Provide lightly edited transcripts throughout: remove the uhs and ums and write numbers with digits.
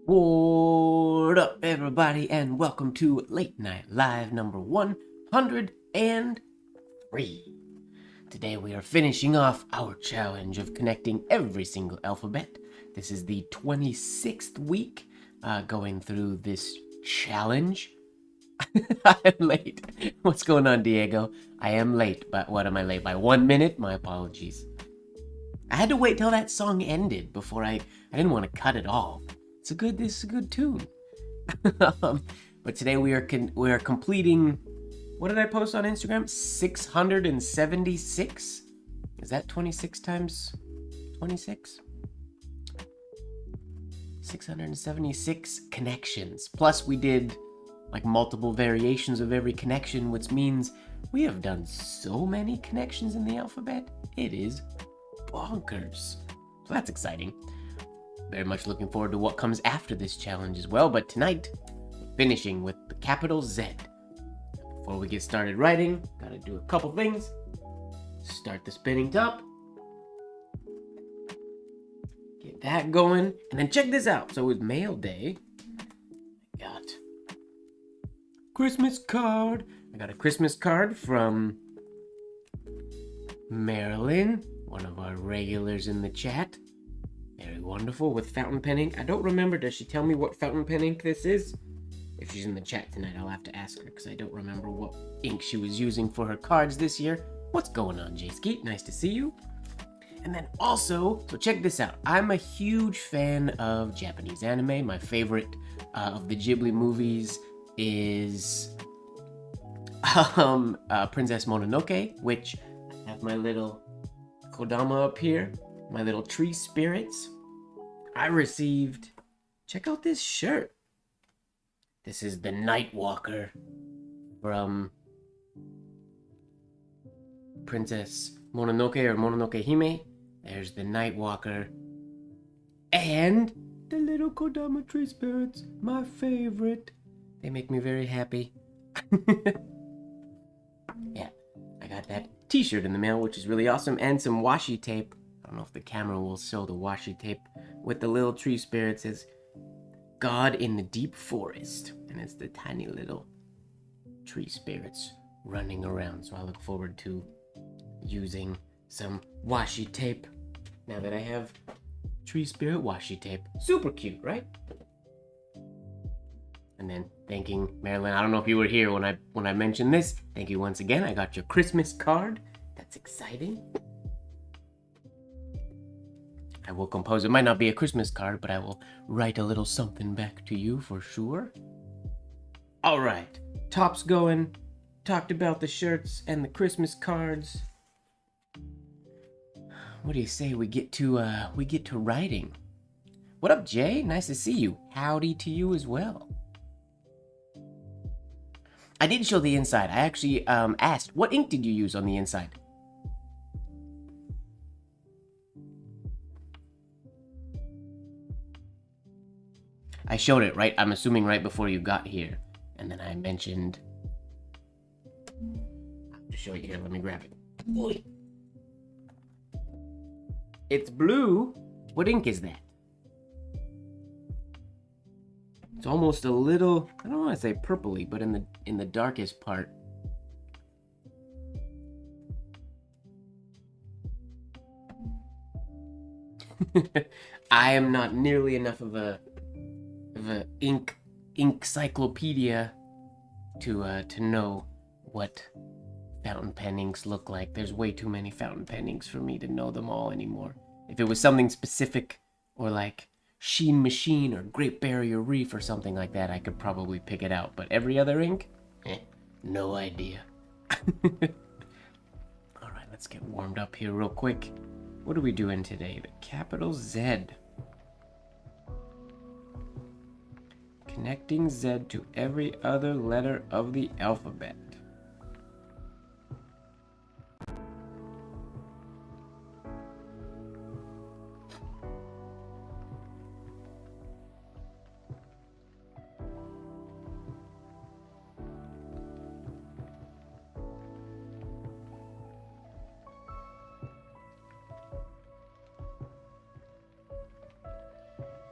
What up, everybody, and welcome to Late Night Live number 103. Today we are finishing off our challenge of connecting every single alphabet. This is the 26th week going through this challenge. I am late. What's going on, Diego? I am late, but what am I late by? 1 minute? My apologies. I had to wait till that song ended before I didn't want to cut it off. This is a good tune. But today we are completing. What did I post on Instagram? 676. Is that 26 times 26? 676 connections. Plus we did like multiple variations of every connection, which means we have done so many connections in the alphabet. It is bonkers. So that's exciting. Very much looking forward to what comes after this challenge as well, but tonight, finishing with the capital Z. Before we get started writing, gotta do a couple things. Start the spinning top. Get that going, and then check this out. So with mail day, I got Christmas card. I got a Christmas card from Marilyn, one of our regulars in the chat. Very wonderful, with fountain pen ink. I don't remember, does she tell me what fountain pen ink this is? If she's in the chat tonight, I'll have to ask her, because I don't remember what ink she was using for her cards this year. What's going on, J-Skeet? Nice to see you. And then also, so check this out. I'm a huge fan of Japanese anime. My favorite of the Ghibli movies is Princess Mononoke, which I have my little Kodama up here, my little tree spirits. I received, check out this shirt. This is the Night Walker from Princess Mononoke or Mononoke Hime. There's the Night Walker. And the little Kodama tree spirits, my favorite. They make me very happy. Yeah, I got that t-shirt in the mail, which is really awesome, and some washi tape. I don't know if the camera will show the washi tape with the little tree spirit. It says God in the Deep Forest, and it's the tiny little tree spirits running around. So I look forward to using some washi tape now that I have tree spirit washi tape. Super cute, right? And then thanking Marilyn. I don't know if you were here when I mentioned this. Thank you once again. I got your Christmas card. That's exciting. I will compose. It might not be a Christmas card, but I will write a little something back to you for sure. All right, top's going. Talked about the shirts and the Christmas cards. What do you say we get to writing? What up, Jay? Nice to see you. Howdy to you as well. I did show the inside. I actually asked, what ink did you use on the inside? I showed it, right? I'm assuming right before you got here. And then I mentioned... I'll have to show you here. Let me grab it. Boy. It's blue. What ink is that? It's almost a little, I don't want to say purpley, but in the darkest part. I am not nearly enough of a ink encyclopedia to know what fountain pen inks look like. There's way too many fountain pen inks for me to know them all anymore. If it was something specific, or like Sheen Machine or Great Barrier Reef or something like that, I could probably pick it out. But every other ink, no idea. Alright, let's get warmed up here real quick. What are we doing today? The capital Z. Connecting Z to every other letter of the alphabet.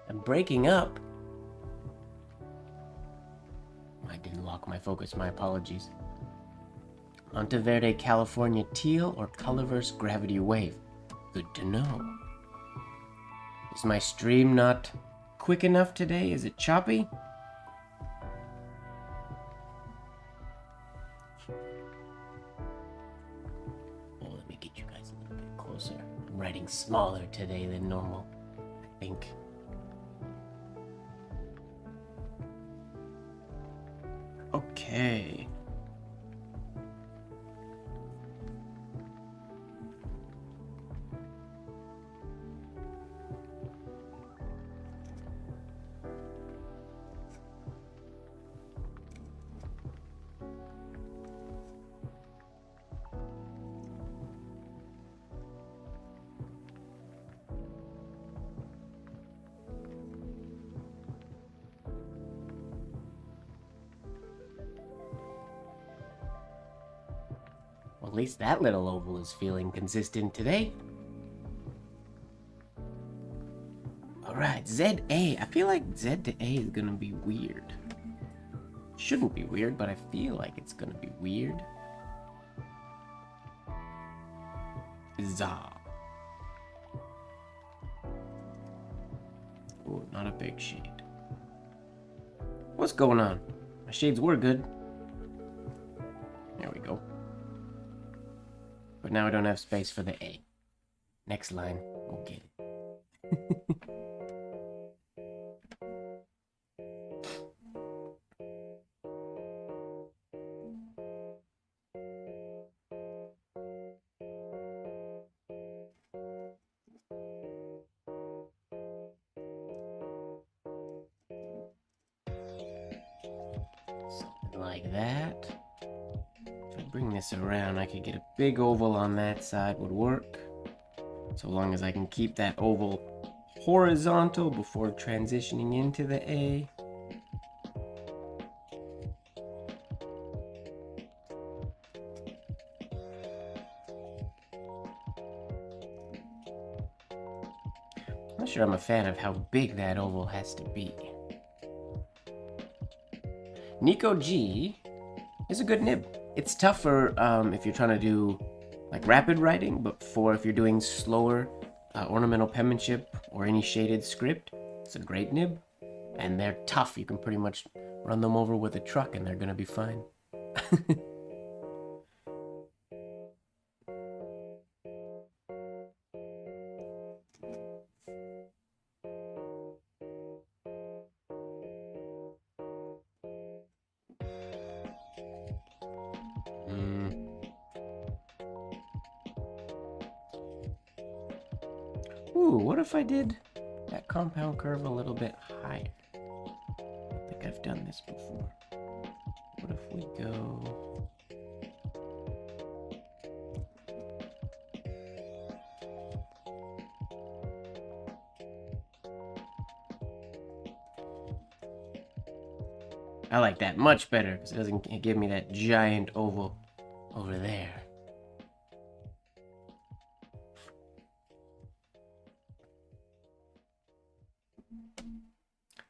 I'm breaking up focus, my apologies. Monteverde, California teal or colorverse gravity wave? Good to know. Is my stream not quick enough today? Is it choppy? Oh, let me get you guys a little bit closer. I'm writing smaller today than normal, I think. Okay. Well, at least that little oval is feeling consistent today. Alright, ZA. I feel like Z to A is gonna be weird. Shouldn't be weird, but I feel like it's gonna be weird. ZA. Oh, not a big shade. What's going on? My shades were good. There we go. But now I don't have space for the A. Next line, we'll get it. Something like that. If I bring this around, I could get a big oval on that side would work. So long as I can keep that oval horizontal before transitioning into the A. I'm not sure I'm a fan of how big that oval has to be. Nico G is a good nib. It's tougher if you're trying to do like rapid writing, but for if you're doing slower ornamental penmanship or any shaded script, it's a great nib. And they're tough. You can pretty much run them over with a truck and they're gonna be fine. Ooh, what if I did that compound curve a little bit higher? I don't think I've done this before. What if we go... I like that much better because it doesn't give me that giant oval over there.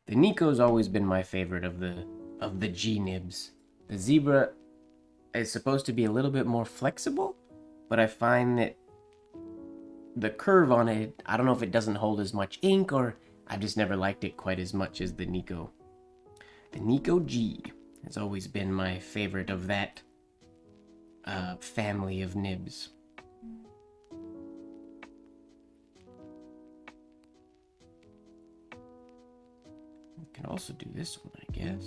The Nico's always been my favorite of the G nibs. The Zebra is supposed to be a little bit more flexible, but I find that the curve on it, I don't know if it doesn't hold as much ink or I've just never liked it quite as much as the Nico. The Nico G has always been my favorite of that family of nibs. We can also do this one, I guess.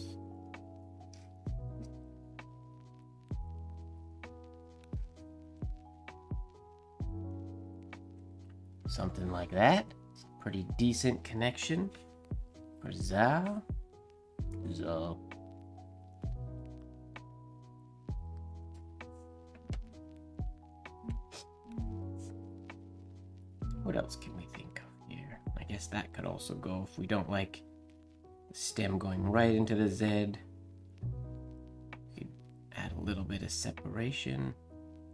Something like that. Pretty decent connection for za. So what else can we think of here? I guess that could also go if we don't like the stem going right into the Z. We could add a little bit of separation.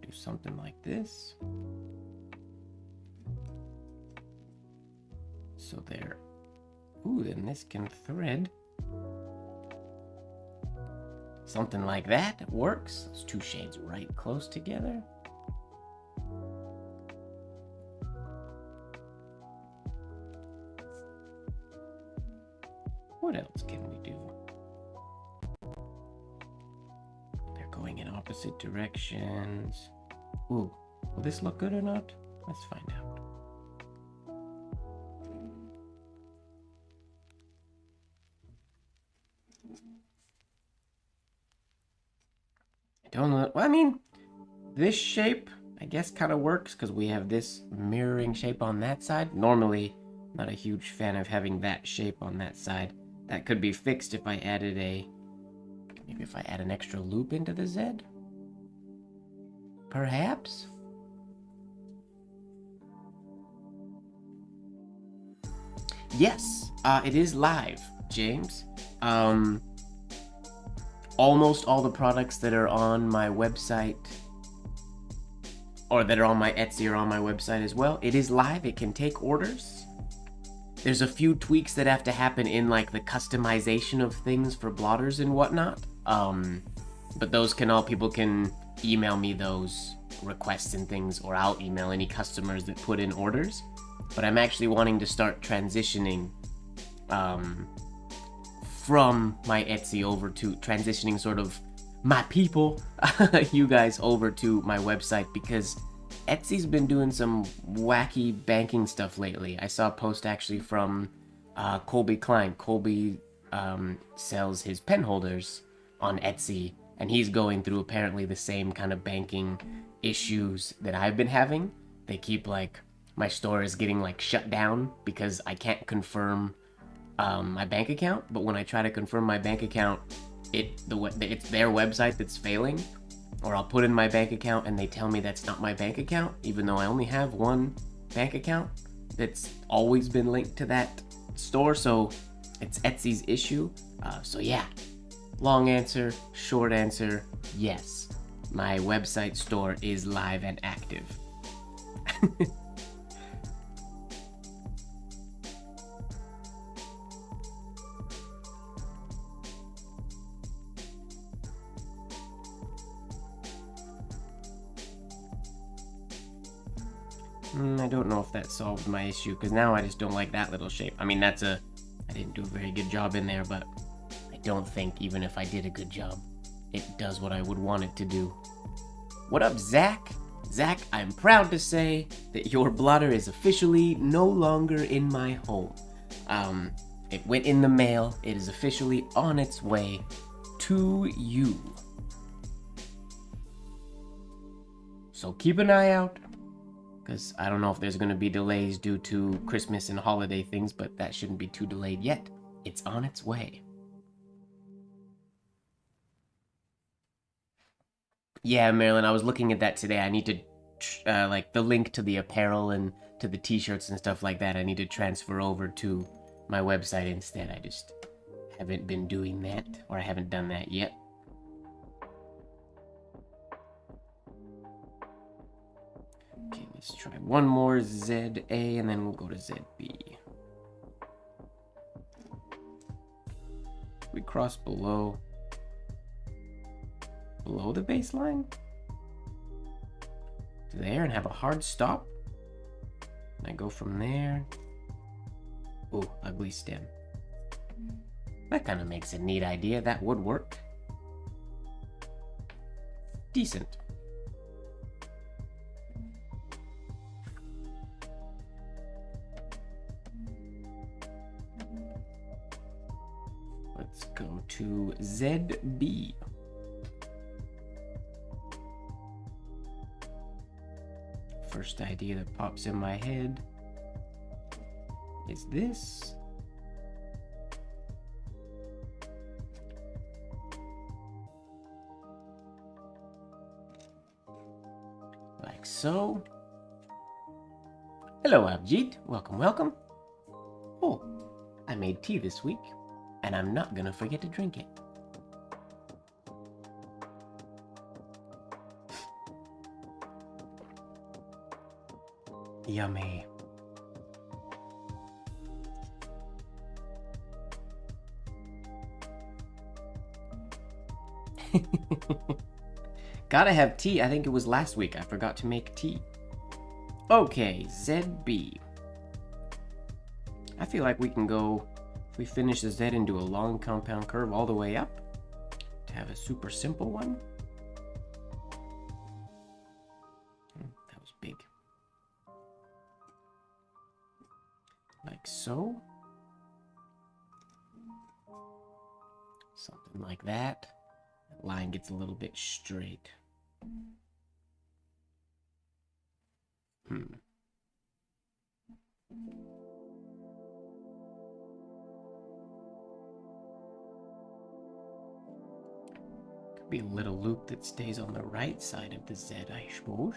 Do something like this. So there. Ooh, then this can thread Something like that works. Those two shades right close together. What else can we do? They're going in opposite directions. Ooh, will this look good or not? Let's find out. I don't know. Well, I mean, this shape, I guess, kind of works because we have this mirroring shape on that side. Normally, not a huge fan of having that shape on that side. That could be fixed if I added maybe if I add an extra loop into the Z? Perhaps? Yes, it is live, James. Almost all the products that are on my website, or that are on my Etsy, are on my website as well. It is live, it can take orders. There's a few tweaks that have to happen in like the customization of things for blotters and whatnot. But those people can email me those requests and things, or I'll email any customers that put in orders. But I'm actually wanting to start transitioning from my Etsy over to transitioning sort of my people, you guys, over to my website, because Etsy's been doing some wacky banking stuff lately. I saw a post actually from Colby Klein. Colby sells his pen holders on Etsy, and he's going through apparently the same kind of banking issues that I've been having. They keep like, my store is getting like shut down because I can't confirm my bank account, but when I try to confirm my bank account, it's their website that's failing. Or I'll put in my bank account and they tell me that's not my bank account, even though I only have one bank account that's always been linked to that store. So it's Etsy's issue. So yeah, long answer, short answer, yes. My website store is live and active. I don't know if that solved my issue, because now I just don't like that little shape. I mean, I didn't do a very good job in there, but I don't think even if I did a good job, it does what I would want it to do. What up, Zach? Zach, I'm proud to say that your blotter is officially no longer in my home. It went in the mail. It is officially on its way to you. So keep an eye out, because I don't know if there's going to be delays due to Christmas and holiday things, but that shouldn't be too delayed yet. It's on its way. Yeah, Marilyn, I was looking at that today. I need to, like, the link to the apparel and to the t-shirts and stuff like that, I need to transfer over to my website instead. I just haven't been doing that, or I haven't done that yet. Okay, let's try one more ZA, and then we'll go to ZB. We cross below the baseline there and have a hard stop, and I go from there. Oh, ugly stem. That kind of makes a neat idea. That would work. Decent. Let's go to ZB. First idea that pops in my head is this. Like so. Hello, Abjit. Welcome, welcome. Oh, I made tea this week, and I'm not gonna forget to drink it. Yummy. Gotta have tea. I think it was last week. I forgot to make tea. Okay, ZB. I feel like we can go, if we finish the Z and do a long compound curve all the way up, to have a super simple one. That was big. Like so. Something like that. That line gets a little bit straight. Could be a little loop that stays on the right side of the Z, I suppose.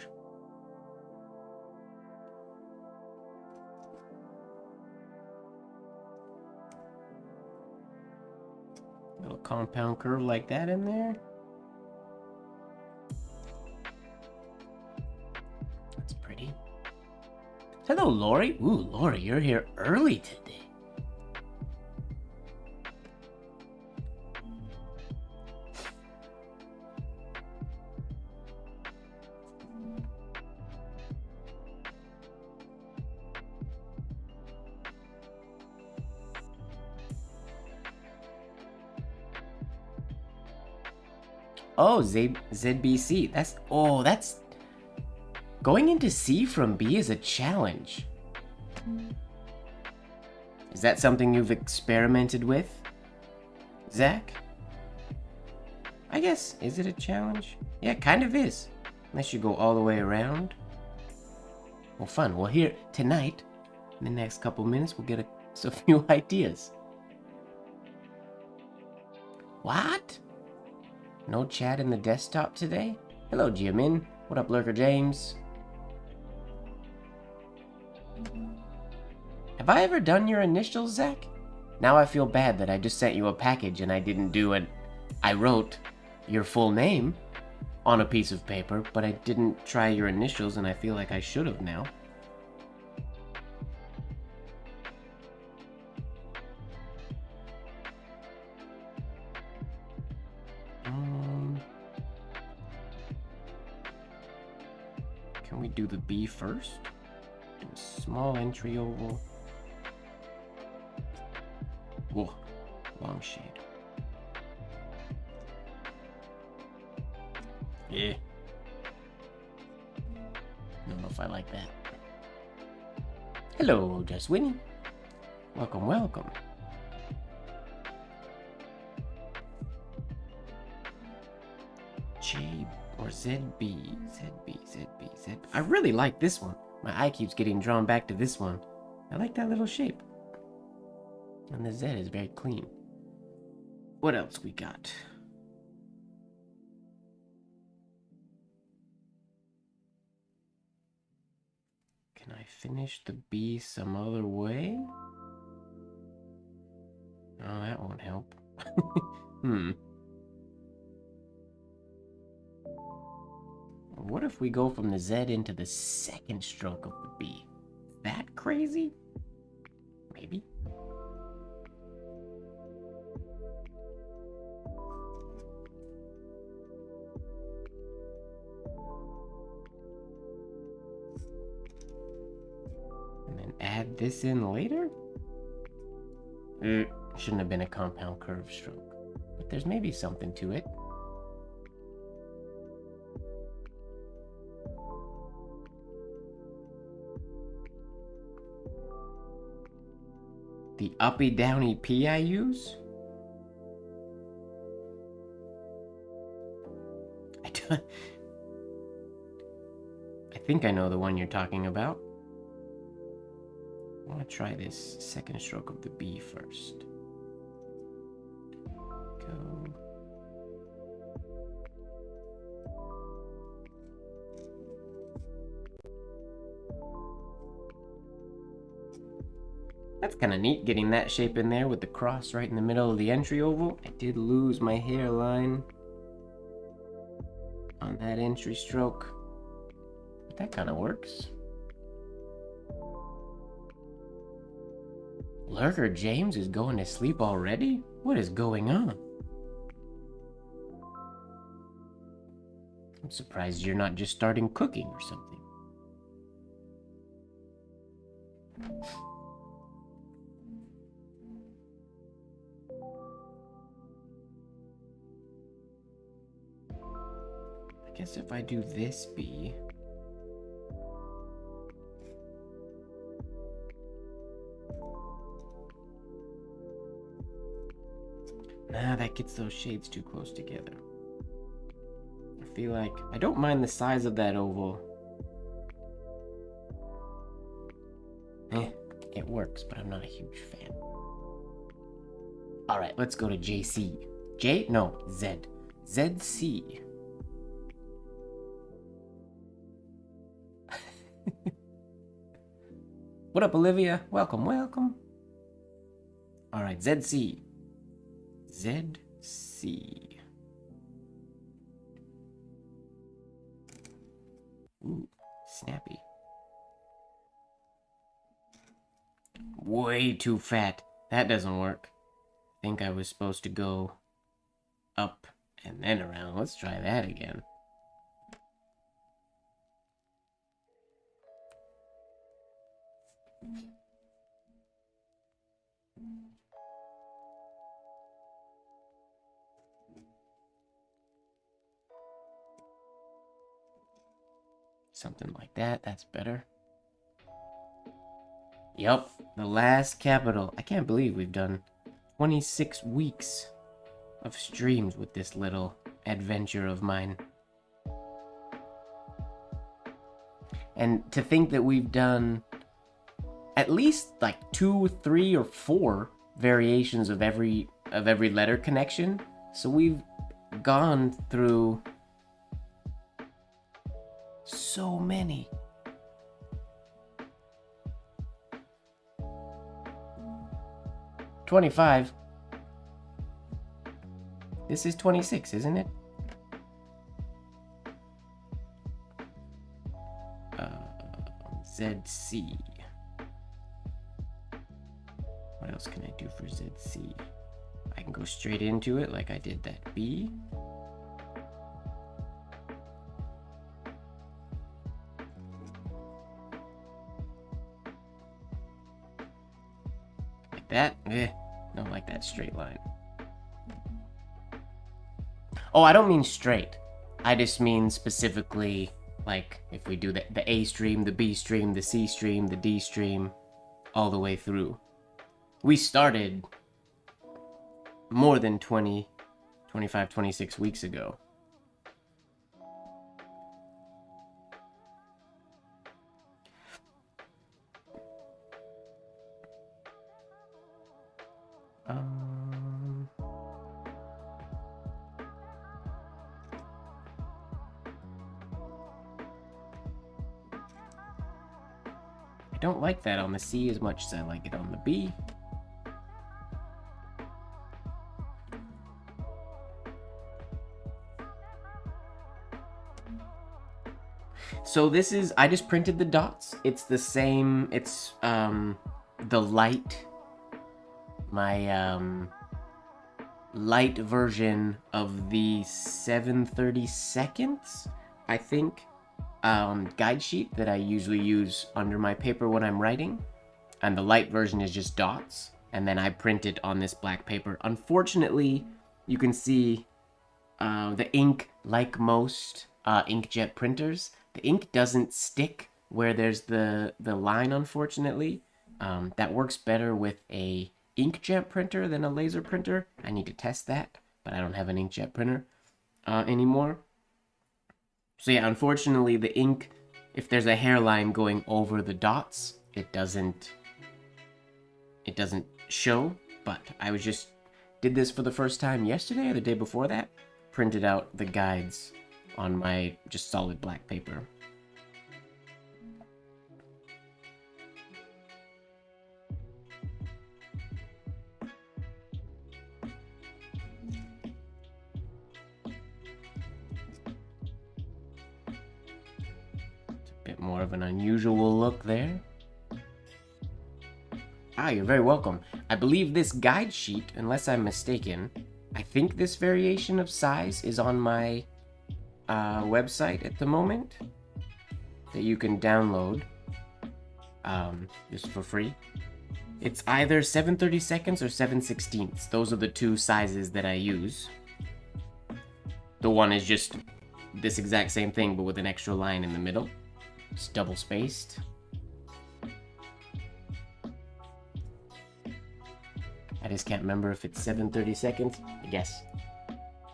Little compound curve like that in there. That's pretty. Hello, Lori. Ooh, Lori, you're here early today. Oh, ZBC. That's going into C from B is a challenge. Is that something you've experimented with, Zach? I guess, is it a challenge? Yeah, it kind of is. Unless you go all the way around. Well, fun. Well, here tonight, in the next couple minutes, we'll get a few ideas. What? No chat in the desktop today? Hello, Jimin. What up, Lurker James? Have I ever done your initials, Zach? Now I feel bad that I just sent you a package and I didn't do it. I wrote your full name on a piece of paper, but I didn't try your initials, and I feel like I should have now. Can we do the B first? Do a small entry oval. Whoa, long shade. Yeah. Don't know if I like that. Hello, Just Winnie. Welcome, welcome. J or ZB. I really like this one. My eye keeps getting drawn back to this one. I like that little shape. And the Z is very clean. What else we got? Can I finish the B some other way? Oh, that won't help. What if we go from the Z into the second stroke of the B? That crazy? Maybe. And then add this in later? Shouldn't have been a compound curve stroke. But there's maybe something to it. The uppy downy P I use? I think I know the one you're talking about. I want to try this second stroke of the B first. Go. That's kind of neat, getting that shape in there with the cross right in the middle of the entry oval. I did lose my hairline on that entry stroke, but that kind of works. Lurker James is going to sleep already? What is going on? I'm surprised you're not just starting cooking or something. I guess if I do this bee... Nah, that gets those shades too close together. I feel like... I don't mind the size of that oval. It works, but I'm not a huge fan. Alright, let's go to JC. J? No, Z. ZC. What up, Olivia? Welcome, welcome. Alright, ZC. ZC. Ooh, snappy. Way too fat. That doesn't work. I think I was supposed to go up and then around. Let's try that again. Something like that. That's better. Yup, the last capital. I can't believe we've done 26 weeks of streams with this little adventure of mine. And to think that we've done at least like 2, 3, or 4 variations of every letter connection. So we've gone through so many. $25. This is 26, isn't it? ZC. What else can I do for ZC? I can go straight into it like I did that B. Like that? Don't like that straight line. Oh, I don't mean straight. I just mean specifically, like, if we do the A stream, the B stream, the C stream, the D stream, all the way through. We started more than 20, 25, 26 weeks ago. I don't like that on the C as much as I like it on the B. So this is, I just printed the dots. It's the same, it's the light, my light version of the 7/32, I think, guide sheet that I usually use under my paper when I'm writing. And the light version is just dots. And then I print it on this black paper. Unfortunately, you can see the ink, like most inkjet printers, the ink doesn't stick where there's the line, unfortunately. That works better with a inkjet printer than a laser printer. I need to test that, but I don't have an inkjet printer anymore. So yeah, unfortunately, the ink, if there's a hairline going over the dots, it doesn't show. But I did this for the first time yesterday or the day before that. Printed out the guides on my just solid black paper. It's a bit more of an unusual look there. Ah, you're very welcome. I believe this guide sheet, unless I'm mistaken, I think this variation of size is on my website at the moment that you can download just for free. It's either 7/32 or 7/16. Those are the two sizes that I use. The one is just this exact same thing, but with an extra line in the middle. It's double spaced. I just can't remember if it's 7/32. I guess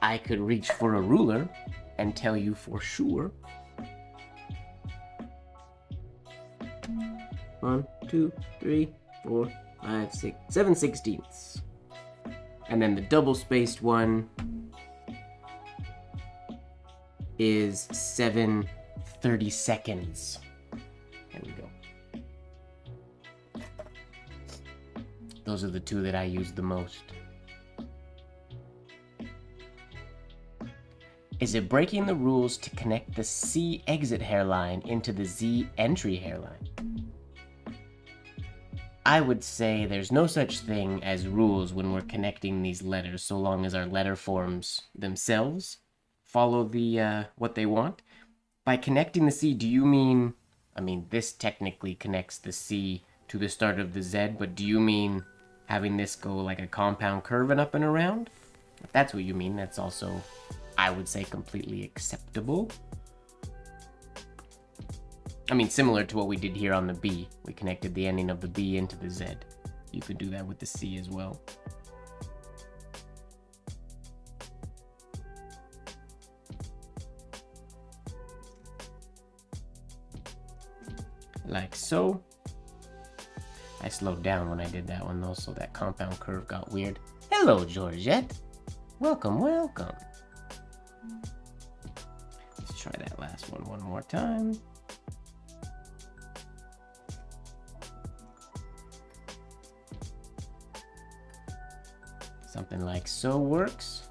I could reach for a ruler and tell you for sure. 1, 2, 3, 4, 5, 6, 7/16. And then the double spaced one is 7/32. There we go. Those are the two that I use the most. Is it breaking the rules to connect the C exit hairline into the Z entry hairline? I would say there's no such thing as rules when we're connecting these letters, so long as our letter forms themselves follow the what they want. By connecting the C, do you mean, I mean, this technically connects the C to the start of the Z, but do you mean having this go like a compound curve and up and around? If that's what you mean, that's also, I would say, completely acceptable. I mean, similar to what we did here on the B. We connected the ending of the B into the Z. You could do that with the C as well. Like so. I slowed down when I did that one though, so that compound curve got weird. Hello, Georgette. Welcome, welcome. Let's try that last one more time. Something like so works.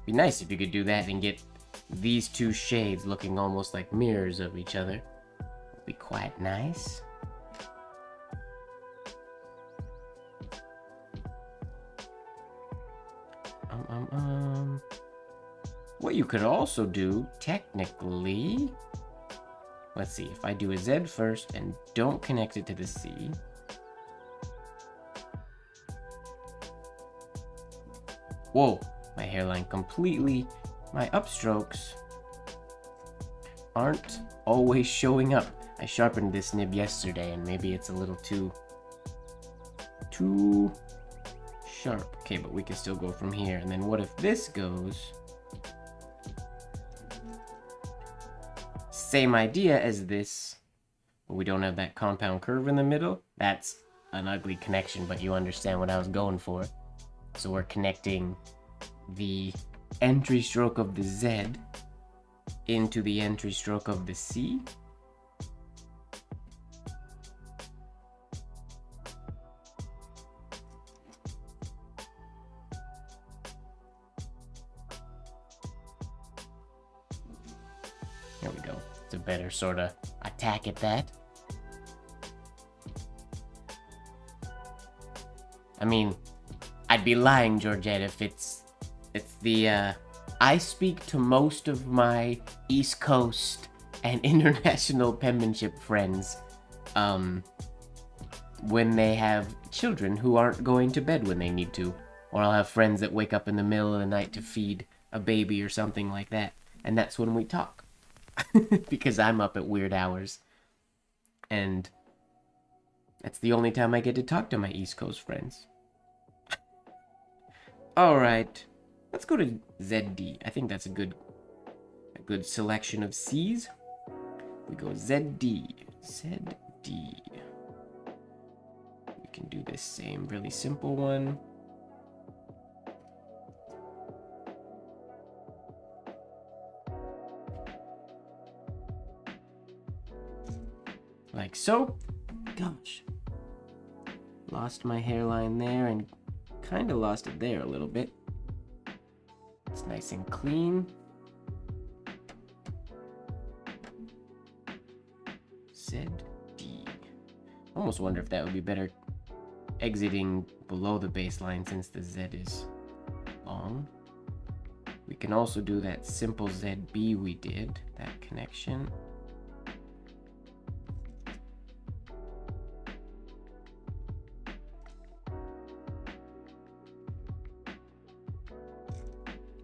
Be nice if you could do that and get these two shades looking almost like mirrors of each other. Would be quite nice. What you could also do, technically, let's see, if I do a Z first and don't connect it to the C, whoa, my hairline completely, my upstrokes aren't always showing up. I sharpened this nib yesterday and maybe it's a little too sharp. Okay, but we can still go from here. And then what if this goes? Same idea as this, but we don't have that compound curve in the middle. That's an ugly connection, but you understand what I was going for. So we're connecting the entry stroke of the Z into the entry stroke of the C. There we go. It's a better sort of attack at that. I mean, I'd be lying, Georgette, if it's the, I speak to most of my East Coast and international penmanship friends, when they have children who aren't going to bed when they need to. Or I'll have friends that wake up in the middle of the night to feed a baby or something like that. And that's when we talk. Because I'm up at weird hours. And that's the only time I get to talk to my East Coast friends. Alright, let's go to ZD. I think that's a good selection of C's. We go ZD. ZD. We can do this same really simple one. Like so. Gosh. Lost my hairline there and kind of lost it there a little bit. It's nice and clean. ZD. Almost wonder if that would be better exiting below the baseline since the Z is long. We can also do that simple ZB we did, that connection.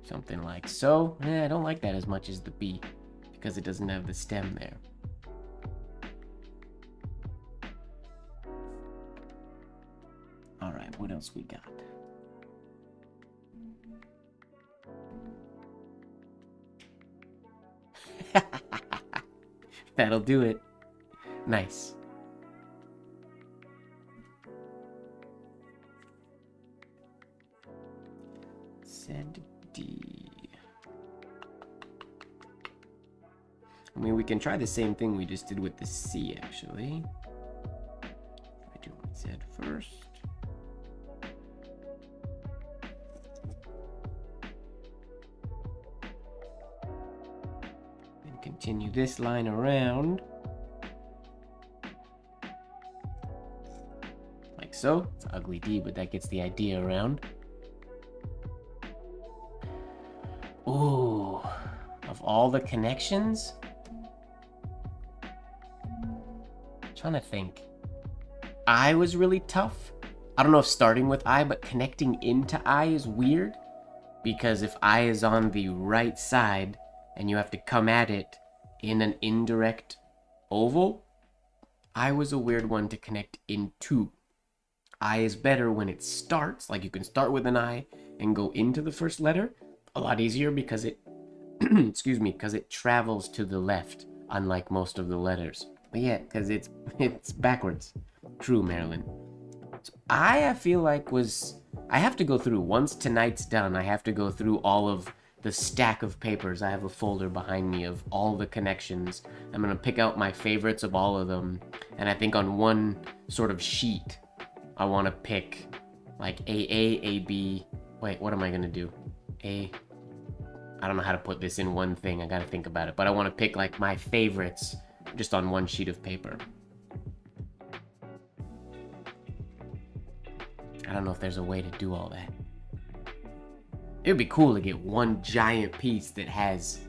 Something like so. I don't like that as much as the B because it doesn't have the stem there. All right, what else we got? That'll do it. Nice. ZD. I mean, we can try the same thing we just did with the C, actually. I do my Z first. Then continue this line around. Like so. It's an ugly D, but that gets the idea around. Ooh. Of all the connections? Trying to think. I was really tough. I don't know if starting with I, but connecting into I is weird. Because if I is on the right side and you have to come at it in an indirect oval, I was a weird one to connect into. I is better when it starts, like you can start with an I and go into the first letter. A lot easier because it, excuse me, because it travels to the left, unlike most of the letters. But yeah, because it's backwards. True, Marilyn. So I feel like I have to go through, once tonight's done, I have to go through all of the stack of papers. I have a folder behind me of all the connections. I'm going to pick out my favorites of all of them. And I think on one sort of sheet, I want to pick like AA, AB. Wait, what am I going to do? I don't know how to put this in one thing. I got to think about it. But I want to pick like my favorites just on one sheet of paper. I don't know if there's a way to do all that. It would be cool to get one giant piece that has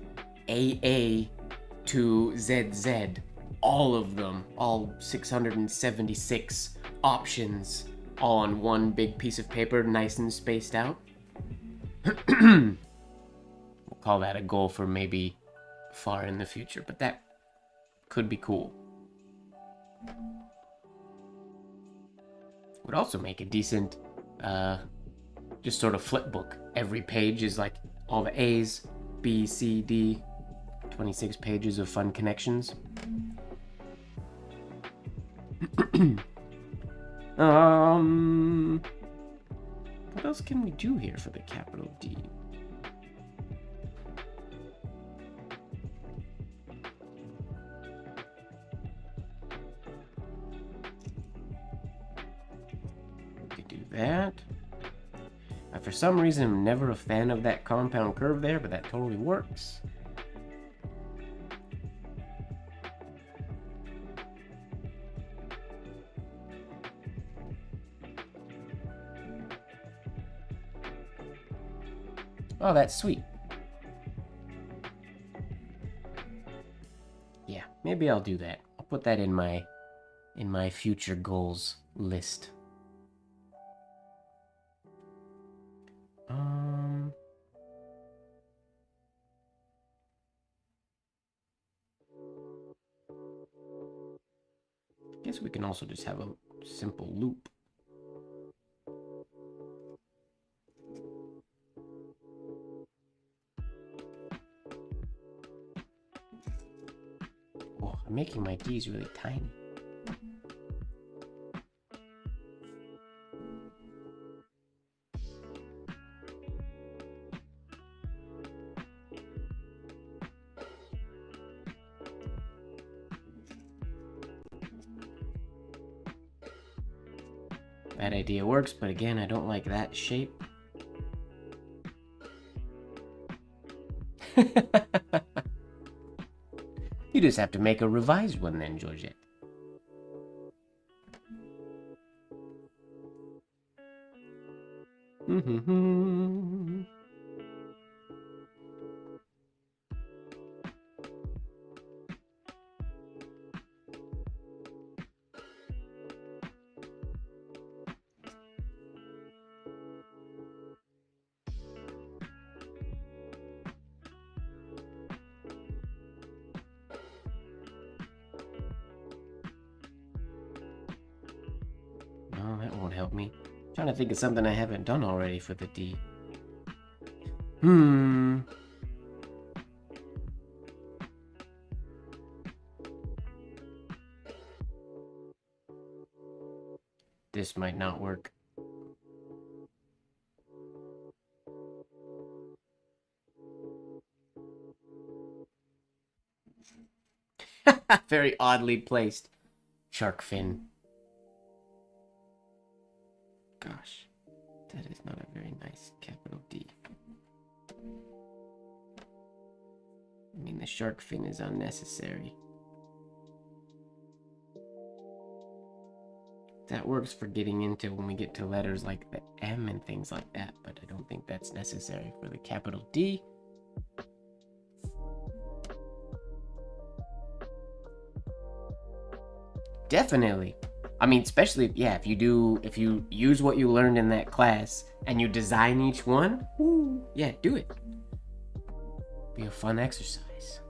AA to ZZ, all of them, all 676 options, all on one big piece of paper, nice and spaced out. We'll call that a goal for maybe far in the future, but that could be cool. Would also make a decent, just sort of flip book. Every page is like all the A's, B, C, D, 26 pages of fun connections. What else can we do here for the capital D? That. For some reason, I'm never a fan of that compound curve there, but that totally works. Oh, that's sweet. Yeah, maybe I'll do that. I'll put that in my future goals list. I guess we can also just have a simple loop. Oh, I'm making my D's really tiny. That idea works, but again, I don't like that shape. You just have to make a revised one then, Georgette. help me. I'm trying to think of something I haven't done already for the D. This might not work. Very oddly placed. Shark fin. Gosh, that is not a very nice capital D. I mean, the shark fin is unnecessary. That works for getting into when we get to letters like the M and things like that, but I don't think that's necessary for the capital D. Definitely. I mean, especially, yeah, if you use what you learned in that class and you design each one, woo, yeah, do it. Be a fun exercise.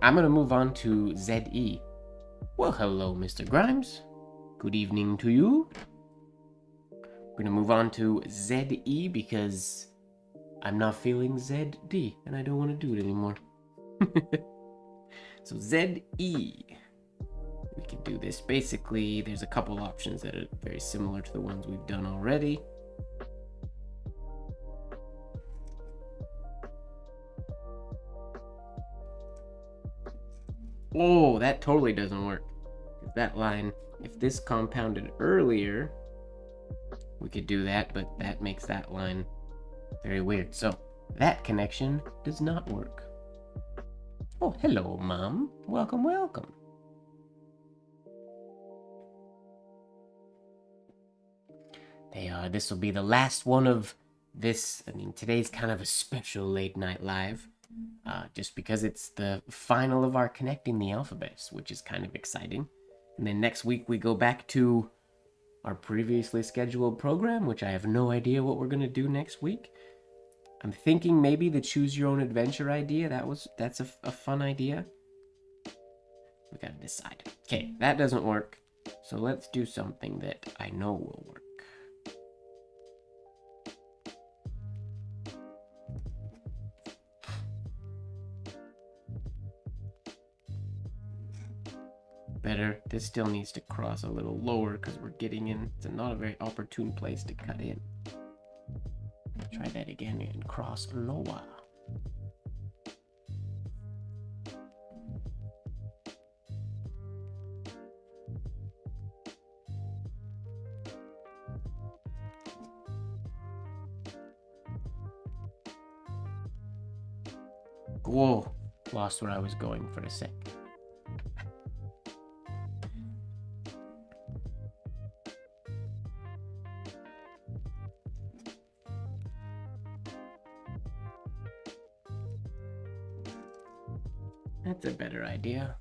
I'm gonna move on to ZE. Well, hello, Mr. Grimes. Good evening to you. We're gonna move on to ZE because I'm not feeling ZD, and I don't want to do it anymore. So ZE. We can do this. Basically, there's a couple options that are very similar to the ones we've done already. Oh, that totally doesn't work. That line, if this compounded earlier, we could do that, but that makes that line very weird. So that connection does not work. Oh, hello, Mom. Welcome, welcome. This will be the last one of this. I mean, today's kind of a special late night live, just because it's the final of our connecting the alphabets, which is kind of exciting. And then next week we go back to our previously scheduled program, which I have no idea what we're gonna do next week. I'm thinking maybe the choose your own adventure idea. That's a fun idea. We gotta decide. Okay, that doesn't work. So let's do something that I know will work. Better. This still needs to cross a little lower because we're getting in. It's not a very opportune place to cut in. Try that again and cross lower. Whoa, lost where I was going for a sec. That's a better idea.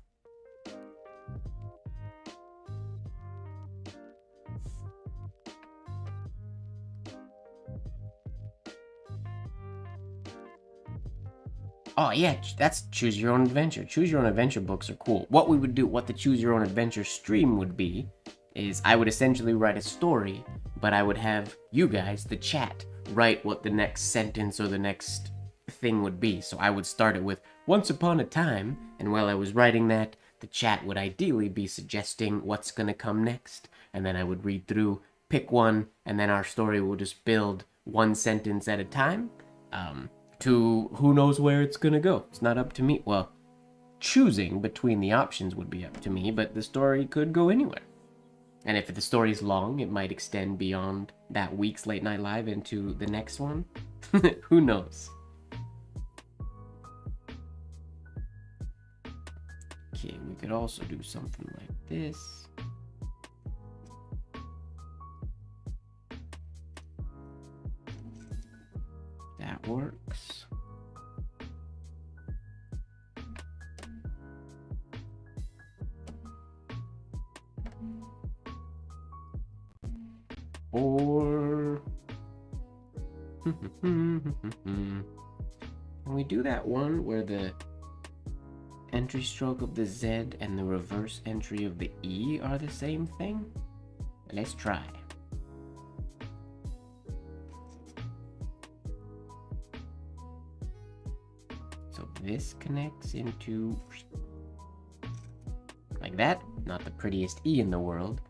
Oh yeah, that's choose your own adventure. Choose your own adventure books are cool. What we would do, what the choose your own adventure stream would be, is I would essentially write a story, but I would have you guys, the chat, write what the next sentence or the next thing would be. So I would start it with once upon a time, and while I was writing that, the chat would ideally be suggesting what's gonna come next, and then I would read through, pick one, and then our story will just build one sentence at a time. To who knows where it's gonna go. It's not up to me. Well, choosing between the options would be up to me, but the story could go anywhere. And if the story's long, it might extend beyond that week's late night live into the next one. Who knows? Okay, we could also do something like this. That works. Or when we do that one where the entry stroke of the Z and the reverse entry of the E are the same thing? Let's try. So this connects into like that. Not the prettiest E in the world,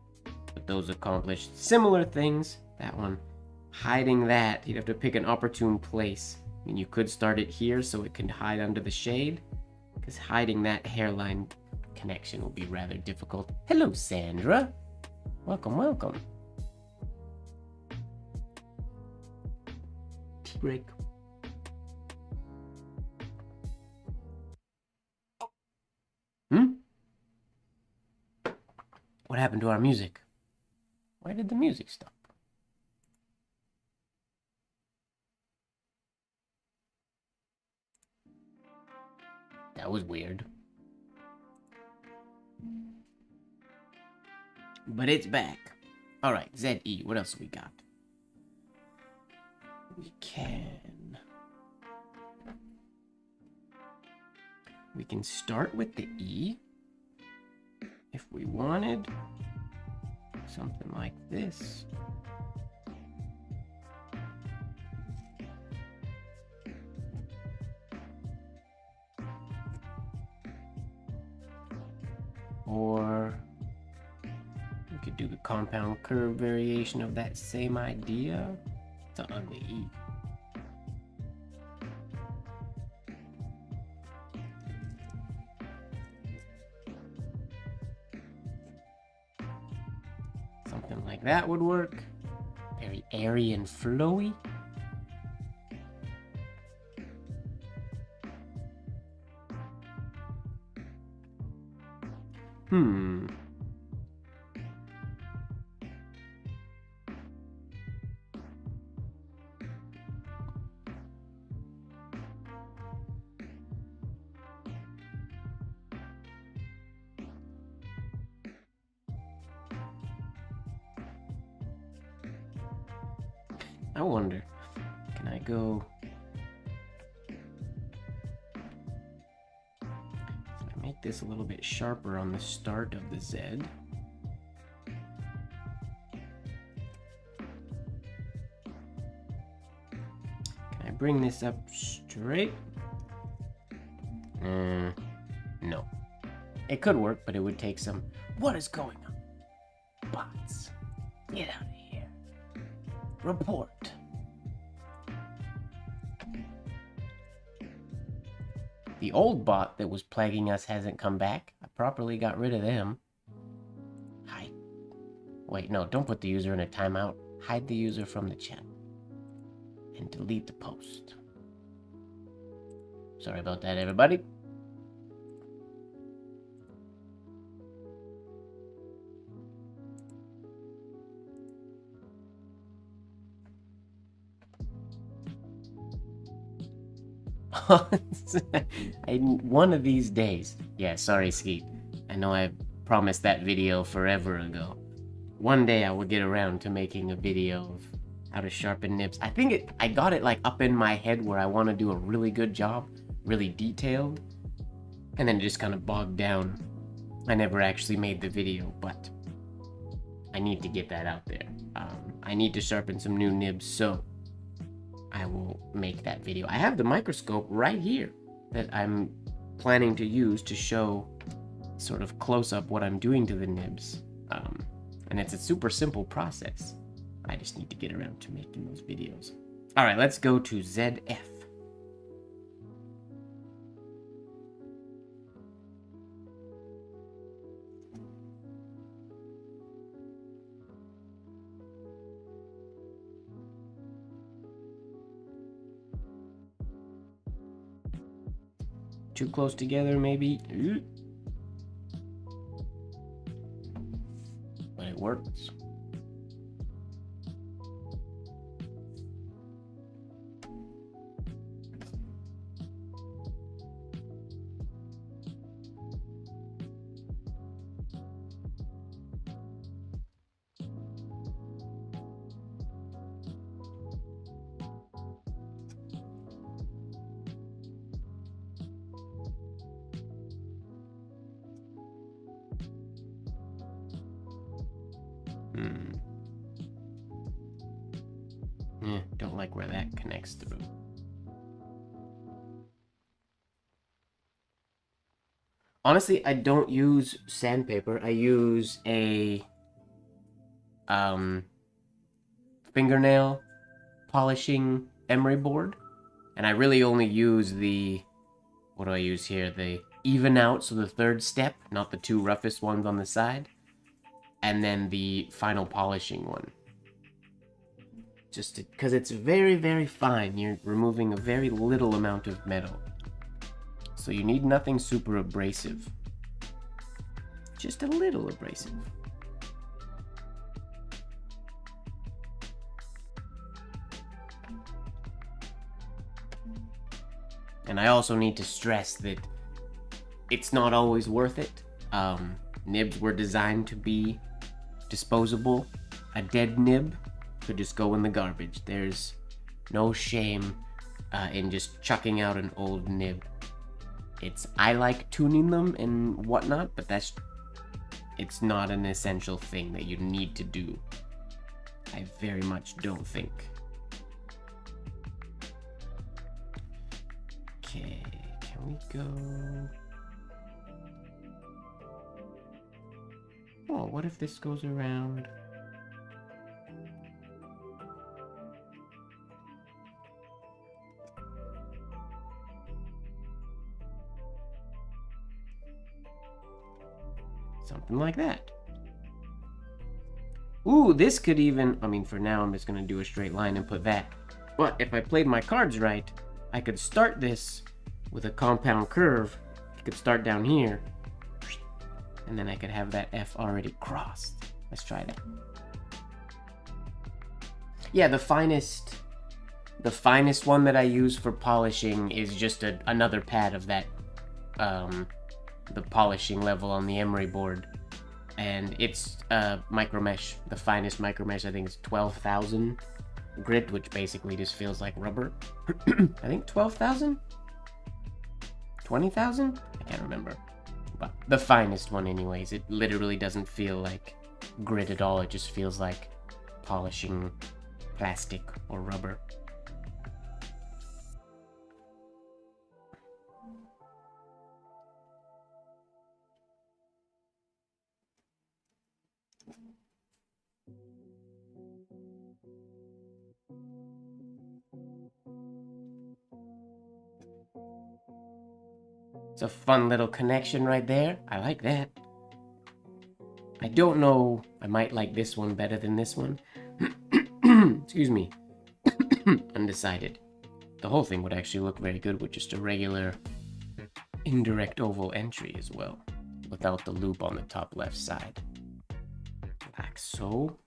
but those accomplished similar things. That one, hiding that, you'd have to pick an opportune place. I mean, you could start it here so it can hide under the shade, because hiding that hairline connection will be rather difficult. Hello, Sandra. Welcome, welcome. Tea break. What happened to our music? Why did the music stop? That was weird. But it's back. Alright, ZE, what else we got? We can start with the E. If we wanted something like this. Or we could do the compound curve variation of that same idea. It's an ugly E. Something like that would work. Very airy and flowy. I wonder, can I go? So I make this a little bit sharper on the start of the Z. Can I bring this up straight? No. It could work, but it would take some... What is going on? Bots. Get out of here. Report. The old bot that was plaguing us hasn't come back. I properly got rid of them. Hide. Wait, no, don't put the user in a timeout. Hide the user from the chat. And delete the post. Sorry about that, everybody. One of these days. Yeah, sorry, Skeet. I know I promised that video forever ago. One day I will get around to making a video of how to sharpen nibs. I got it like up in my head where I want to do a really good job, really detailed, and then it just kind of bogged down. I never actually made the video, but I need to get that out there. I need to sharpen some new nibs, so I will make that video. I have the microscope right here that I'm planning to use to show sort of close up what I'm doing to the nibs. And it's a super simple process. I just need to get around to making those videos. All right, let's go to ZF. Too close together, maybe. But it works. Don't like where that connects through. Honestly, I don't use sandpaper. I use a fingernail polishing emery board, and I really only use the, what do I use here? The even out, so the third step, not the two roughest ones on the side, and then the final polishing one. Just because it's very, very fine. You're removing a very little amount of metal. So you need nothing super abrasive. Just a little abrasive. And I also need to stress that it's not always worth it. Nibs were designed to be disposable. A dead nib could just go in the garbage. There's no shame in just chucking out an old nib. I like tuning them and whatnot, but it's not an essential thing that you need to do. I very much don't think. Okay, can we go? Oh, what if this goes around? Something like that. Ooh, this could even, I mean, for now I'm just gonna do a straight line and put that. But if I played my cards right, I could start this with a compound curve. I could start down here, and then I could have that F already crossed. Let's try that. Yeah, the finest one that I use for polishing is just another pad of that, the polishing level on the emery board. And it's micro mesh. The finest micro mesh, I think, is 12,000 grit, which basically just feels like rubber. I think 12,000? 20,000? I can't remember. But the finest one anyways. It literally doesn't feel like grit at all. It just feels like polishing plastic or rubber. It's a fun little connection right there. I like that. I don't know. I might like this one better than this one. Excuse me. Undecided. The whole thing would actually look very good with just a regular indirect oval entry as well, without the loop on the top left side. Like so.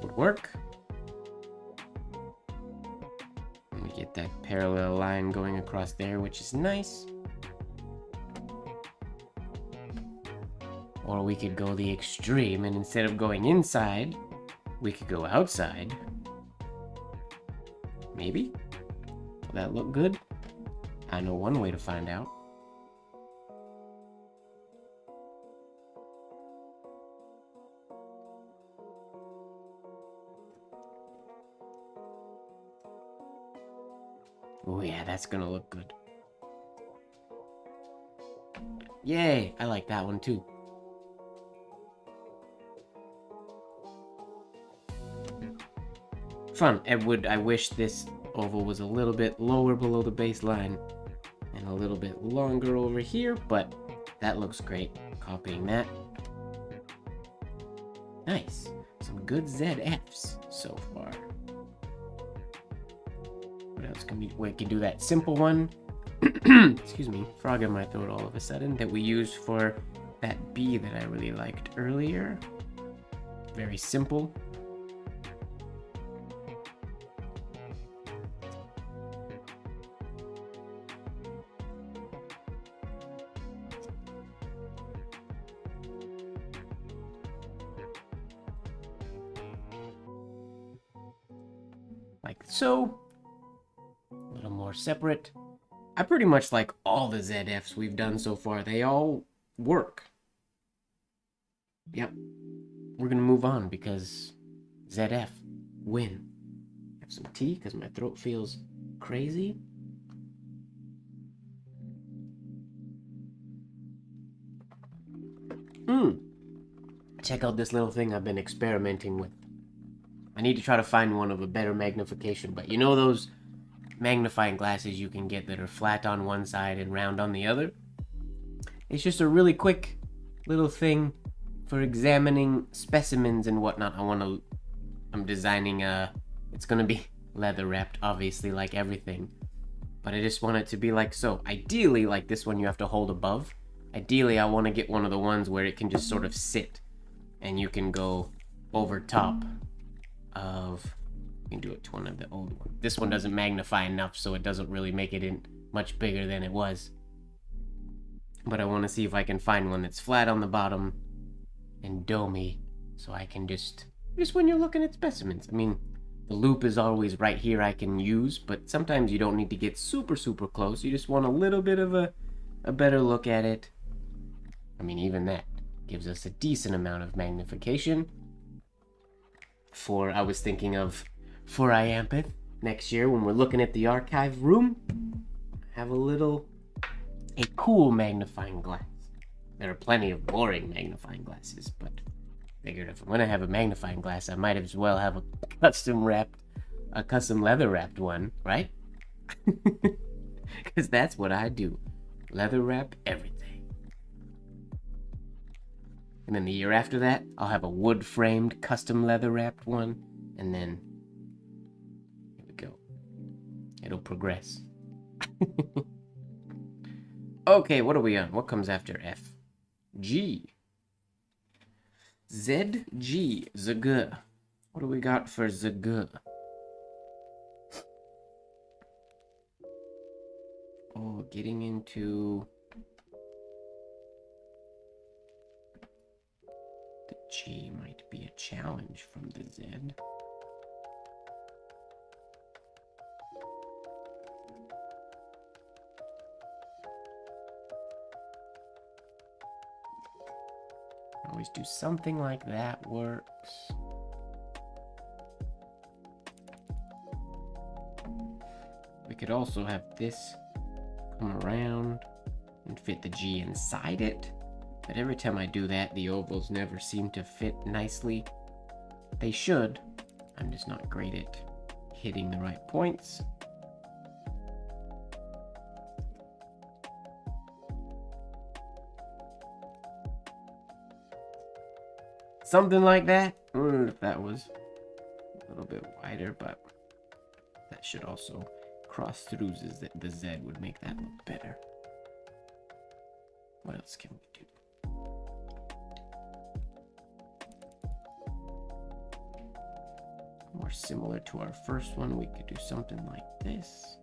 Would work. And we get that parallel line going across there, which is nice. Or we could go the extreme, and instead of going inside, we could go outside. Maybe? Will that look good? I know one way to find out. Oh yeah, that's gonna look good. Yay! I like that one too. Fun. I wish this oval was a little bit lower below the baseline and a little bit longer over here, but that looks great. Copying that. Nice. Some good ZFs so far. What else can we can do that simple one. Excuse me, frog in my throat all of a sudden, that we used for that bee that I really liked earlier. Very simple. like so. A little more separate. I pretty much like all the ZFs we've done so far. They all work. Yep. We're gonna move on because ZF win. Have some tea because my throat feels crazy. Check out this little thing I've been experimenting with. I need to try to find one of a better magnification, but you know those magnifying glasses you can get that are flat on one side and round on the other? It's just a really quick little thing for examining specimens and whatnot. I'm designing it's gonna be leather wrapped, obviously, like everything. But I just want it to be like so. Ideally, like this one you have to hold above. Ideally, I want to get one of the ones where it can just sort of sit and you can go over top of, you can do it to one of the old ones. This one doesn't magnify enough, so it doesn't really make it in much bigger than it was. But I want to see if I can find one that's flat on the bottom and domey, so I can just when you're looking at specimens. I mean, the loop is always right here I can use, but sometimes you don't need to get super close. You just want a little bit of a better look at it. I mean, even that gives us a decent amount of magnification. I was thinking of for Iampith next year when we're looking at the archive room, have a cool magnifying glass. There are plenty of boring magnifying glasses, but figured if I'm gonna have a magnifying glass, I might as well have a custom leather wrapped one, right? Because that's what I do. Leather wrap everything. And then the year after that, I'll have a wood-framed, custom leather-wrapped one. And then, here we go. It'll progress. Okay, what are we on? What comes after F? G. ZG. ZG. What do we got for ZG? Oh, getting into... the G might be a challenge from the Z. Always do something like that works. We could also have this come around and fit the G inside it. But every time I do that, the ovals never seem to fit nicely. They should. I'm just not great at hitting the right points. Something like that. I wonder if that was a little bit wider, but that should also cross through the Z would make that look better. What else can we do? More similar to our first one, we could do something like this.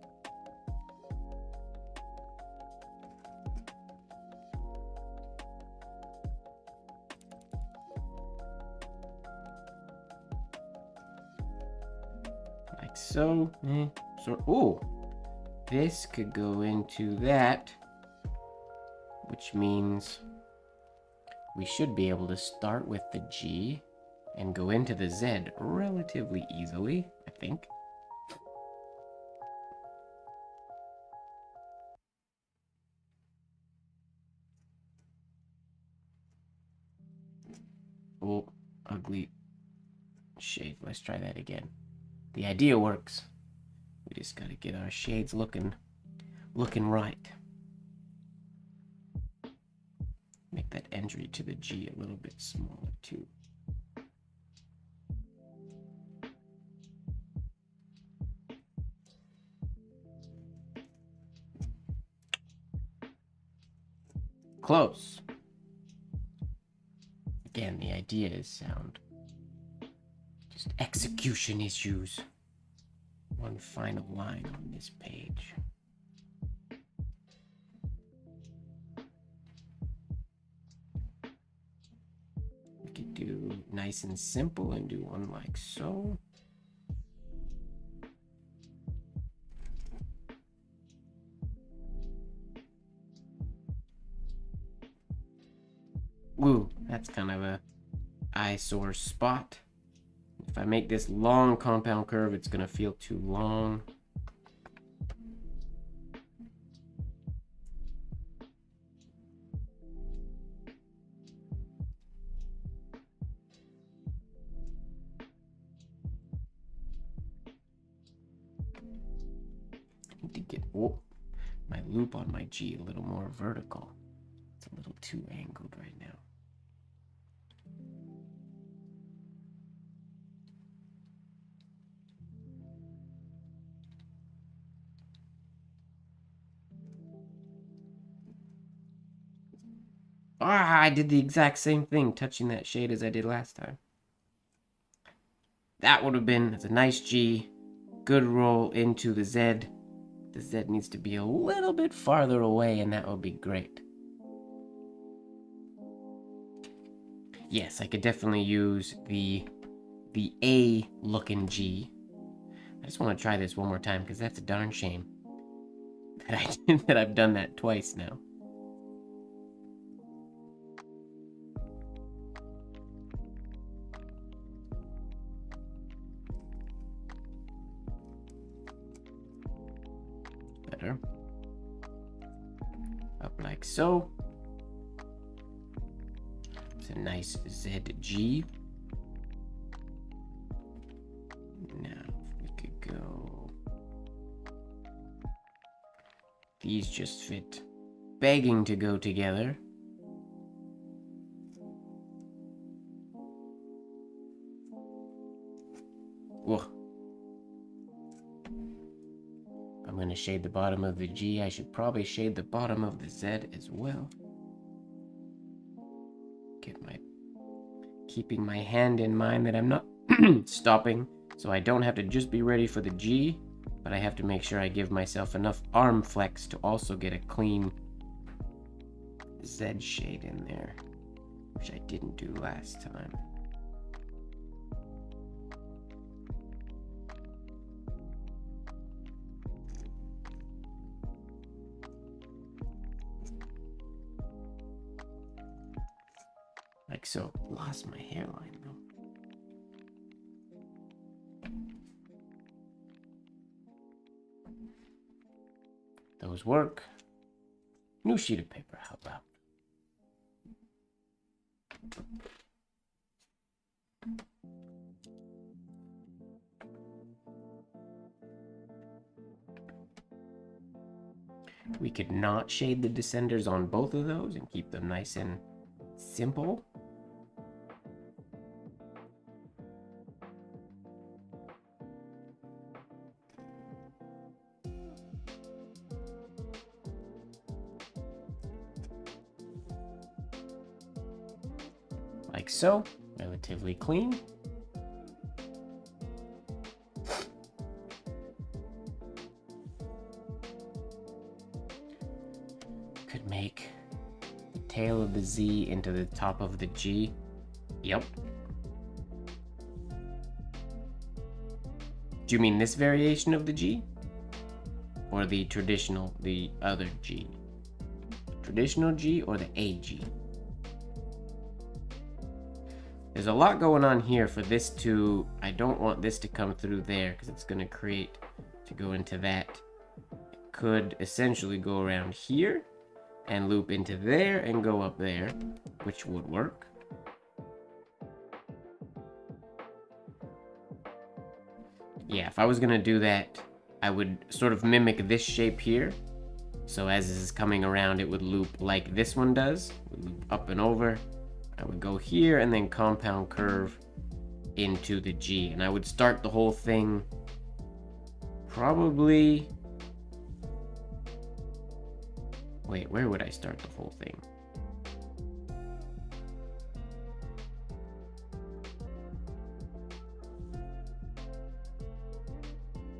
Like so. Oh, this could go into that, which means we should be able to start with the G and go into the Z relatively easily, I think. Oh, ugly shade. Let's try that again. The idea works. We just gotta get our shades looking right. Make that entry to the G a little bit smaller too. Close. Again, the idea is sound. Just execution issues. One final line on this page. We could do nice and simple and do one like so. Ooh, that's kind of a eyesore spot. If I make this long compound curve, it's gonna feel too long. I need to get my loop on my G a little more vertical. It's a little too angled right now. Ah, I did the exact same thing, touching that shade as I did last time. That would have been a nice G. Good roll into the Z. The Z needs to be a little bit farther away, and that would be great. Yes, I could definitely use the A looking G. I just want to try this one more time because that's a darn shame that I've done that twice now. Better. Up like so. It's a nice ZG. Now we could go. These just fit, begging to go together. Whoa. I'm gonna shade the bottom of the G. I should probably shade the bottom of the Z as well. Keeping my hand in mind that I'm not stopping, so I don't have to just be ready for the G, but I have to make sure I give myself enough arm flex to also get a clean Z shade in there, which I didn't do last time. Like so. Lost my hairline though. Those work. New sheet of paper, how about? We could not shade the descenders on both of those and keep them nice and simple. Like so, relatively clean. Could make the tail of the Z into the top of the G. Yep. Do you mean this variation of the G? Or the traditional, the other G? Traditional G or the AG? There's a lot going on here for this to, I don't want this to come through there because it's going to create, to go into that. It could essentially go around here and loop into there and go up there, which would work. Yeah, if I was going to do that, I would sort of mimic this shape here. So as this is coming around, it would loop like this one does. It would loop up and over. I would go here and then compound curve into the G. And I would start the whole thing probably... Wait, where would I start the whole thing?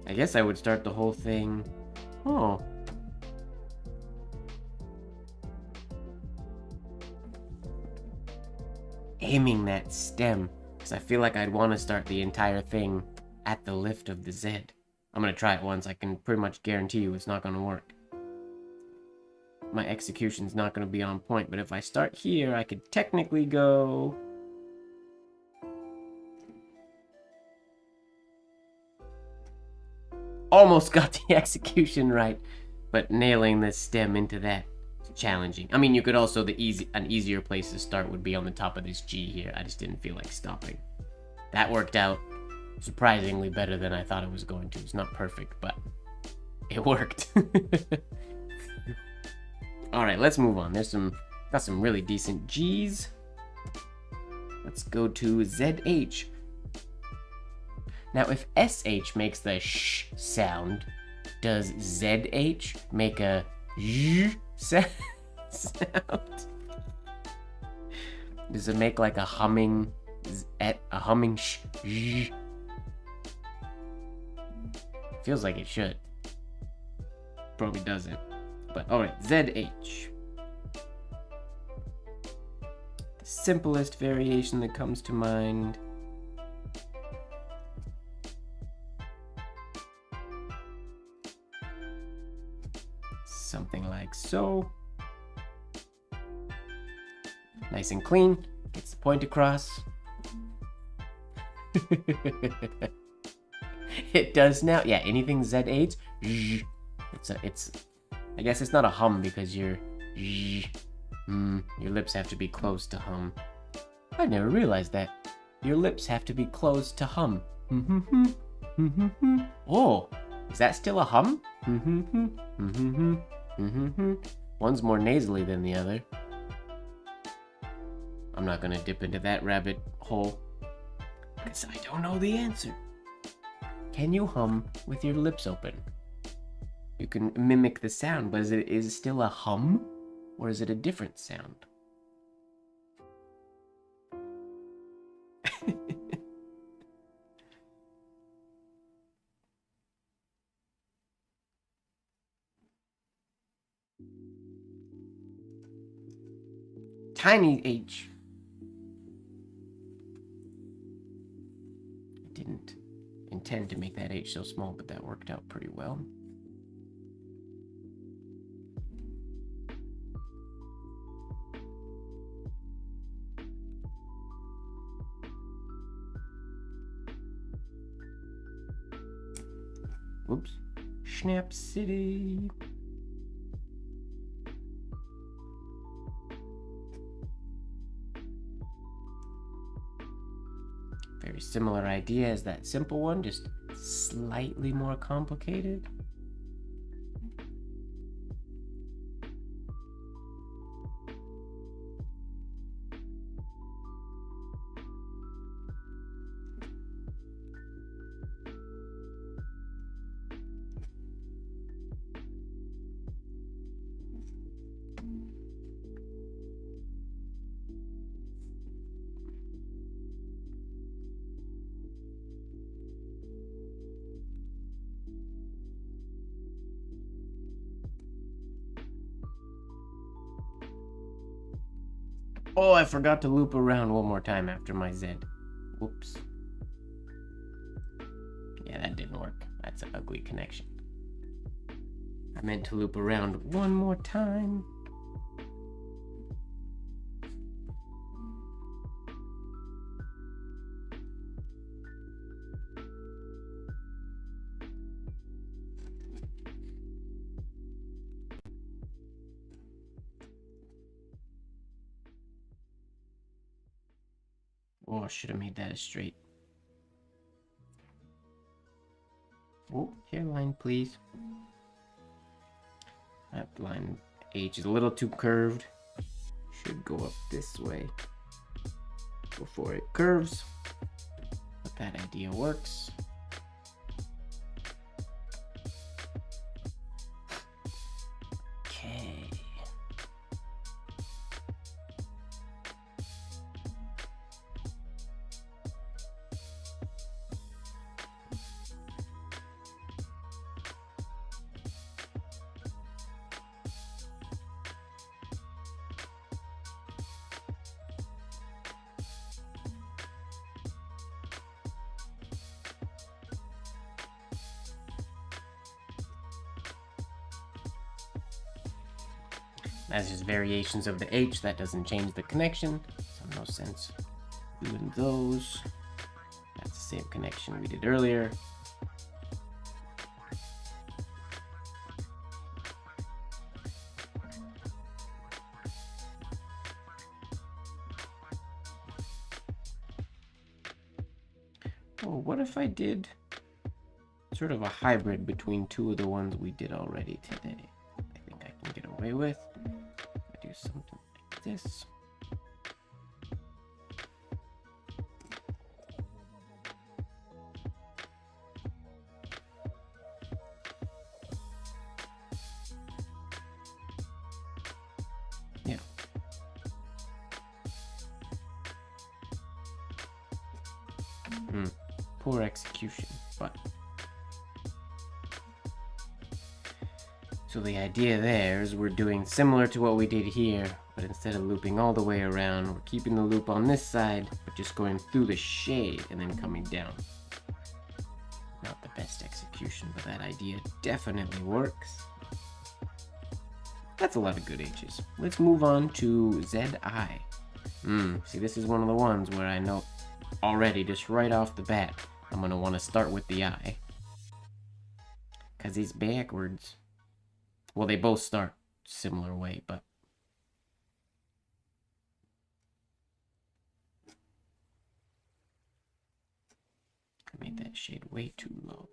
I guess I would start the whole thing... Oh. Aiming that stem, because I feel like I'd want to start the entire thing at the lift of the Z. I'm going to try it once. I can pretty much guarantee you it's not going to work. my execution's not going to be on point. But if I start here, I could technically go... Almost got the execution right, but nailing the stem into that is challenging. I mean, you could also, an easier place to start would be on the top of this G here. I just didn't feel like stopping. That worked out surprisingly better than I thought it was going to. It's not perfect, but it worked. All right, let's move on. Got some really decent G's. Let's go to ZH. Now, if SH makes the sh sound, does ZH make a sh sound? Does it make like a humming sh? Feels like it should. Probably doesn't. But alright, ZH. The simplest variation that comes to mind. Something like so. Nice and clean. Gets the point across. It does now. Yeah, anything ZH. It's. I guess it's not a hum because your lips have to be close to hum. I never realized that. Your lips have to be closed to hum. Oh, is that still a hum? One's more nasally than the other. I'm not gonna dip into that rabbit hole because I don't know the answer. Can you hum with your lips open? You can mimic the sound, but is it still a hum, or is it a different sound? Tiny H. I didn't intend to make that H so small, but that worked out pretty well. Whoops. Snap City. Very similar idea as that simple one, just slightly more complicated. Oh, I forgot to loop around one more time after my Z. Whoops. Yeah, that didn't work. That's an ugly connection. I meant to loop around one more time. Oh, I should have made that a straight. Oh, hairline, please. That line H is a little too curved. Should go up this way before it curves. But that idea works. Okay. As just variations of the H, that doesn't change the connection, so no sense doing those. That's the same connection we did earlier. Oh, what if I did sort of a hybrid between two of the ones we did already today? I think I can get away with. I do something like this. Yeah. Poor execution, but so the idea there is we're doing similar to what we did here, but instead of looping all the way around, we're keeping the loop on this side, but just going through the shade and then coming down. Not the best execution, but that idea definitely works. That's a lot of good H's. Let's move on to ZI. See, this is one of the ones where I know already, just right off the bat, I'm going to want to start with the I. Because he's backwards. Well, they both start similar way, but... I made that shade way too low.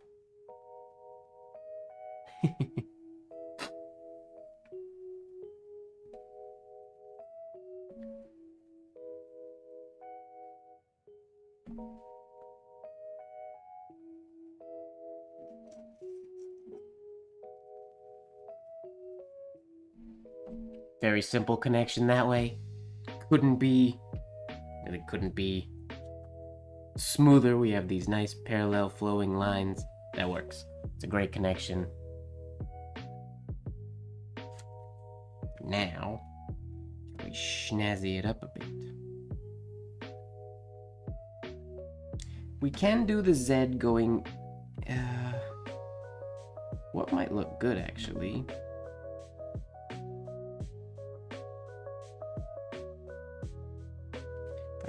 Very simple connection that way. Couldn't be smoother. We have these nice parallel flowing lines. That works. It's a great connection. Now, we snazzy it up a bit. We can do the Z going... what might look good, actually?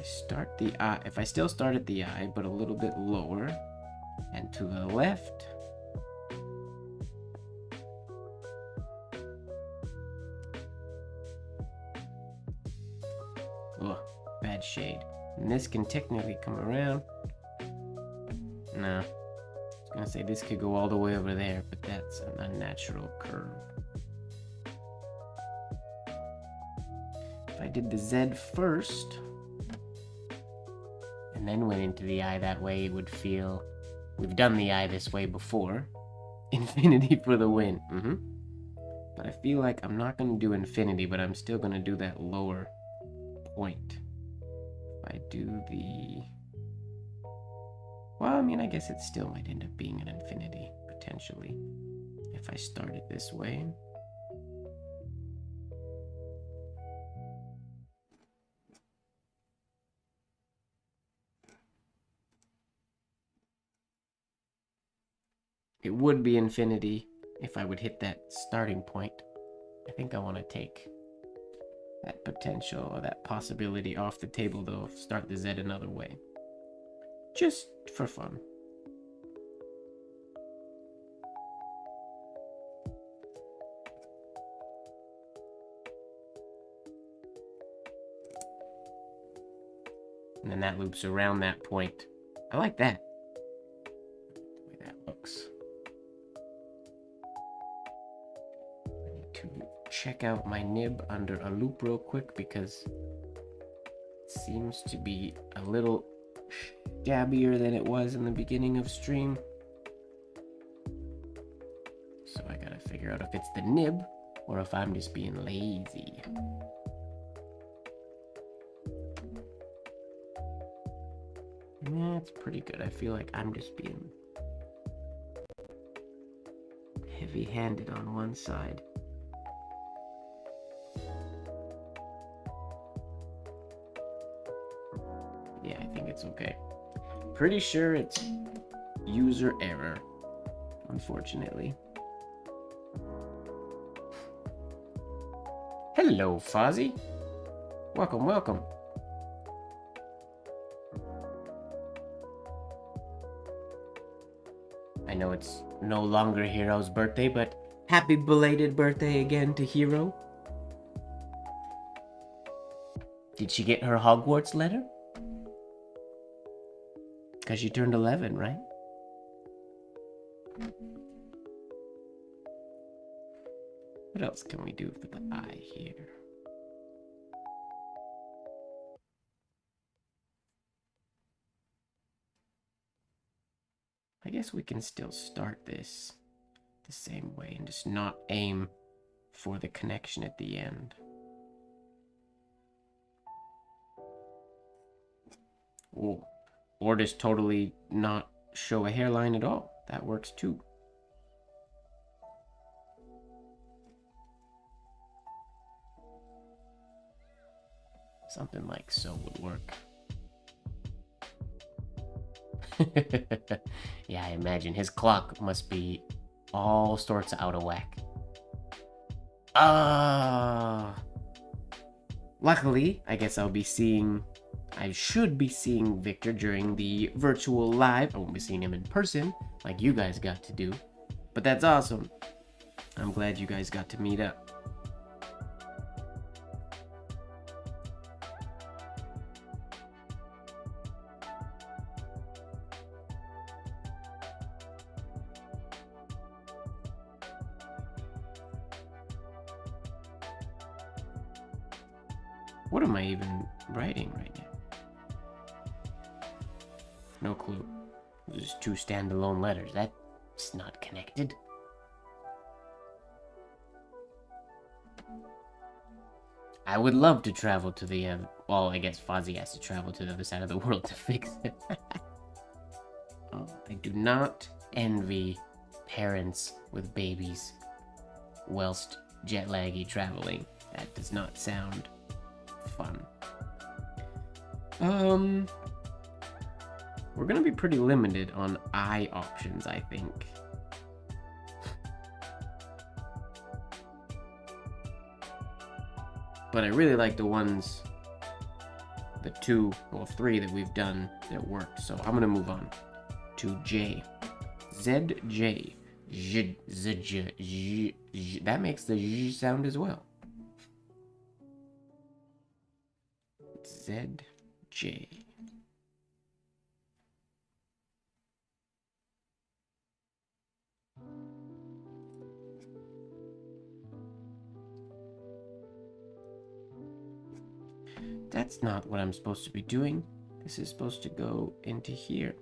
Start the I, if I still start at the I, but a little bit lower and to the left. Ugh, bad shade. And this can technically come around. No, I was gonna say this could go all the way over there, but that's an unnatural curve. If I did the Z first, and then went into the I that way, it would feel... We've done the I this way before. Infinity for the win. But I feel like I'm not going to do infinity, but I'm still going to do that lower point. If I do the... Well, I mean, I guess it still might end up being an infinity, potentially. If I start it this way. It would be infinity if I would hit that starting point. I think I want to take that potential or that possibility off the table, though. Start the Z another way. Just for fun. And then that loops around that point. I like that. The way that looks. To check out my nib under a loop real quick because it seems to be a little shabbier than it was in the beginning of stream. So I gotta figure out if it's the nib or if I'm just being lazy. Yeah, it's pretty good. I feel like I'm just being heavy-handed on one side. Yeah, I think it's okay. Pretty sure it's user error, unfortunately. Hello, Fozzie. Welcome, welcome. I know it's no longer Hero's birthday, but happy belated birthday again to Hero. Did she get her Hogwarts letter? Because she turned 11, right? What else can we do for the eye here? I guess we can still start this the same way and just not aim for the connection at the end. Oh, or just totally not show a hairline at all. That works too. Something like so would work. Yeah, I imagine his clock must be all sorts out of whack. Luckily, I guess I should be seeing Victor during the virtual live. I won't be seeing him in person like you guys got to do. But that's awesome. I'm glad you guys got to meet up. What am I even writing right now? No clue. There's two standalone letters. That's not connected. I would love to travel to the, well, I guess Fozzie has to travel to the other side of the world to fix it. Oh, I do not envy parents with babies whilst jet laggy traveling. That does not sound fun. We're gonna be pretty limited on eye options, I think. But I really like the ones, the 2 or 3 that we've done that worked. So I'm gonna move on to J. ZJ. That makes the Z sound as well. ZJ. That's not what I'm supposed to be doing. This is supposed to go into here.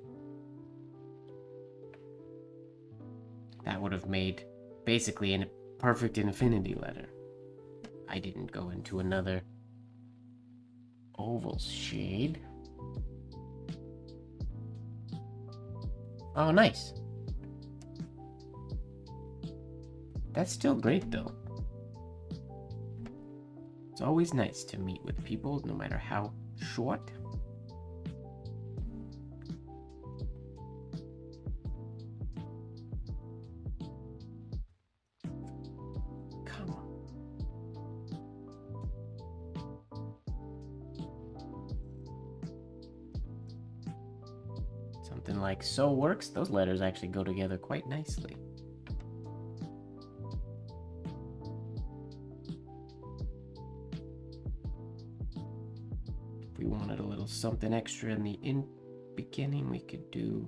That would have made basically a perfect infinity letter. I didn't go into another oval shade. Oh, nice. That's still great though. It's always nice to meet with people, no matter how short. Come on. Something like so works. Those letters actually go together quite nicely. If we wanted a little something extra in the beginning, we could do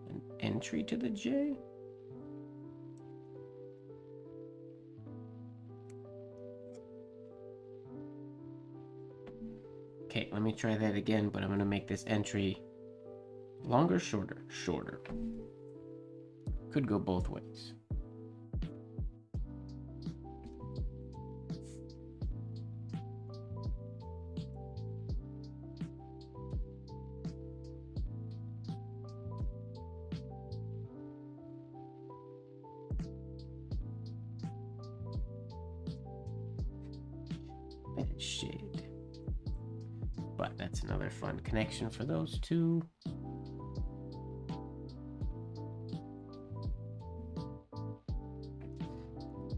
an entry to the J. Okay, let me try that again, but I'm going to make this entry longer, shorter? Shorter. Could go both ways. Bad shade. But that's another fun connection for those two.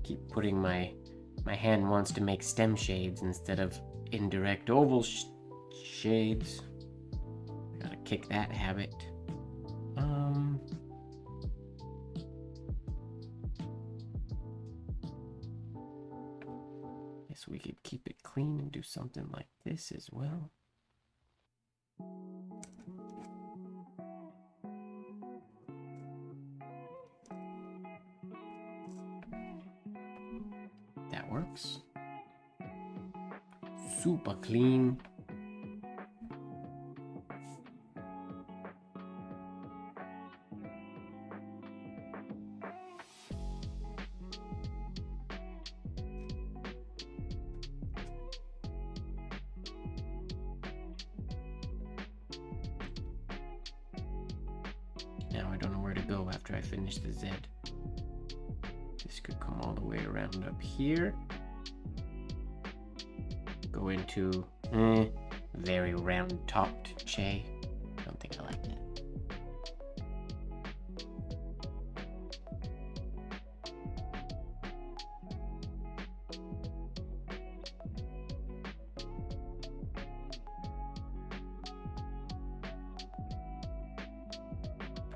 Keep putting my My hand wants to make stem shades instead of indirect oval shades. Gotta kick that habit. Guess we could keep it clean and do something like this as well. That works. Super clean. Now I don't know where to go after I finish the Z. This could come all the way around up here. Go into very round topped J. Don't think I like that.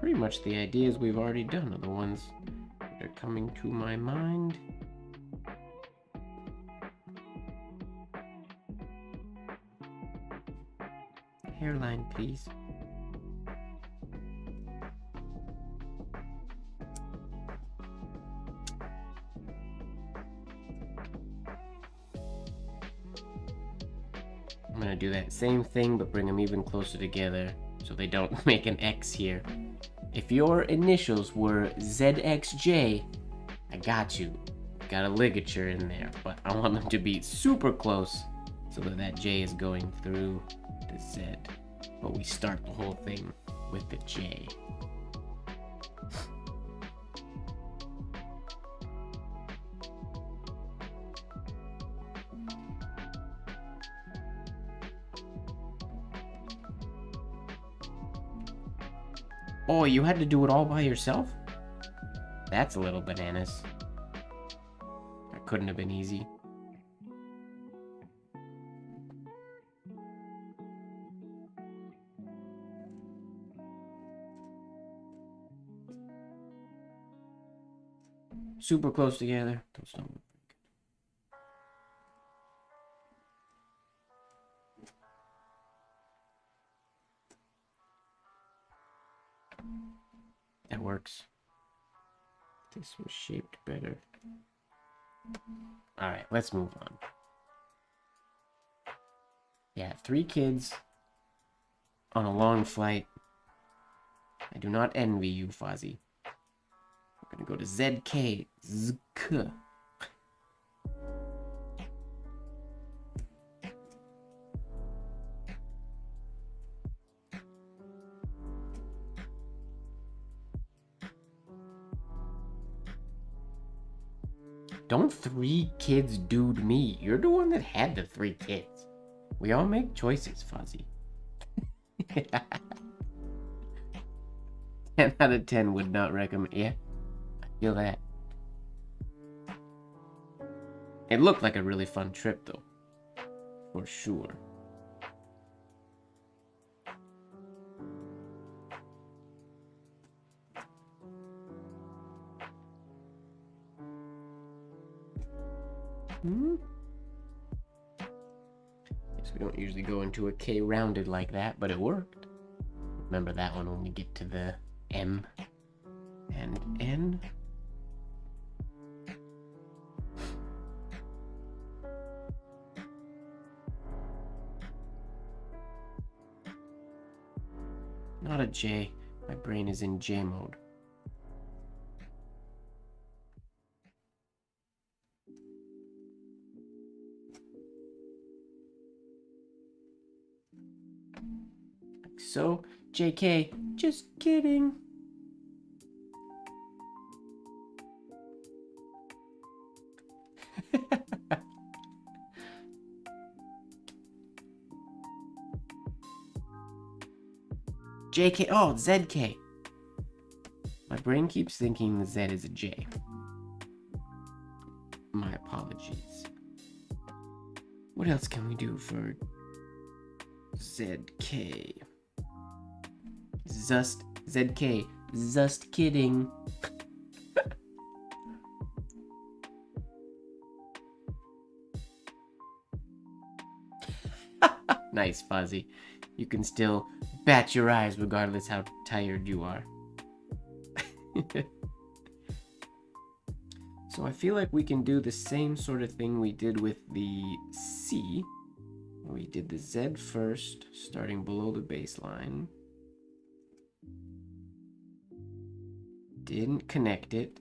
Pretty much the ideas we've already done are the ones that are coming to my mind. Hairline, please. I'm gonna do that same thing, but bring them even closer together so they don't make an X here. If your initials were ZXJ, I got you. Got a ligature in there, but I want them to be super close so that that J is going through the Z. But we start the whole thing with the J. Oh, you had to do it all by yourself? That's a little bananas. That couldn't have been easy. Super close together. Those don't look very good. That works. This was shaped better. Alright, let's move on. Yeah, 3 kids on a long flight. I do not envy you, Fozzie. We're gonna go to ZK. ZK. Don't 3 kids dude me. You're the one that had the 3 kids. We all make choices, Fozzie. 10 out of 10 would not recommend. Yeah, I feel that. It looked like a really fun trip, though. For sure. Guess we don't usually go into a K rounded like that, but it worked. Remember that one when we get to the M and N. Not a J. My brain is in J mode. So, JK, just kidding. JK, oh, ZK. My brain keeps thinking the Z is a J. My apologies. What else can we do for ZK? ZK. Just kidding. Nice, Fuzzy. You can still bat your eyes regardless how tired you are. So I feel like we can do the same sort of thing we did with the C. We did the Z first, starting below the baseline. Didn't connect it,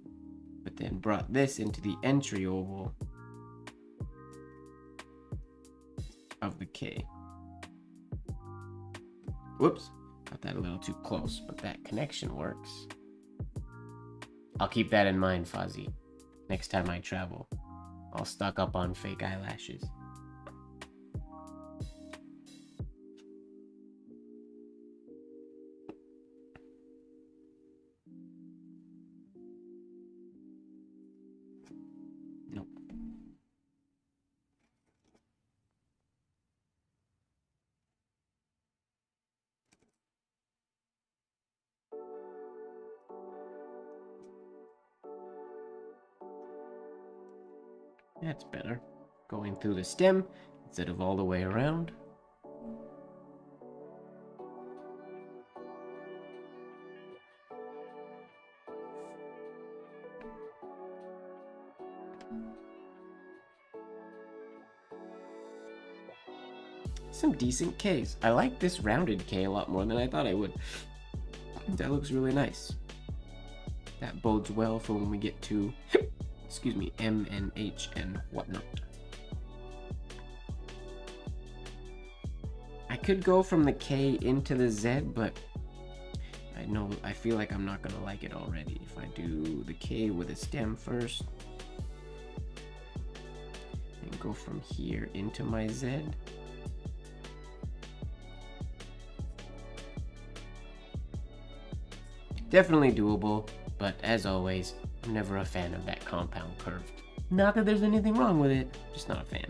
but then brought this into the entry oval of the K. Whoops, got that a little too close, but that connection works. I'll keep that in mind, Fuzzy. Next time I travel, I'll stock up on fake eyelashes. Nope. That's better. Going through the stem instead of all the way around. Some decent Ks. I like this rounded K a lot more than I thought I would. That looks really nice. That bodes well for when we get to excuse me, M and H and whatnot. I could go from the K into the Z, but I feel like I'm not gonna like it already. If I do the K with a stem first, and go from here into my Z. Definitely doable, but as always, I'm never a fan of that compound curve. Not that there's anything wrong with it, just not a fan.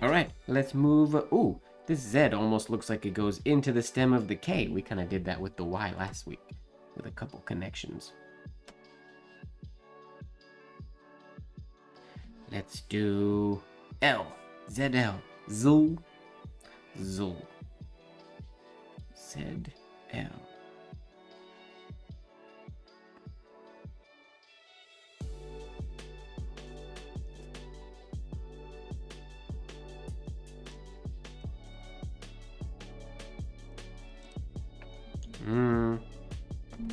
Alright, let's move. Ooh, this Z almost looks like it goes into the stem of the K. We kind of did that with the Y last week, with a couple connections. Let's do L, ZL, ZL, ZL. ZL.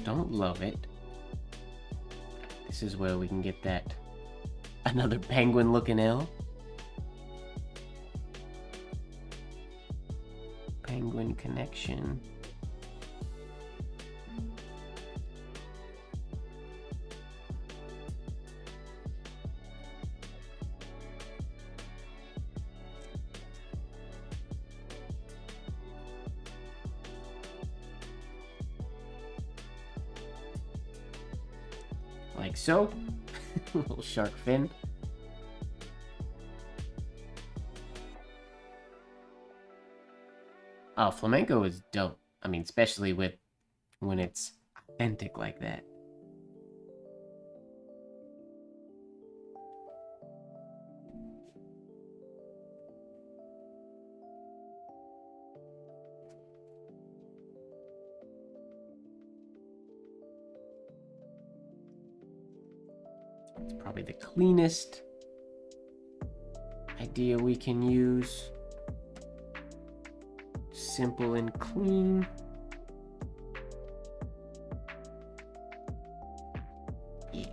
Don't love it. This is where we can get that another penguin looking L. Penguin connection. Like so. Little shark fin. Oh, flamenco is dope. I mean, especially when it's authentic like that. It's probably the cleanest idea we can use. Simple and clean. Yeah.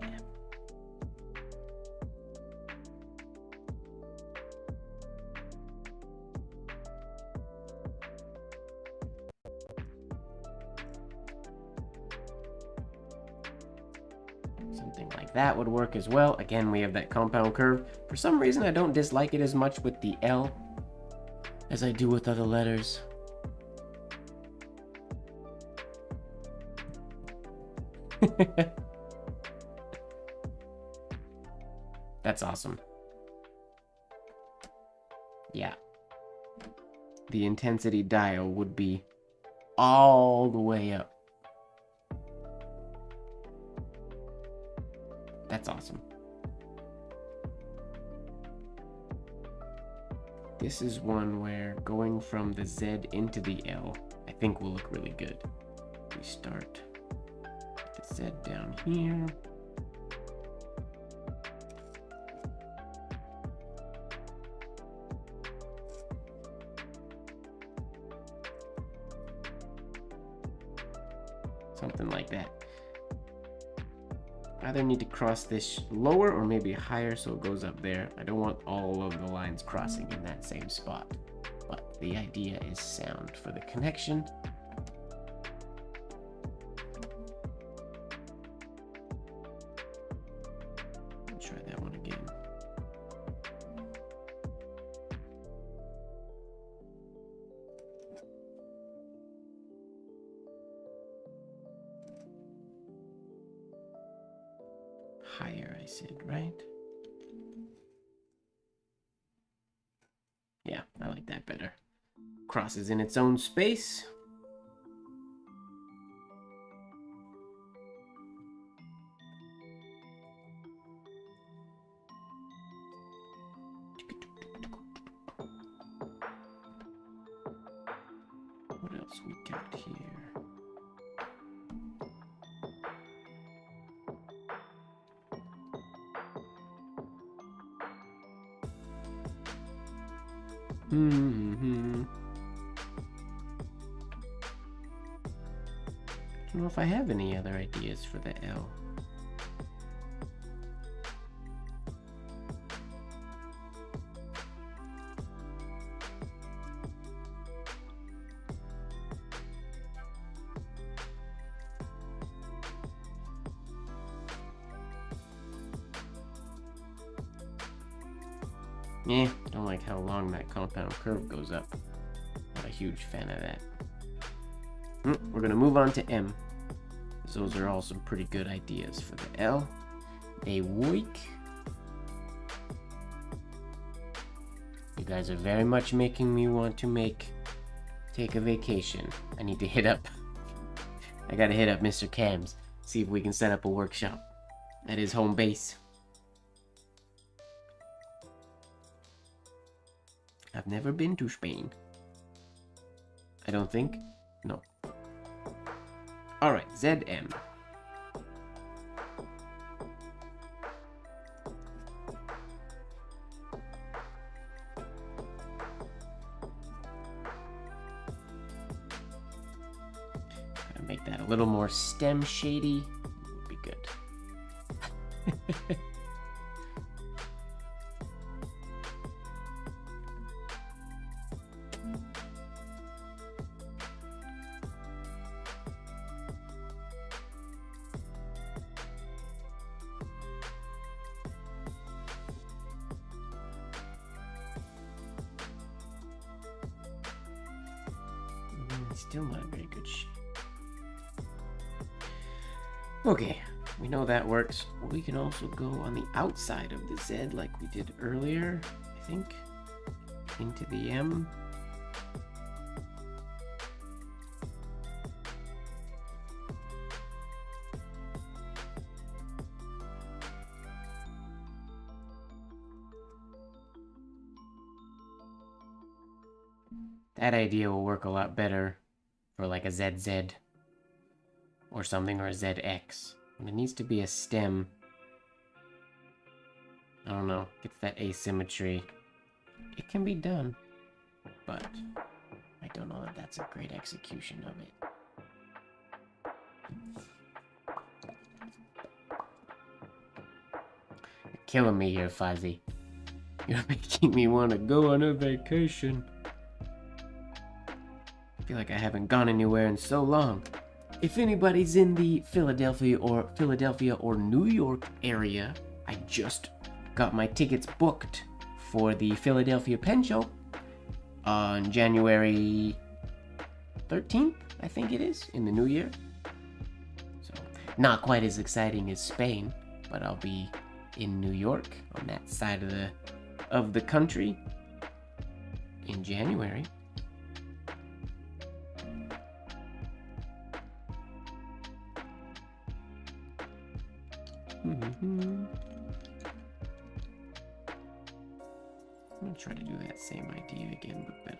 Something like that would work as well. Again, we have that compound curve. For some reason, I don't dislike it as much with the L as I do with other letters. That's awesome. Yeah. The intensity dial would be all the way up. That's awesome. This is one where going from the Z into the L, I think will look really good. We start the Z down here. Something like that. Either need to cross this lower or maybe higher so it goes up there. I don't want all of the lines crossing in that same spot. But the idea is sound for the connection. Try that one again. Higher, I said, right? Yeah, I like that better. Crosses in its own space. What else we got here? I don't know if I have any other ideas for the L. Yeah, don't like how long that compound curve goes up. Not a huge fan of that. We're gonna move on to M. Those are all some pretty good ideas for the L. A week. You guys are very much making me want to take a vacation. I need to hit up. I gotta hit up Mr. Cam's. See if we can set up a workshop at his home base. I've never been to Spain. I don't think. No. Alright, ZM. Gotta make that a little more stem shady. Would be good. Still not a very good shape. Okay, we know that works. We can also go on the outside of the Z like we did earlier, I think, into the M. That idea will work a lot better for like a ZZ or something, or a ZX. And it needs to be a stem. I don't know, gets that asymmetry. It can be done, but I don't know that that's a great execution of it. You're killing me here, Fuzzy. You're making me want to go on a vacation. I feel like I haven't gone anywhere in so long. If anybody's in the Philadelphia or New York area, I just got my tickets booked for the Philadelphia Pen Show on January 13th, I think it is, in the new year. So Not quite as exciting as Spain, but I'll be in New York on that side of the country in January. I'm gonna try to do that same idea again, but better.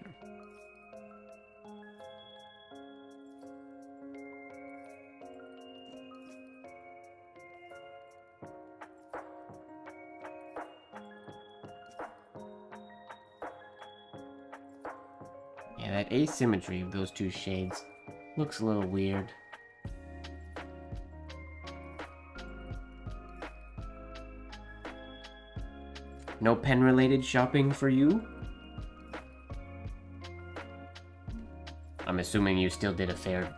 Yeah, that asymmetry of those two shades looks a little weird. No pen-related shopping for you? I'm assuming you still did a fair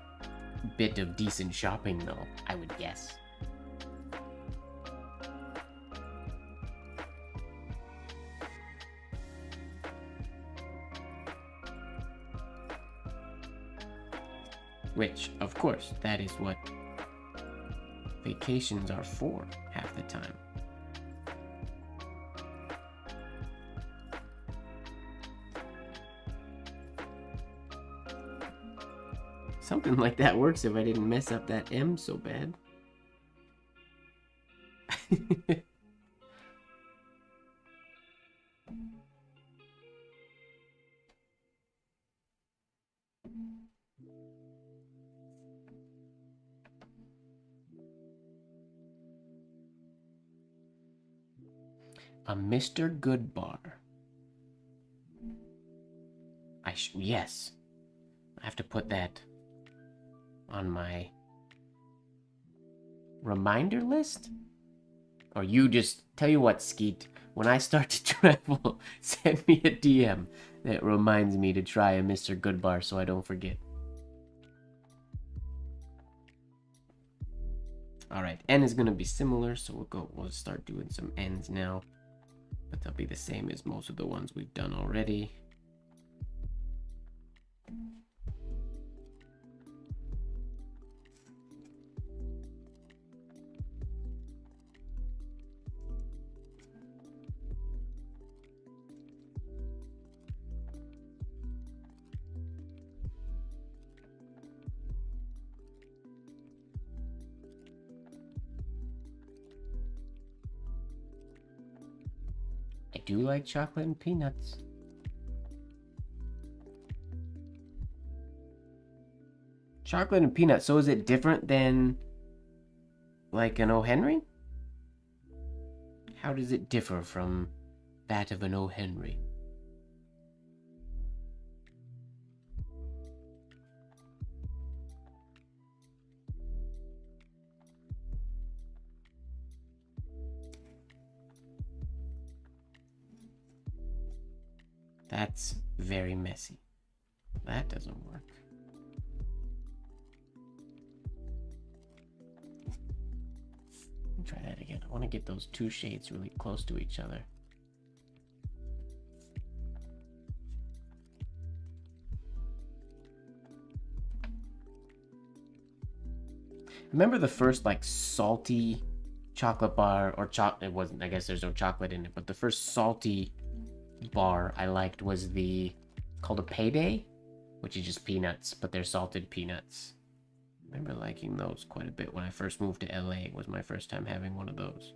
bit of decent shopping, though, I would guess. Which, of course, that is what vacations are for half the time. Something like that works if I didn't mess up that M so bad. A MrGWard. Yes. I have to put that on my reminder list? Or you just, tell you what, Skeet, when I start to travel, send me a DM that reminds me to try a MrGWard so I don't forget. Alright, N is gonna be similar, so we'll start doing some N's now. But they'll be the same as most of the ones we've done already. I do like chocolate and peanuts. Chocolate and peanuts, so is it different than like an O. Henry? How does it differ from that of an O. Henry? That's very messy. That doesn't work. Let me try that again. I want to get those two shades really close to each other. Remember the first like salty chocolate bar, or it wasn't, I guess there's no chocolate in it, but the first salty bar I liked was called a Payday, which is just peanuts, but they're salted peanuts. I remember liking those quite a bit when I first moved to LA. It was my first time having one of those.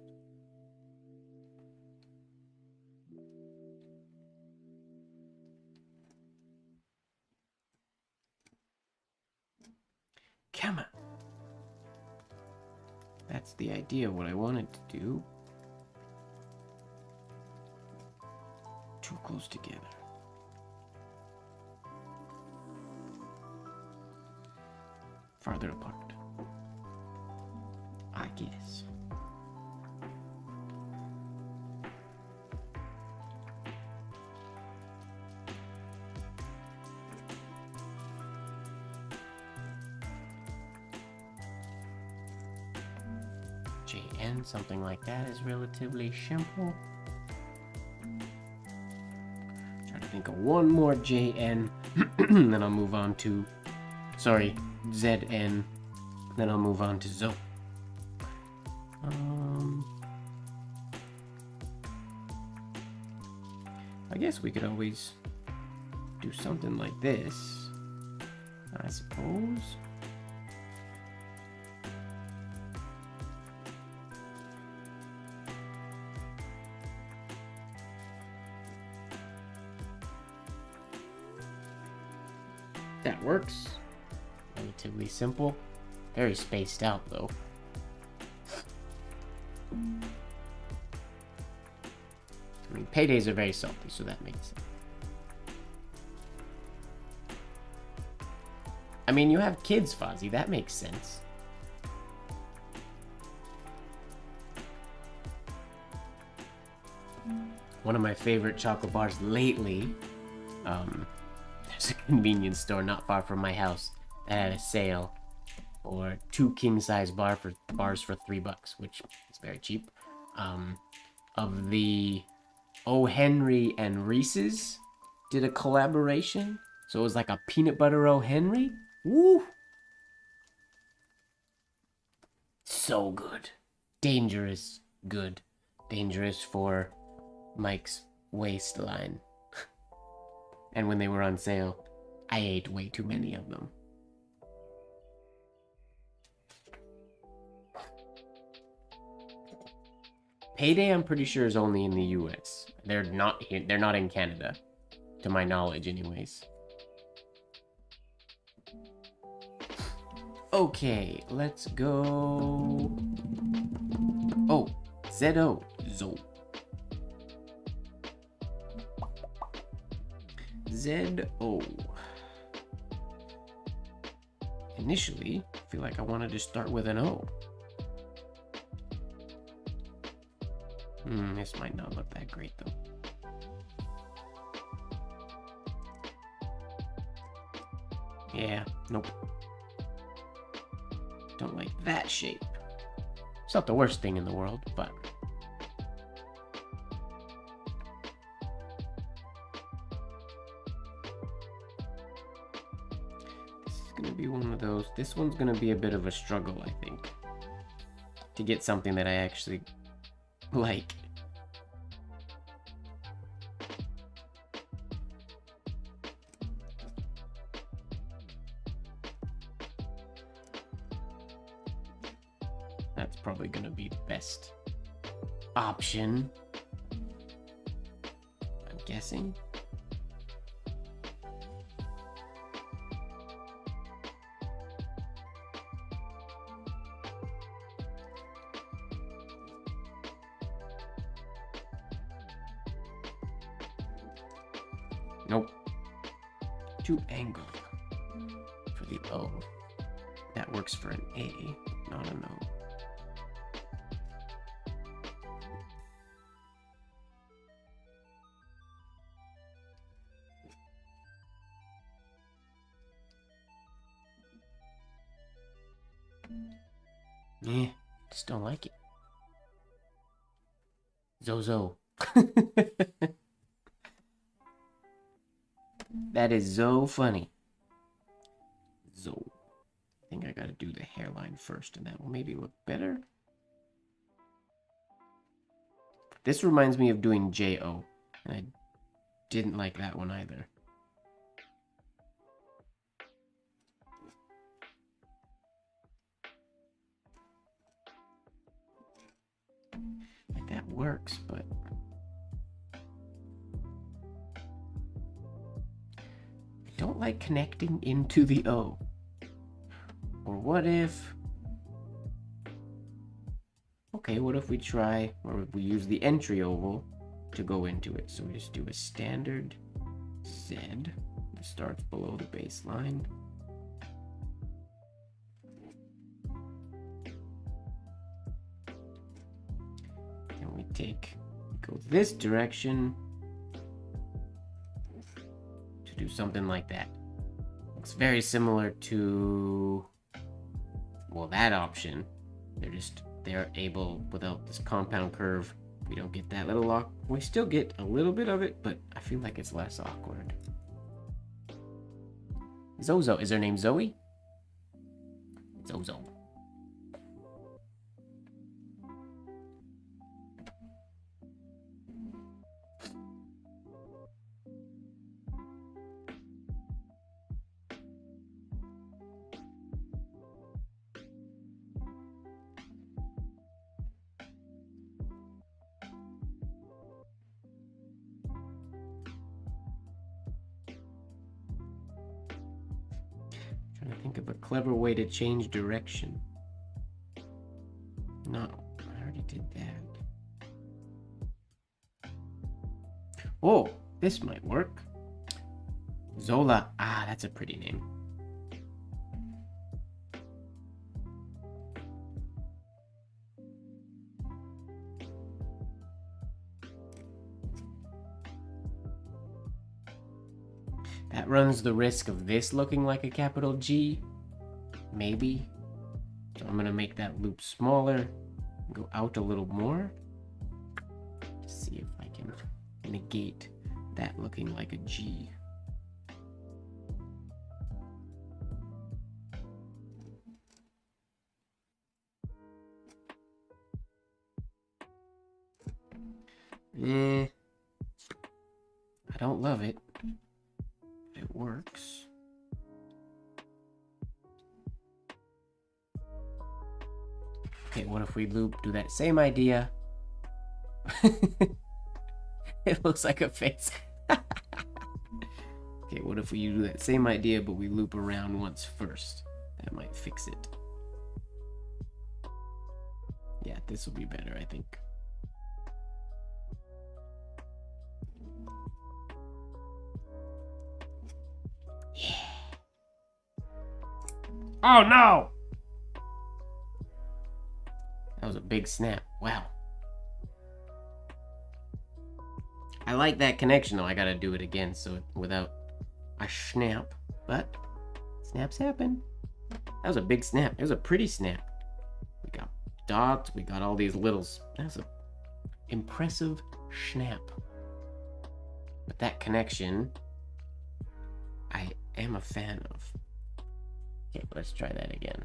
Come on. That's the idea of what I wanted to do. Too close together. Farther apart, I guess. JN, something like that is relatively simple. Try to think of one more JN, then I'll move on to, sorry, ZN, then I'll move on to ZO. I guess we could always do something like this, I suppose. That works. Relatively simple. Very spaced out, though. I mean, paydays are very salty, so that makes sense. I mean, you have kids, Fozzie. That makes sense. One of my favorite chocolate bars lately, there's a convenience store not far from my house that had a sale for 2 king-size bars for $3, which is very cheap. Of the O. Henry and Reese's did a collaboration, so it was like a peanut butter O. Henry. Woo! So good. Dangerous good. Dangerous for Mike's waistline. And when they were on sale, I ate way too many of them. Payday, I'm pretty sure, is only in the US. They're not here. They're not in Canada, to my knowledge, anyways. Okay, let's go. Oh, Z-O. Zo. Z-O. Initially, I feel like I wanted to start with an O. This might not look that great, though. Yeah, nope. Don't like that shape. It's not the worst thing in the world, but... this is gonna be one of those... This one's gonna be a bit of a struggle, I think. To get something that I actually like. That's probably gonna be the best option, I'm guessing. Nope. Too angled for the O. That works for an A, not an O. Yeah, just don't like it. Zozo. That is so funny. Zo. I think I gotta do the hairline first, and that will maybe look better. This reminds me of doing J-O, and I didn't like that one either. Like that works, but... I don't like connecting into the O. Or what if... Okay, what if we try, or if we use the entry oval to go into it? So we just do a standard Z that starts below the baseline. And we go this direction to do something like that. Looks very similar to, well, that option. They're able, without this compound curve, we don't get that little lock. We still get a little bit of it, but I feel like it's less awkward. Zozo, is her name Zoe? Zozo. Trying to think of a clever way to change direction. No, I already did that. Oh, this might work. Zola. Ah, that's a pretty name. That runs the risk of this looking like a capital G. Maybe. So I'm going to make that loop smaller. Go out a little more. See if I can negate that looking like a G. I don't love it. It works. Okay, what if we do that same idea? It looks like a face. Okay, what if we do that same idea, but we loop around once first? That might fix it. Yeah, this will be better, I think. Oh no! That was a big snap. Wow. I like that connection though. I gotta do it again so without a snap. But snaps happen. That was a big snap. It was a pretty snap. We got dots. We got all these littles. That's an impressive snap. But that connection, I am a fan of. Okay, let's try that again.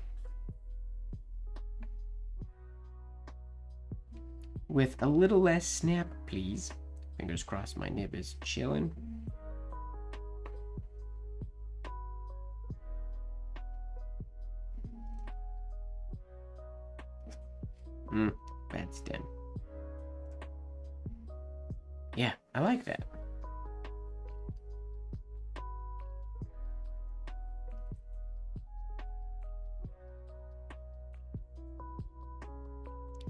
With a little less snap, please. Fingers crossed my nib is chilling. Bad stem. Yeah, I like that.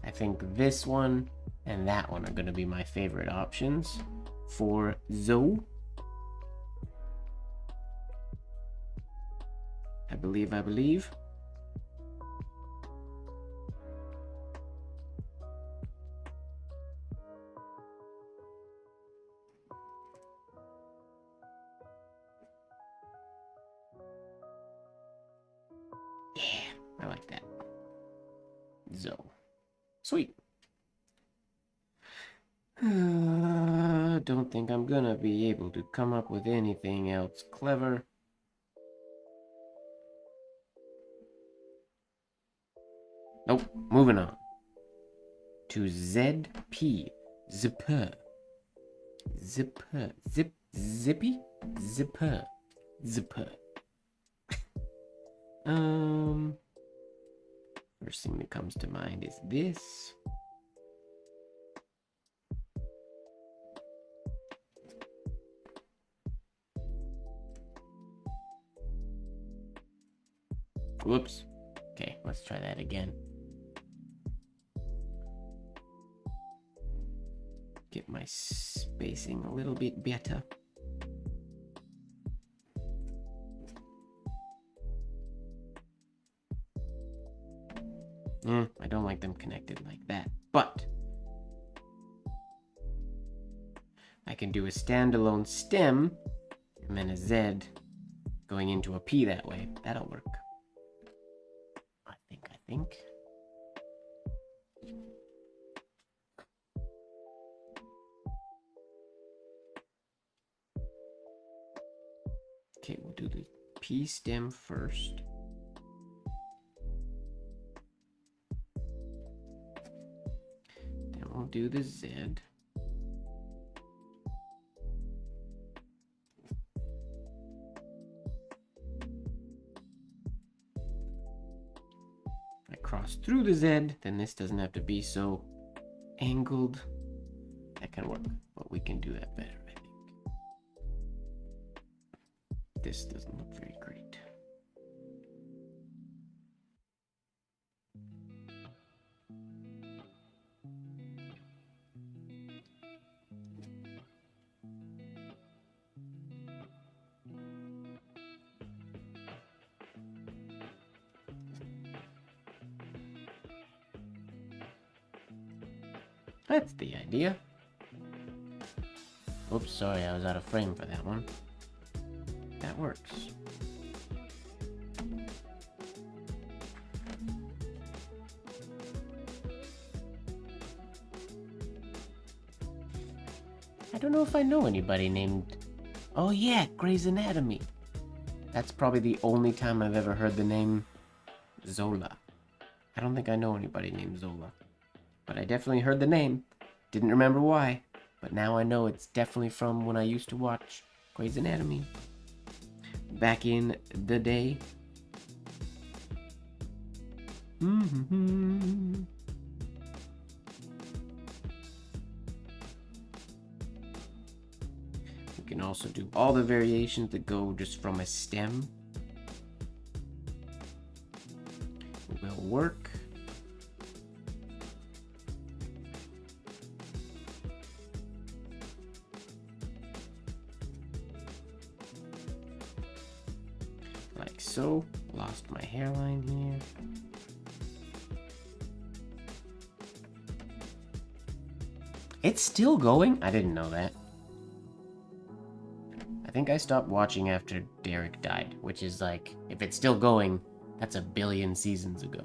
I think this one and that one are going to be my favorite options for Zoe. I believe. Yeah, I like that. Zoe. Sweet. Don't think I'm gonna be able to come up with anything else clever. Nope, moving on. To ZP. Zipper. Zipper. Zippy? Zipper. Zipper. First thing that comes to mind is this. Whoops. Okay, let's try that again. Get my spacing a little bit better. I don't like them connected like that, but I can do a standalone stem and then a Z going into a P that way. That'll work. I think. Okay, we'll do the P stem first. Then we'll do the Z. I cross through the Z, then this doesn't have to be so angled. That can work, but we can do that better, I think. This doesn't look very great. That's the idea. Oops, sorry, I was out of frame for that one. That works. I don't know if I know anybody named... Oh yeah, Grey's Anatomy. That's probably the only time I've ever heard the name Zola. I don't think I know anybody named Zola. But I definitely heard the name. Didn't remember why. But now I know it's definitely from when I used to watch Grey's Anatomy. Back in the day. We can also do all the variations that go just from a stem. Will work. Like so. Lost my hairline here. It's still going? I didn't know that. I think I stopped watching after Derek died, which is like, if it's still going, that's 1 billion seasons ago.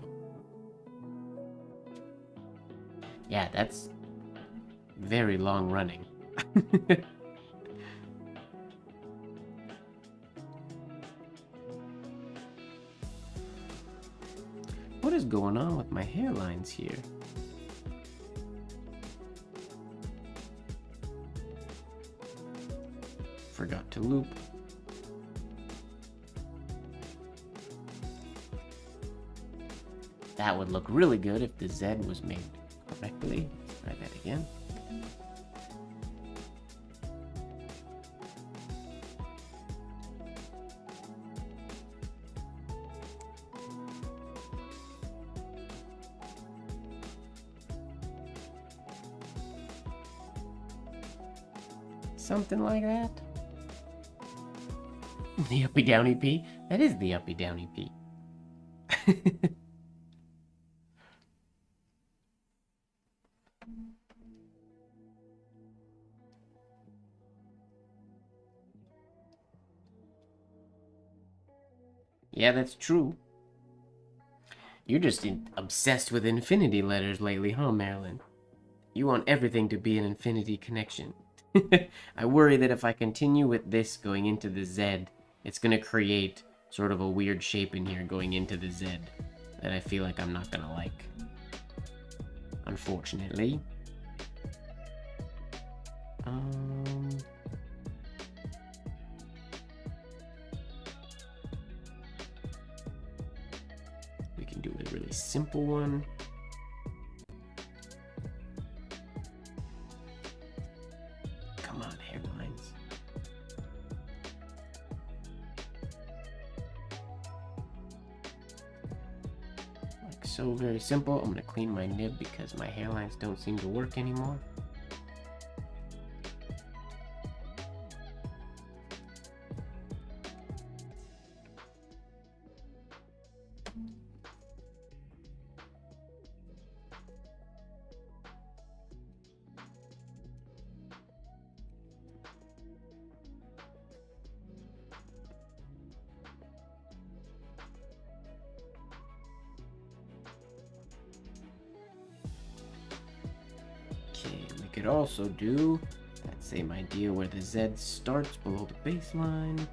Yeah, that's very long running. What is going on with my hairlines here? Forgot to loop. That would look really good if the Z was made correctly. Let's try that again. Something like that. The uppy downy P? That is the uppy downy P. Yeah, that's true. You're just obsessed with infinity letters lately, huh, Marilyn? You want everything to be an infinity connection. I worry that if I continue with this going into the Z, it's going to create sort of a weird shape in here going into the Z that I feel like I'm not going to like. Unfortunately. We can do a really simple one. Come on, hairlines. Like so, very simple. I'm gonna clean my nib because my hairlines don't seem to work anymore. Could also do that same idea where the Z starts below the baseline.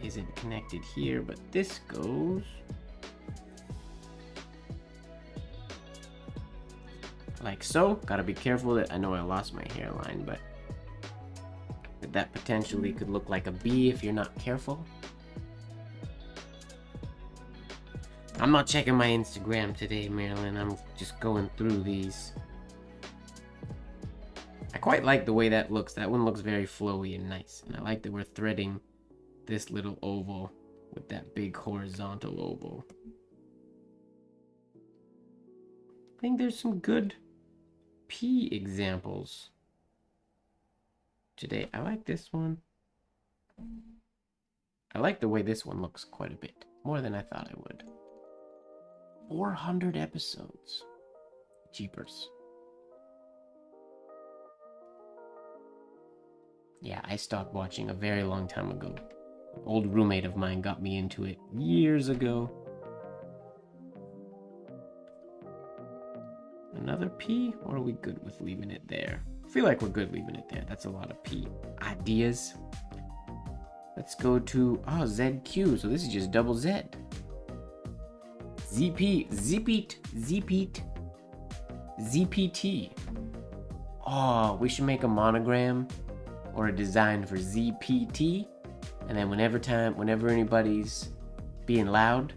Isn't connected here, but this goes. Like so. Gotta be careful that I know I lost my hairline, but that potentially could look like a B if you're not careful. I'm not checking my Instagram today, Marilyn. I'm just going through these. I quite like the way that looks. That one looks very flowy and nice. And I like that we're threading this little oval with that big horizontal oval. I think there's some good P examples today. I like this one. I like the way this one looks quite a bit. More than I thought I would. 400 episodes. Jeepers. Yeah, I stopped watching a very long time ago. An old roommate of mine got me into it years ago. Another P? Or are we good with leaving it there? I feel like we're good leaving it there. That's a lot of P. Ideas. Let's go to, ZQ. So this is just double Z. ZP, Zpeat, Zpeat, ZPT. Oh, we should make a monogram or a design for ZPT. And then whenever anybody's being loud,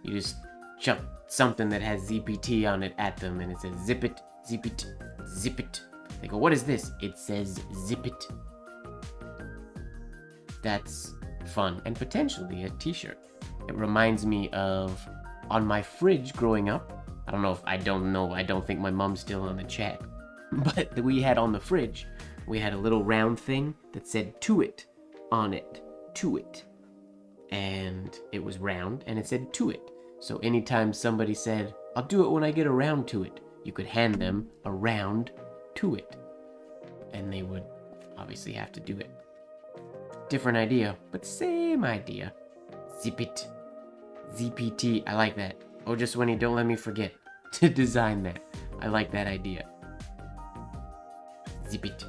you just chuck something that has ZPT on it at them, and it says zip it, zip it, zip it. They go, what is this? It says zip it. That's fun, and potentially a t-shirt. It reminds me of on my fridge growing up. I don't think my mom's still on the chat, but we had on the fridge, we had a little round thing that said to it on it, to it. And it was round and it said to it. So anytime somebody said, I'll do it when I get around to it, you could hand them a round to it. And they would obviously have to do it. Different idea, but same idea. Zip it. ZPT, I like that. Oh, just when you don't let me forget to design that. I like that idea. Zip it.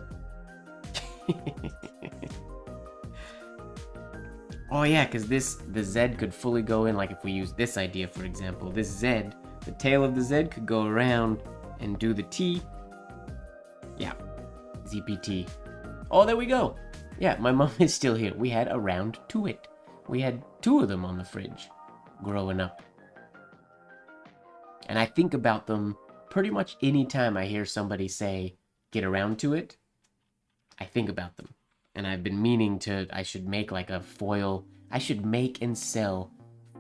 Oh yeah, because the Z could fully go in, like if we use this idea, for example, this Z, the tail of the Z could go around and do the T. Yeah, ZPT. Oh, there we go. Yeah, my mom is still here. We had a round to it. We had 2 of them on the fridge growing up. And I think about them pretty much any time I hear somebody say, get around to it, I think about them. And I've been meaning I should make like a foil, I should make and sell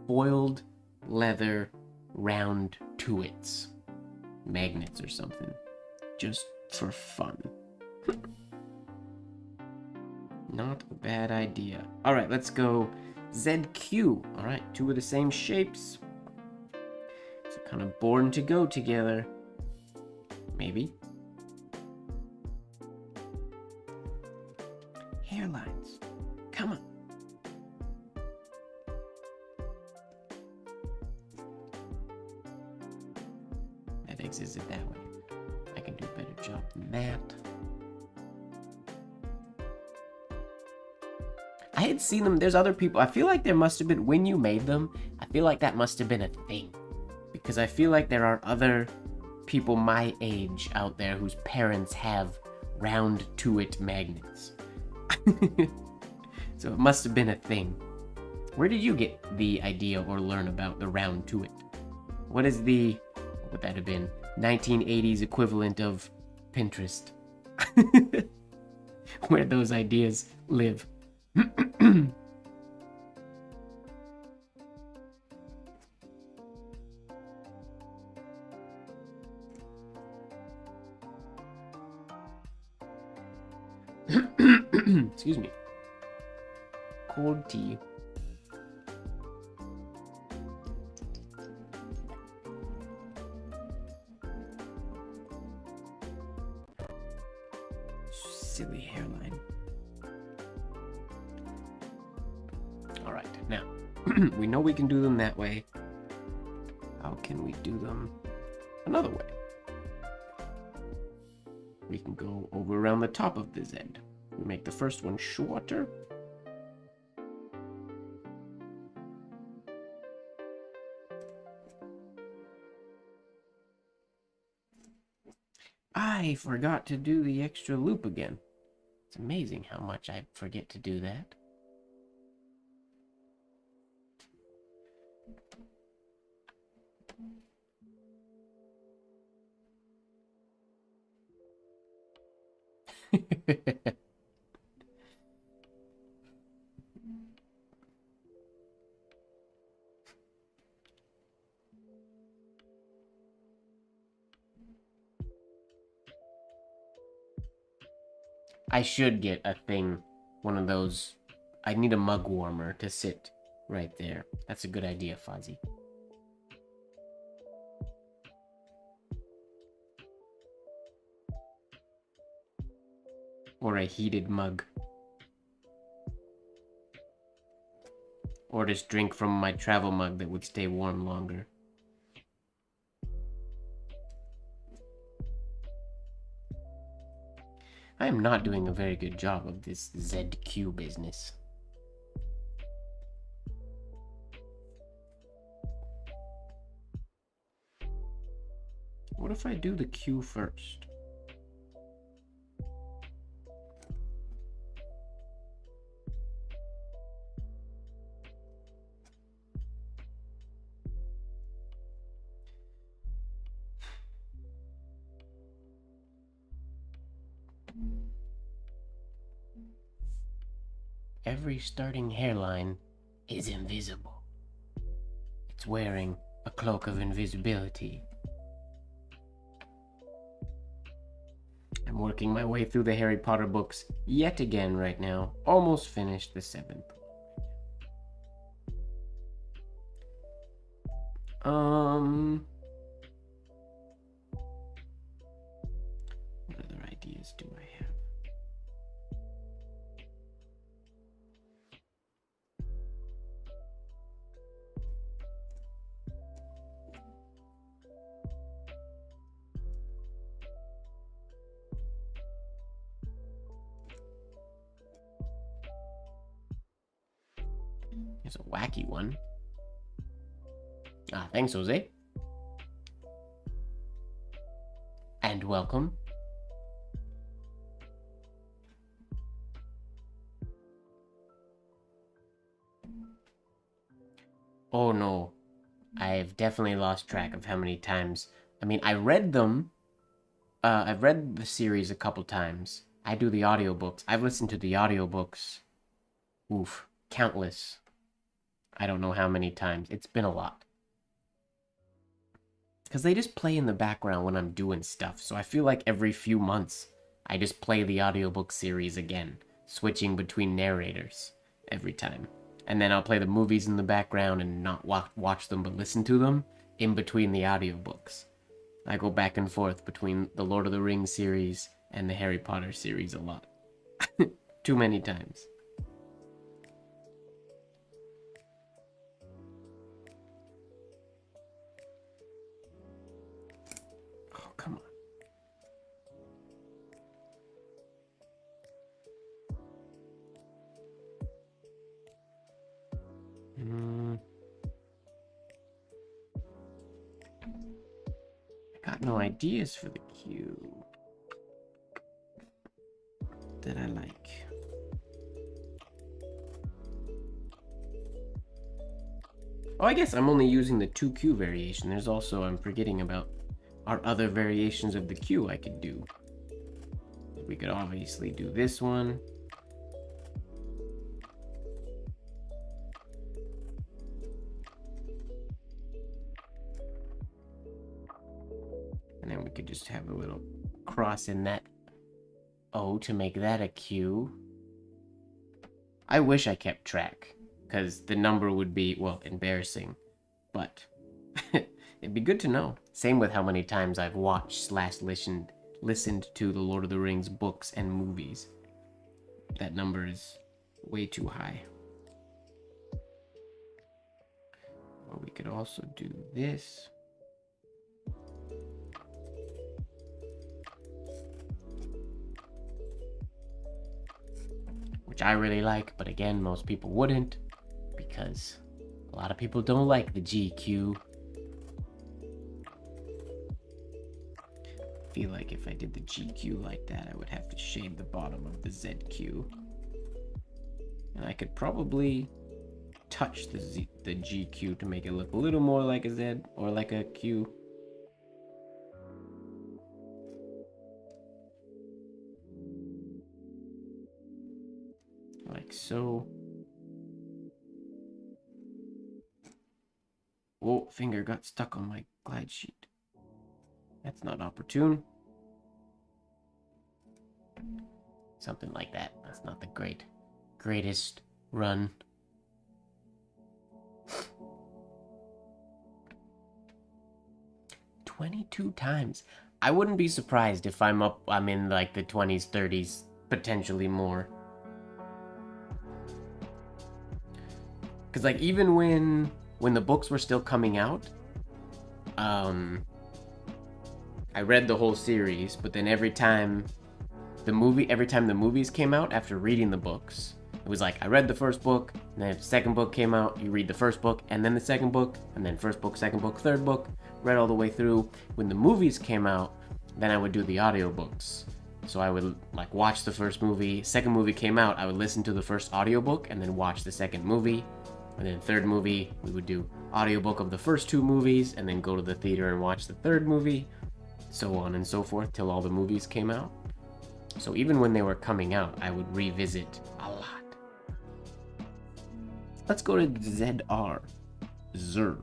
foiled leather round to-its. Magnets or something. Just for fun. Not a bad idea. Alright, let's go ZQ. Alright, 2 of the same shapes. So kind of born to go together. Maybe. Hairlines. Come on. That exits it that way. I can do a better job than that. I had seen them. There's other people. I feel like there must have been, when you made them, I feel like that must have been a thing. Because I feel like there are other people my age out there whose parents have round to-it magnets. So it must have been a thing. Where did you get the idea or learn about the round to-it? What would that have been? 1980s equivalent of Pinterest. Where those ideas live. Excuse me. Cold tea. Silly hairline. All right, now we know we can do them that way. How can we do them another way? We can go over around the top of the Z. We make the first one shorter. I forgot to do the extra loop again. It's amazing how much I forget to do that. I should get a thing, one of those I need a mug warmer to sit right there. That's a good idea, Fozzie. Or a heated mug. Or just drink from my travel mug that would stay warm longer. I am not doing a very good job of this ZQ business. What if I do the Q first? Every starting hairline is invisible. It's wearing a cloak of invisibility. I'm working my way through the Harry Potter books yet again right now. Almost finished the 7th. What other ideas do I have? Here's a wacky one. Ah, thanks, Jose. And welcome. Oh no, I've definitely lost track of how many times. I mean, I read them. I've read the series a couple times. I do the audiobooks. I've listened to the audiobooks. Oof, countless. I don't know how many times. It's been a lot. Because they just play in the background when I'm doing stuff. So I feel like every few months, I just play the audiobook series again, switching between narrators every time. And then I'll play the movies in the background and not watch them, but listen to them in between the audiobooks. I go back and forth between the Lord of the Rings series and the Harry Potter series a lot. Too many times. Oh, come on. I got no ideas for the Q that I like. Oh, I guess I'm only using the 2Q variation. There's also, I'm forgetting about our other variations of the Q I could do. We could obviously do this one. And then we could just have a little cross in that O to make that a Q. I wish I kept track, because the number would be, well, embarrassing, but it'd be good to know. Same with how many times I've watched / listened to the Lord of the Rings books and movies. That number is way too high. Or we could also do this. Which I really like, but again, most people wouldn't, because a lot of people don't like the GQ. I feel like if I did the GQ like that, I would have to shade the bottom of the ZQ. And I could probably touch the GQ to make it look a little more like a Z or like a Q. Like so. Oh, finger got stuck on my glide sheet. That's not opportune. Something like that. That's not the greatest run. $22 times. I wouldn't be surprised if I'm in like the 20s, 30s, potentially more. Because like even when the books were still coming out, I read the whole series, but then every time the movies came out after reading the books, it was like I read the first book, and then the second book came out, you read the first book, and then the second book, and then first book, second book, third book, read all the way through. When the movies came out, then I would do the audiobooks. So I would like watch the first movie, second movie came out, I would listen to the first audiobook and then watch the second movie. And then third movie, we would do audiobook of the first two movies and then go to the theater and watch the third movie, so on and so forth till all the movies came out. So even when they were coming out, I would revisit a lot. Let's go to ZR. Zer.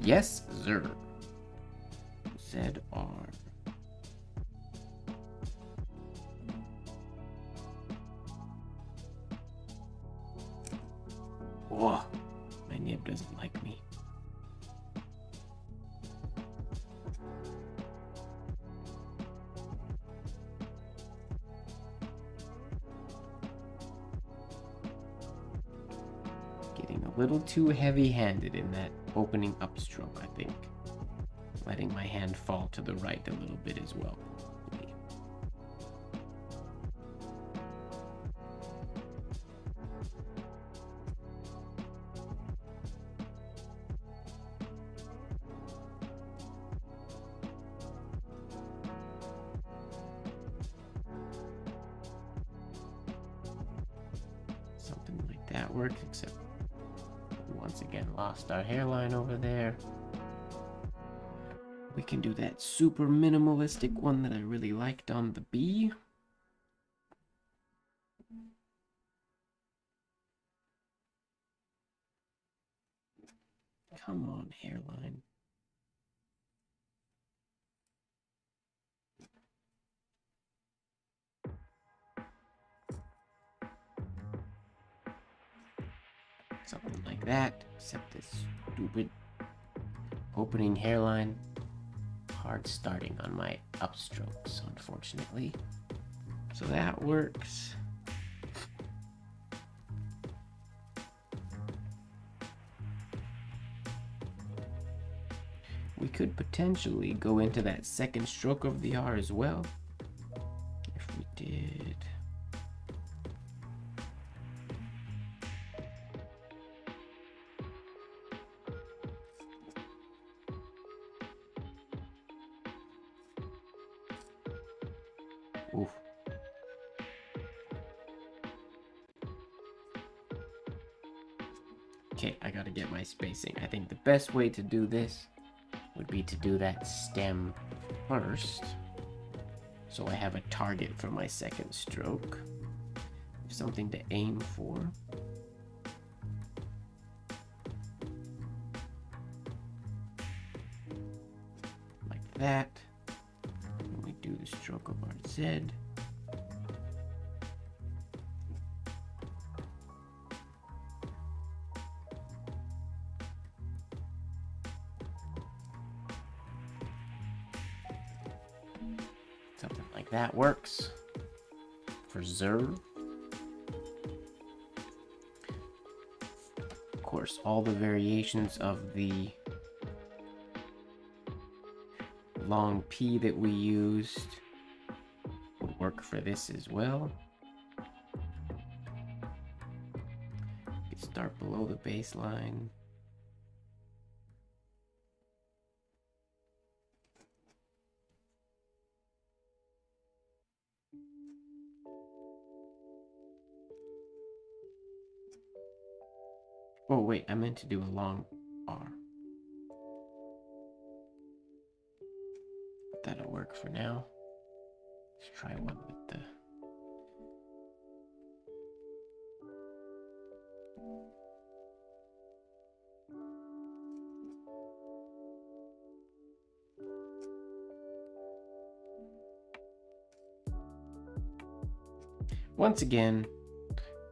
Yes, Zer. ZR. Whoa, my nib doesn't like me. Getting a little too heavy-handed in that opening upstroke, I think. Letting my hand fall to the right a little bit as well. Something like that works, except we once again lost our hairline over there. We can do that super minimalistic one that I really liked on the B. Come on, hairline. Something like that, except this stupid opening hairline. Hard starting on my upstrokes, unfortunately. So that works. We could potentially go into that second stroke of the R as well. If we did. Oof. Okay, I gotta get my spacing. I think the best way to do this would be to do that stem first, so I have a target for my second stroke. Something to aim for. Like that. And we do the stroke of our Z. Something like that works for Zer. Of course, all the variations of the long P that we used would work for this as well. You could start below the baseline. Oh wait, I meant to do a long R. But that'll work for now. Let's try one with the... Once again,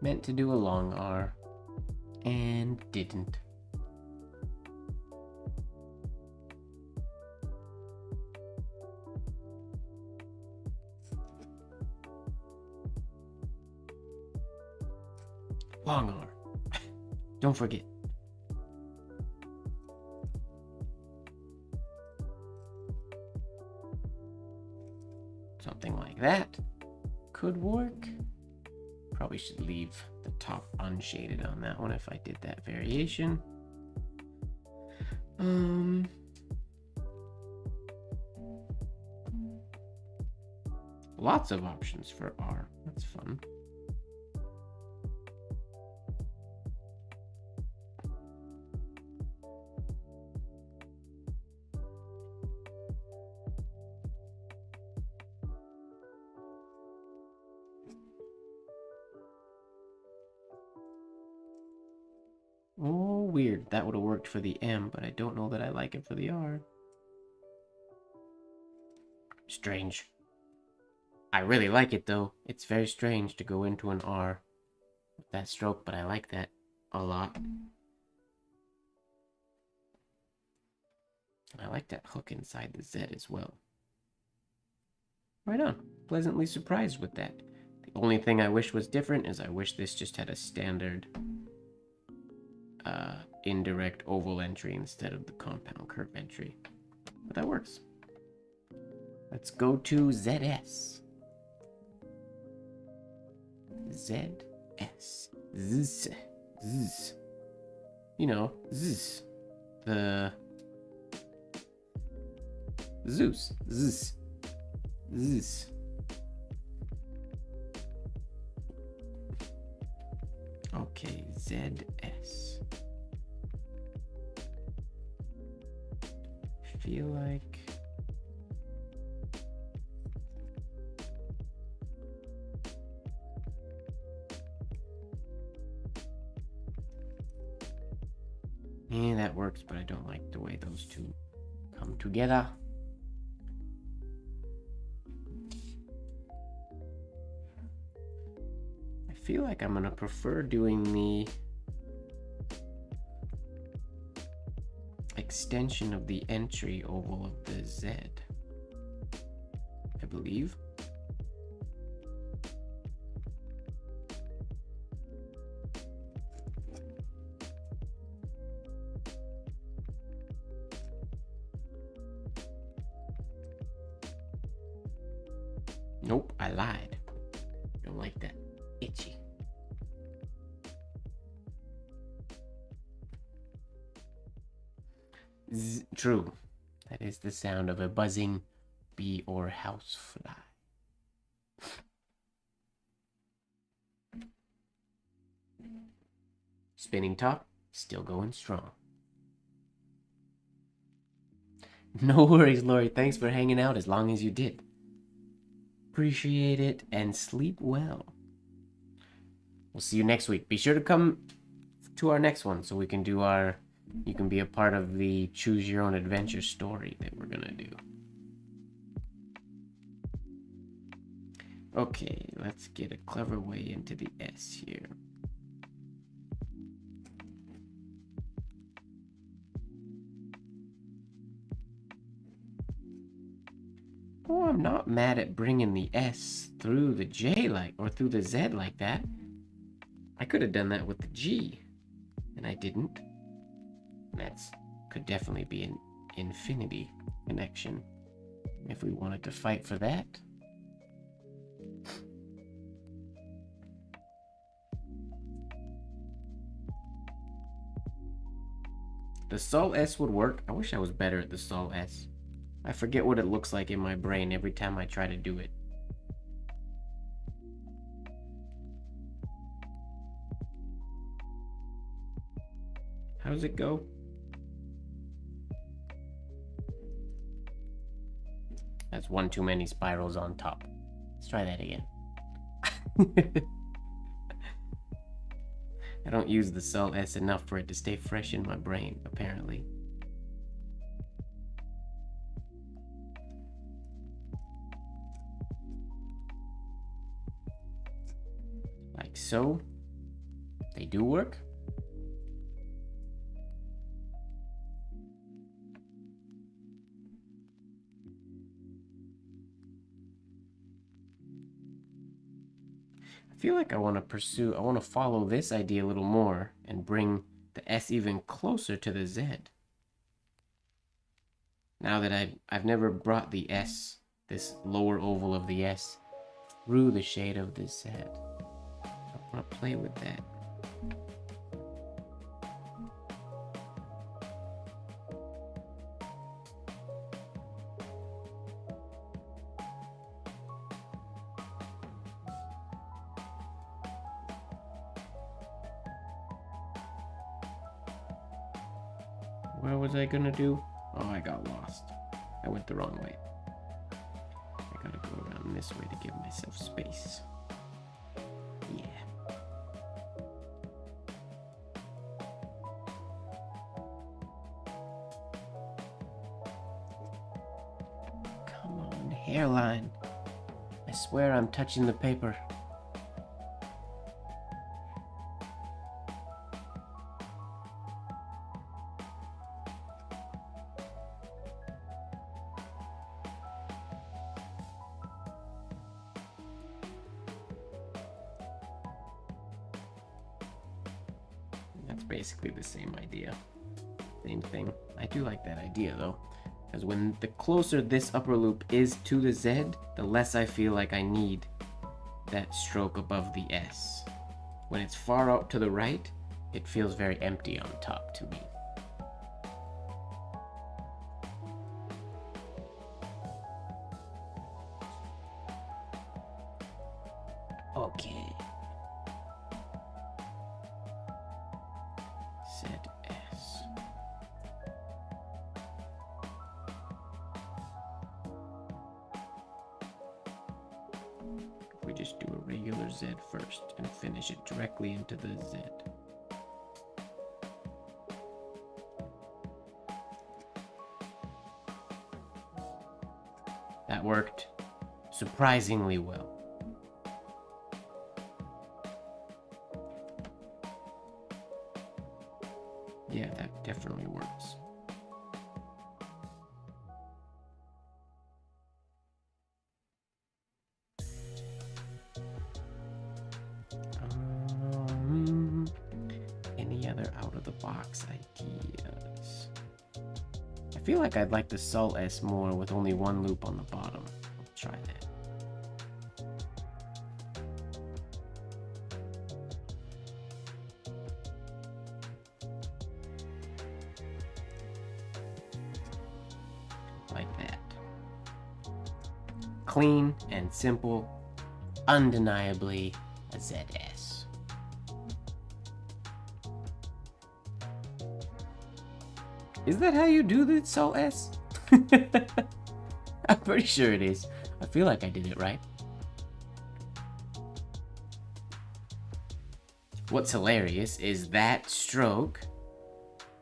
Meant to do a long R and didn't. Long R. Don't forget. Something like that could work. Probably should leave the top unshaded on that one if I did that variation. Lots of options for R. That's fun. Oh, weird. That would have worked for the M, but I don't know that I like it for the R. Strange. I really like it, though. It's very strange to go into an R with that stroke, but I like that a lot. I like that hook inside the Z as well. Right on. Pleasantly surprised with that. The only thing I wish was different is I wish this just had a standard indirect oval entry instead of the compound curve entry. But that works. Let's go to ZS. ZS. Zzz. Zzz. You know, zzz. The Zeus. Zzz. Zzz. Okay, ZS. Feel like yeah, that works, but I don't like the way those two come together. I feel like I'm gonna prefer doing the extension of the entry oval of the Z, I believe. Nope, I lied. Don't like that. Itchy. True. That is the sound of a buzzing bee or housefly. Spinning top, still going strong. No worries, Lori. Thanks for hanging out as long as you did. Appreciate it, and sleep well. We'll see you next week. Be sure to come to our next one so we can do our... You can be a part of the choose your own adventure story that we're gonna do. Okay, let's get a clever way into the S here. Oh, I'm not mad at bringing the S through the J or through the Z like that. I could have done that with the G, and I didn't. That's could definitely be an infinity connection if we wanted to fight for that. The Sol S would work. I wish I was better at the Sol S. I forget what it looks like in my brain every time I try to do it. How does it go? That's one too many spirals on top. Let's try that again. I don't use the Sol S enough for it to stay fresh in my brain, apparently. Like so. They do work? I feel like I want to follow this idea a little more and bring the S even closer to the Z. Now that I've never brought the S, this lower oval of the S, through the shade of the Z. I want to play with that. What was I gonna do? Oh, I got lost. I went the wrong way. I gotta go around this way to give myself space. Yeah. Come on, hairline. I swear I'm touching the paper. Basically the same idea. Same thing. I do like that idea though, because when the closer this upper loop is to the Z, the less I feel like I need that stroke above the S. When it's far out to the right, it feels very empty on top to me. Okay. ZS. We just do a regular Z first and finish it directly into the Z. That worked surprisingly well. Yeah, that definitely works. Any other out-of-the-box ideas? I feel like I'd like the Sol S more with only one loop on the bottom. I'll try that. Like that. Clean and simple, undeniably a ZS. Is that how you do the Sol S? I'm pretty sure it is. I feel like I did it right. What's hilarious is that stroke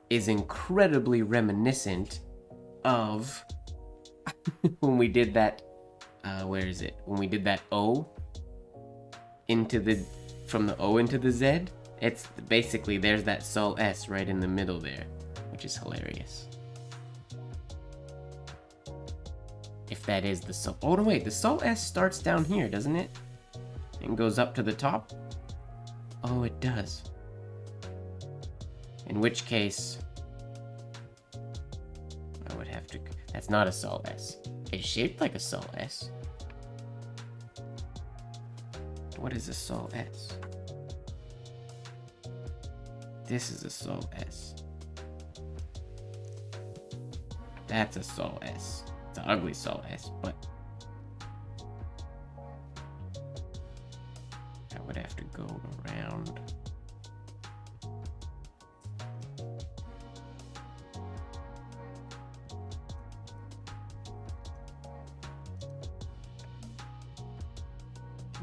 is incredibly reminiscent of when we did that, where is it? When we did that O into the, from the O into the Z, it's basically, there's that Sol S right in the middle there, which is hilarious. If that is the Sol, oh no wait, the Sol S starts down here, doesn't it? And goes up to the top? Oh, it does. In which case, I would have to, that's not a Sol S. It's shaped like a Sol S. What is a Sol S? This is a Sol S. That's a Sol S. It's an ugly Sol S, but I would have to go around.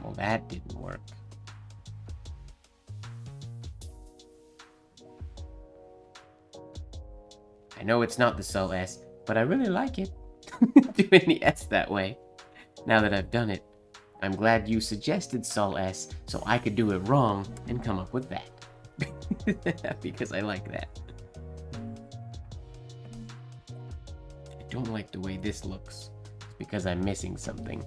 Well, that didn't work. I know it's not the Sol S, but I really like it. Doing the S that way. Now that I've done it, I'm glad you suggested Sol S so I could do it wrong and come up with that. Because I like that. I don't like the way this looks. It's because I'm missing something.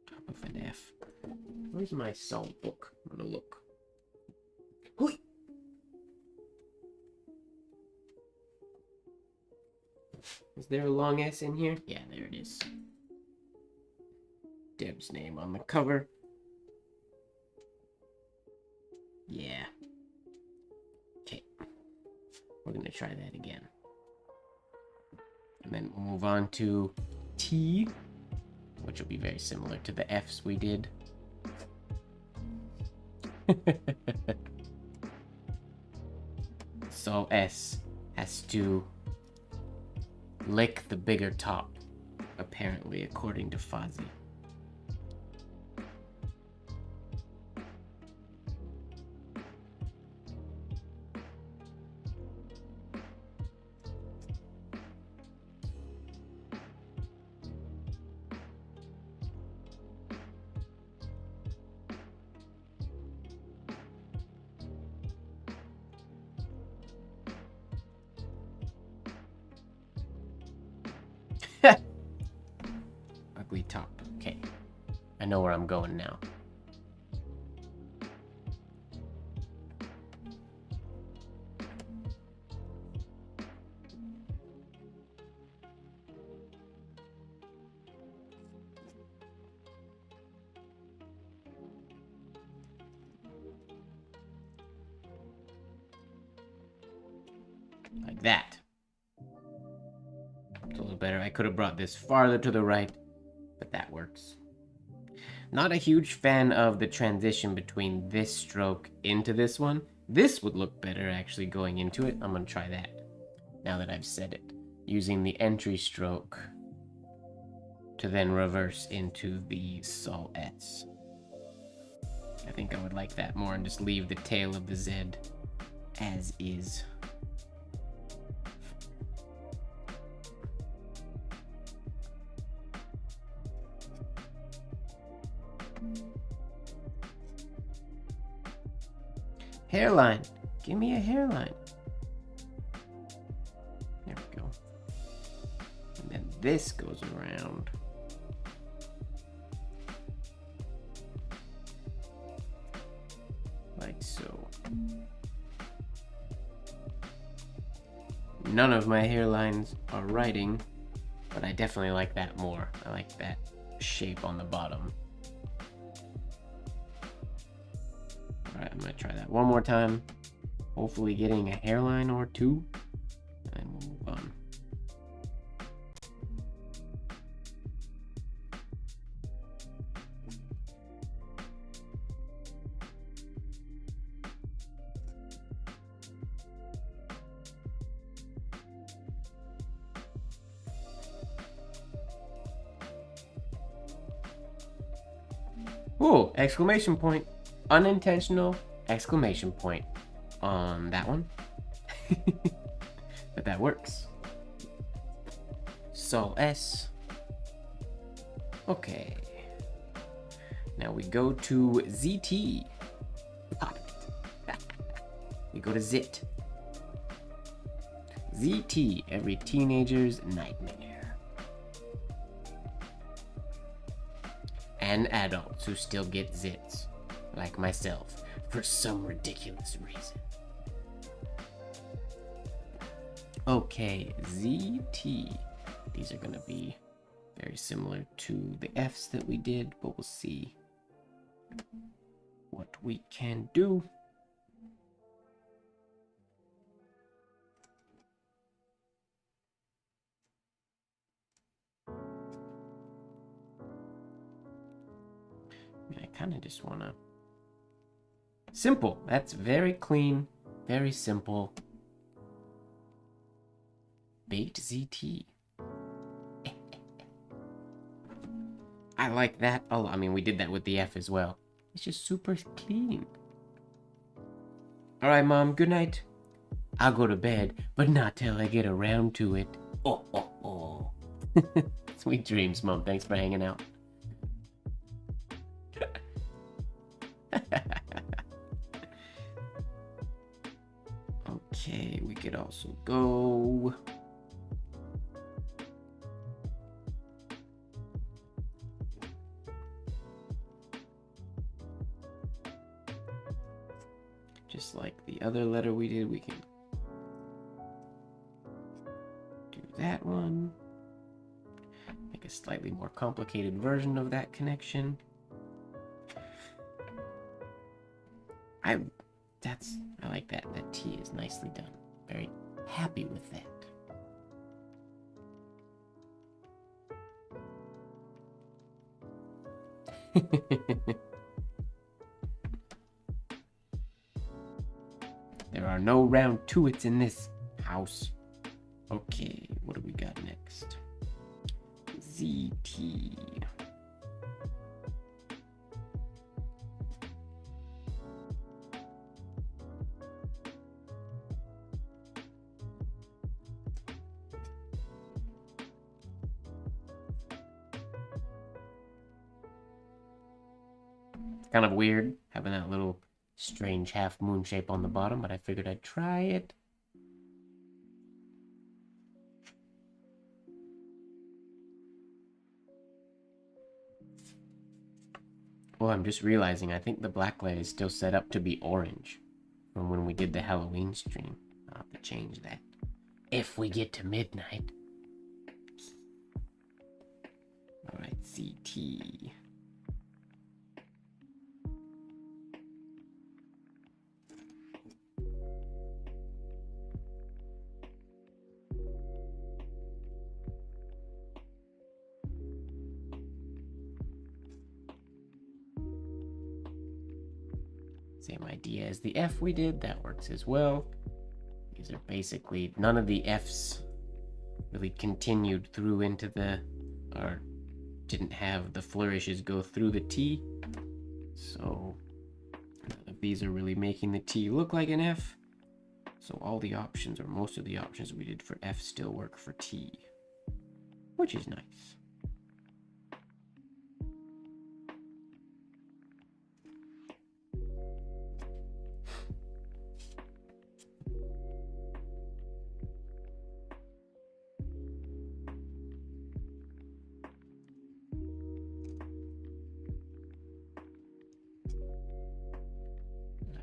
Top of an F. Where's my salt book? I'm gonna look. Hoi! Is there a long S in here? Yeah, there it is. Deb's name on the cover. Yeah. Okay. We're gonna try that again. And then we'll move on to T, which will be very similar to the F's we did. So S has to lick the bigger top, apparently, according to Fozzie. Ugly top. Okay. I know where I'm going now. Like that. It's a little better. I could have brought this farther to the right, but that works. Not a huge fan of the transition between this stroke into this one. This would look better actually going into it. I'm going to try that now that I've said it. Using the entry stroke to then reverse into the sol S. I think I would like that more and just leave the tail of the Z as is. Hairline. Give me a hairline. There we go. And then this goes around. Like so. None of my hairlines are writing, but I definitely like that more. I like that shape on the bottom. Alright, I'm gonna try that one more time. Hopefully getting a hairline or two. And we'll move on. Ooh, exclamation point. Unintentional exclamation point on that one. But that works. Sol S. Okay. Now we go to ZT. Pop it. We go to ZIT. ZT, every teenager's nightmare. And adults who still get zits, like myself, for some ridiculous reason. Okay, ZT. These are gonna be very similar to the Fs that we did, but we'll see what we can do. I kind of just want to... Simple. That's very clean. Very simple. Baked ZT. I like that a lot. I mean, we did that with the F as well. It's just super clean. Alright, Mom. Good night. I'll go to bed, but not till I get around to it. Oh, oh, oh. Sweet dreams, Mom. Thanks for hanging out. Okay, we could also go... just like the other letter we did, we can do that one. Make a slightly more complicated version of that connection. I like that. That T is nicely done. Very happy with that. There are no round two-its in this house. Okay, what do we got next? ZT. Kind of weird having that little strange half moon shape on the bottom, but I figured I'd try it. Well, I'm just realizing I think the blacklight is still set up to be orange from when we did the Halloween stream. I'll have to change that if we get to midnight. Alright, CT. Same idea as the F we did, that works as well. These are basically, none of the F's really continued through into the, or didn't have the flourishes go through the T. So none of these are really making the T look like an F. So all the options, or most of the options we did for F still work for T, which is nice.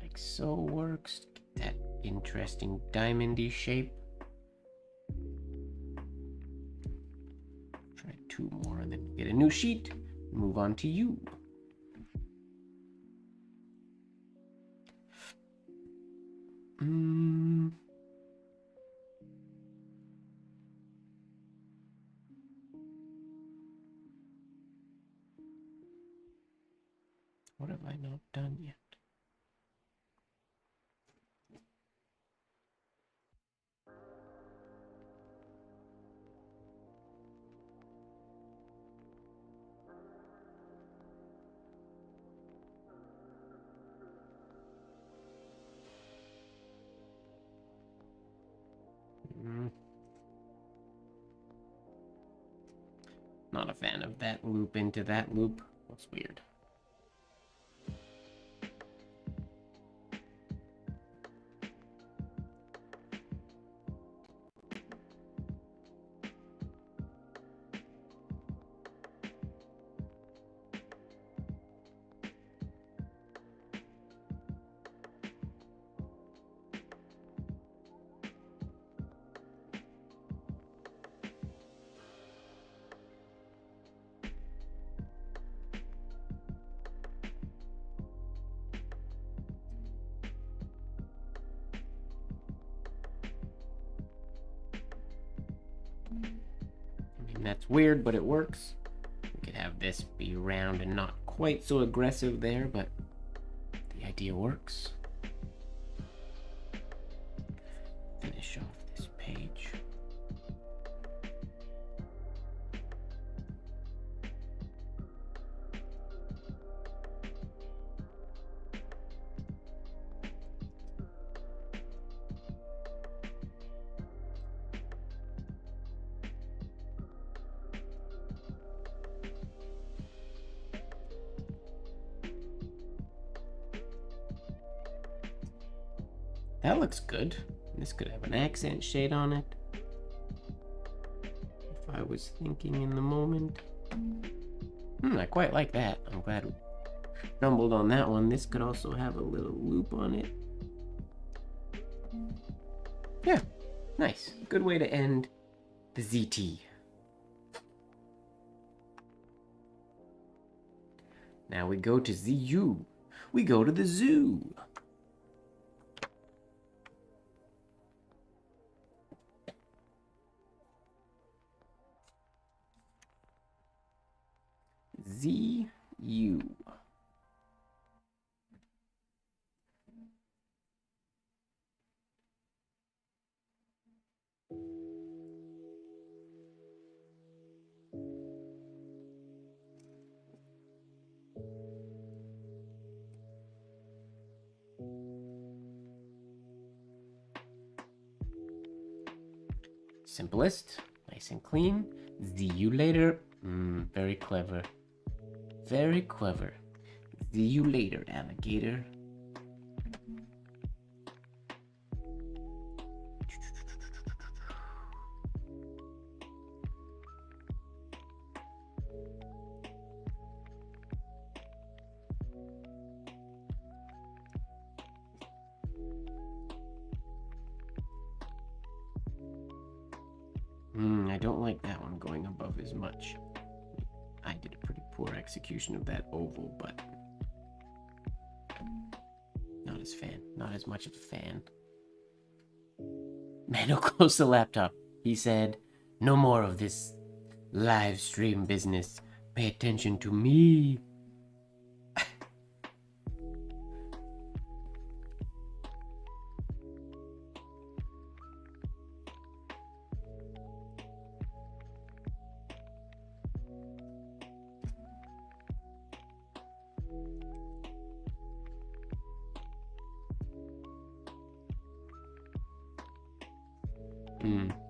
Like so works. Get that interesting diamondy shape. Try 2 more and then get a new sheet. Move on to you. What have I not done yet? Not a fan of that loop into that loop. That's weird. That's weird, but it works. We could have this be round and not quite so aggressive there, but the idea works. Finish off this page. That looks good. This could have an accent shade on it. If I was thinking in the moment. I quite like that. I'm glad we stumbled on that one. This could also have a little loop on it. Yeah, nice. Good way to end the ZT. Now we go to ZU. We go to the zoo. ZU. Simplest, nice and clean. See you later. Very clever. Very clever. See you later, alligator. I don't like that one going above as much. I did a pretty poor execution of that oval, but not as much of a fan. Mano closed the laptop. He said, "No more of this live stream business. Pay attention to me."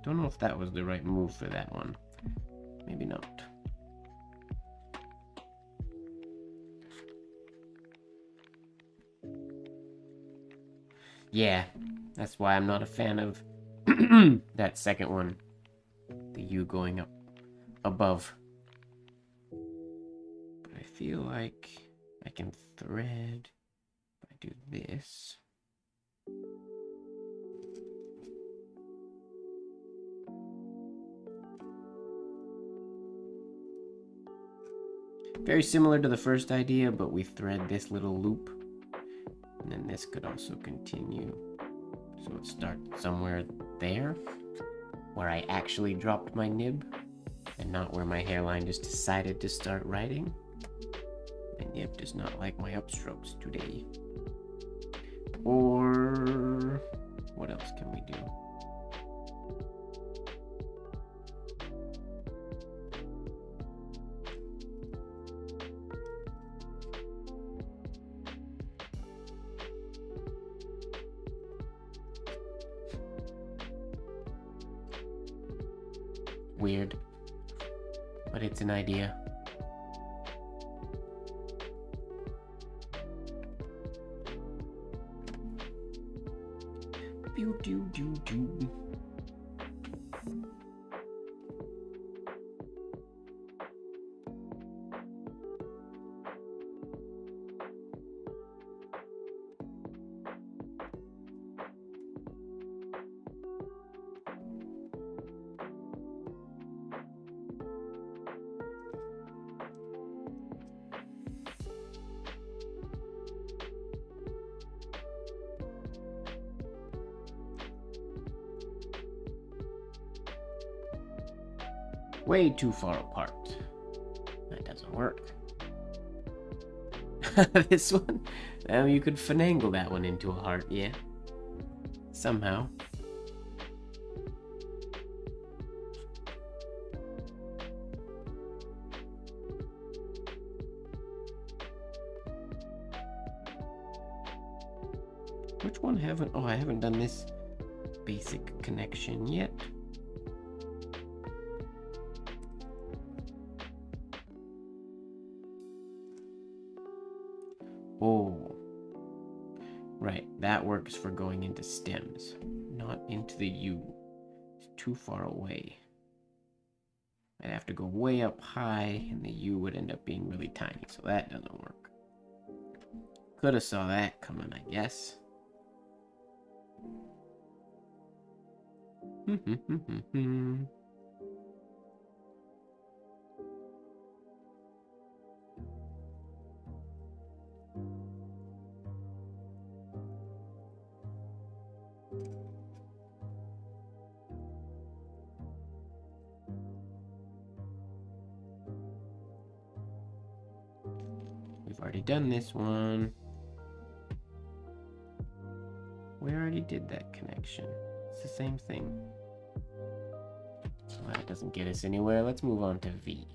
Don't know if that was the right move for that one. Maybe not. Yeah, that's why I'm not a fan of that second one. The U going up above. But I feel like I can thread if I do this. Very similar to the first idea, but we thread this little loop. And then this could also continue. So it starts somewhere there, where I actually dropped my nib, and not where my hairline just decided to start writing. My nib does not like my upstrokes today. Or what else can we do? Weird, but it's an idea. Pew, doo, doo, doo. Way too far apart. That doesn't work. This one? You could finagle that one into a heart, yeah. Somehow. Which one haven't? Oh, I haven't done this basic connection yet. Oh, right. that works for going into stems, not into the U. It's too far away. I'd have to go way up high, and the U would end up being really tiny, so that doesn't work. Could have saw that coming, I guess. We've already done this one. We already did that connection. It's the same thing. Well, that doesn't get us anywhere. Let's move on to V.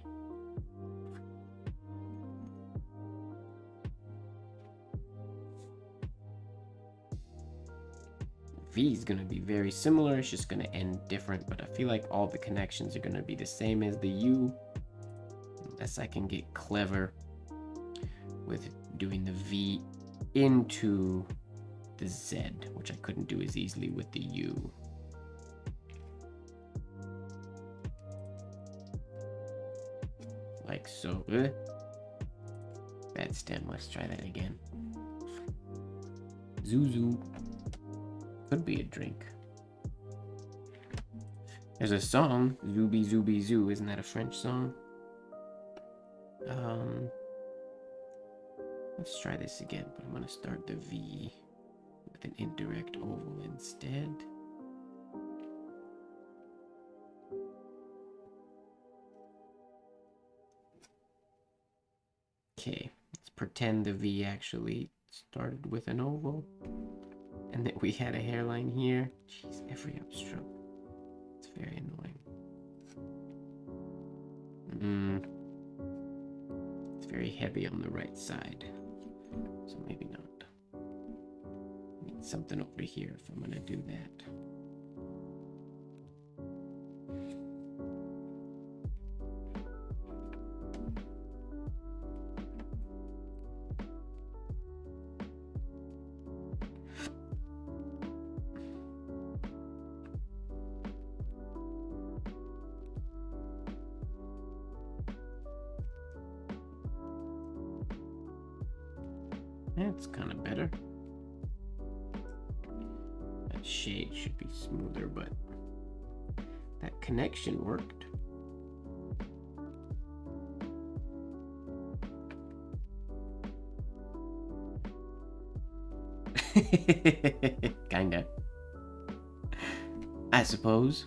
V is going to be very similar. It's just going to end different, but I feel like all the connections are going to be the same as the U, unless I can get clever with doing the V into the Z, which I couldn't do as easily with the U. Like so. Bad stem. Let's try that again. Zuzu. Could be a drink. There's a song, Zooby Zooby Zoo. Isn't that a French song? Let's try this again, but I'm gonna start the V with an indirect oval instead. Okay, let's pretend the V actually started with an oval. And that we had a hairline here. Jeez, every upstroke. It's very annoying. It's very heavy on the right side. So maybe not. Need something over here if I'm gonna do that. That's kind of better. That shade should be smoother, but that connection worked. Kinda. I suppose.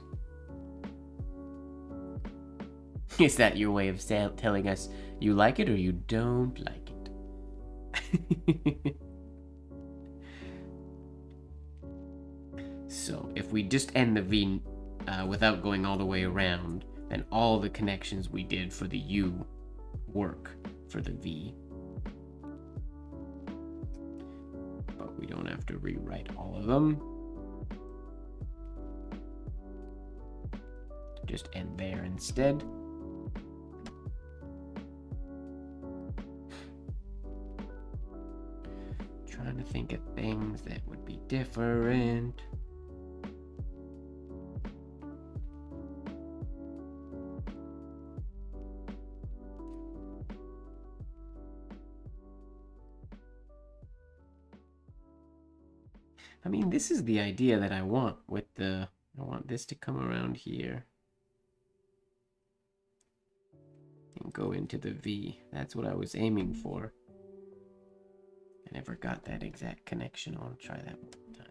Is that your way of telling us you like it or you don't like it? So if we just end the V without going all the way around, then all the connections we did for the U work for the V. But we don't have to rewrite all of them. Just end there instead. Trying to think of things that would be different. I mean, this is the idea that I want with I want this to come around here and go into the V. That's what I was aiming for. I never got that exact connection. I want to try that one time.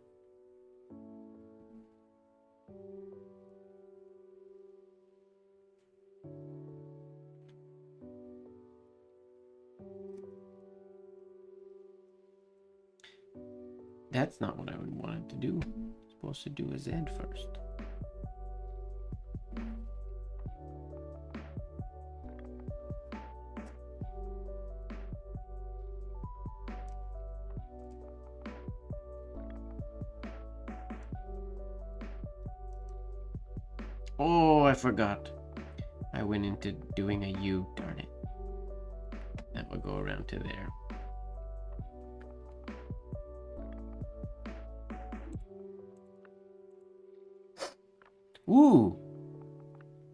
That's not what I would want it to do. It's supposed to do a Z first. Oh, I forgot. I went into doing a U, darn it. That would go around to there. Ooh!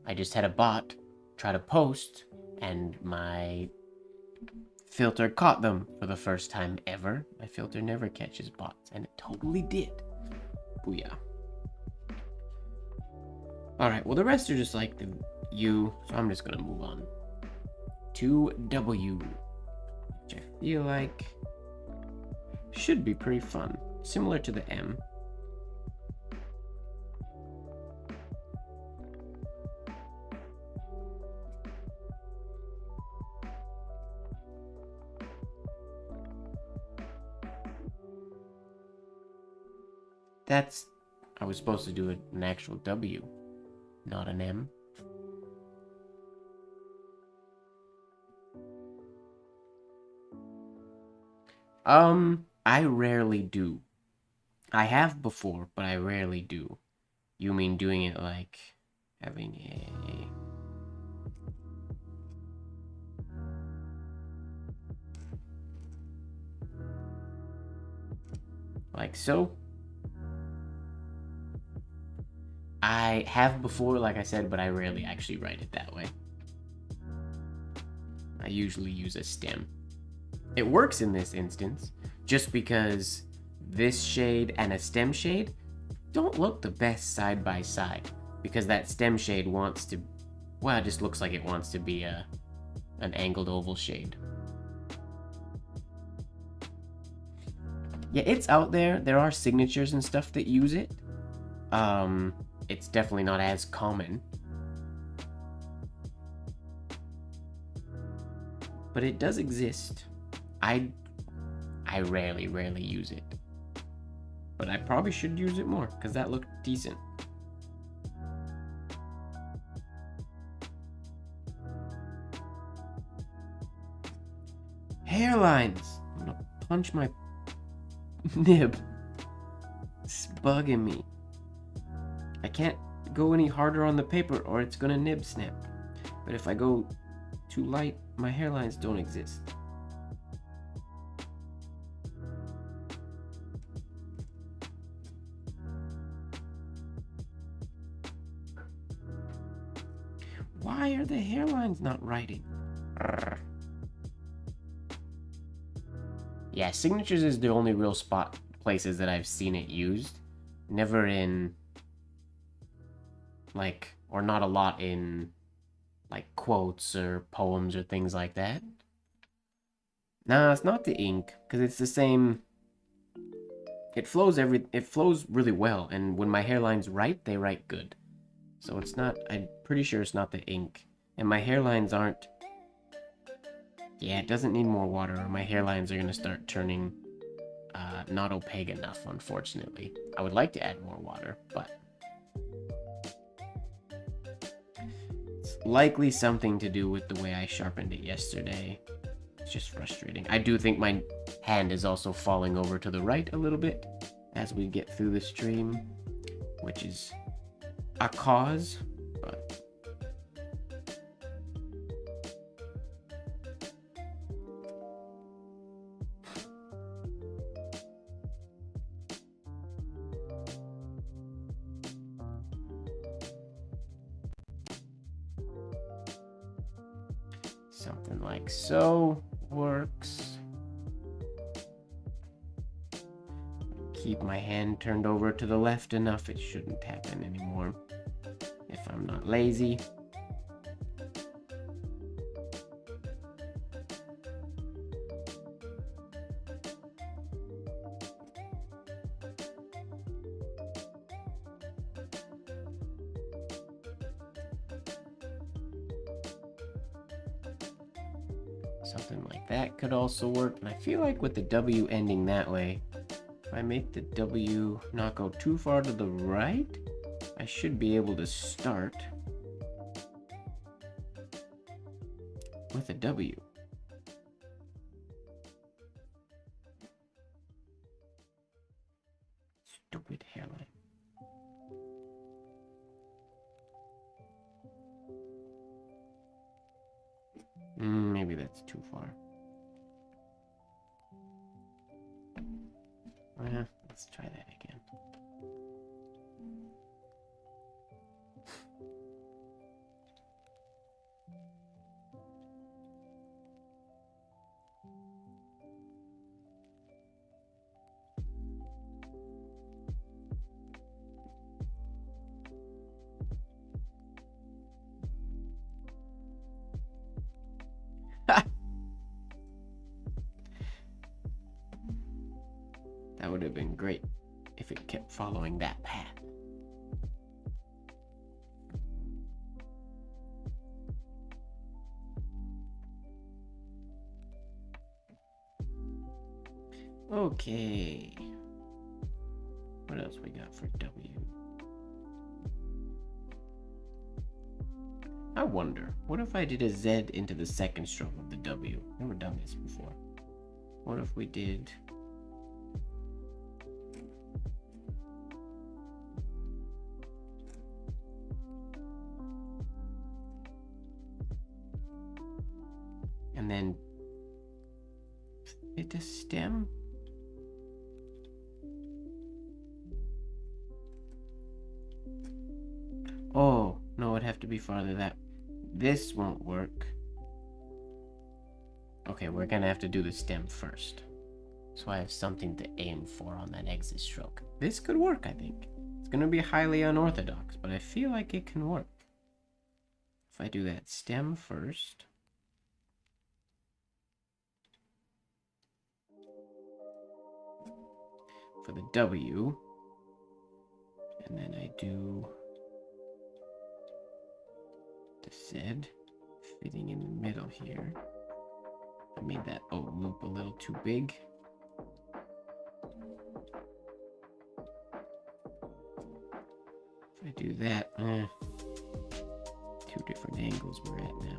I just had a bot try to post, and my filter caught them for the first time ever. My filter never catches bots, and it totally did. Booyah. Alright, well the rest are just like the U, so I'm just gonna move on to W, which I feel like should be pretty fun. Similar to the M. That's... I was supposed to do an actual W, not an M. I rarely do. I have before, but I rarely do. You mean doing it like having a... like so? I have before, like I said, but I rarely actually write it that way. I usually use a stem. It works in this instance, just because this shade and a stem shade don't look the best side by side, because that stem shade wants to, well, it just looks like it wants to be an angled oval shade. Yeah, it's out there. There are signatures and stuff that use it. It's definitely not as common. But it does exist. I rarely use it. But I probably should use it more, because that looked decent. Hairlines! I'm gonna punch my nib. It's bugging me. I can't go any harder on the paper or it's gonna nib snap. But if I go too light, my hairlines don't exist. Why are the hairlines not writing? Yeah, signatures is the only real places that I've seen it used. Never in, like, or not a lot in, like, quotes or poems or things like that. Nah, it's not the ink, because it's the same. It flows really well, and when my hairlines write, they write good. So it's not, I'm pretty sure it's not the ink. And my hairlines aren't... Yeah, it doesn't need more water, or my hairlines are going to start turning not opaque enough, unfortunately. I would like to add more water, but... it's likely something to do with the way I sharpened it yesterday. It's just frustrating. I do think my hand is also falling over to the right a little bit as we get through the stream, which is a cause, but... something like so works. Keep my hand turned over to the left enough, it shouldn't happen anymore if I'm not lazy. Something like that could also work, and I feel like with the W ending that way, if I make the W not go too far to the right, I should be able to start with a W. Stupid hairline. Maybe that's too far. Let's try that again. been great if it kept following that path. Okay. What else we got for W? I wonder, what if I did a Z into the second stroke of the W? Never done this before. What if we did... and then fit a stem? Oh, no, it'd have to be farther that... This won't work. Okay, we're gonna have to do the stem first. So I have something to aim for on that exit stroke. This could work, I think. It's gonna be highly unorthodox, but I feel like it can work. If I do that stem first... for the W, and then I do the Z, fitting in the middle here. I made that O loop a little too big. If I do that, 2 different angles we're at now.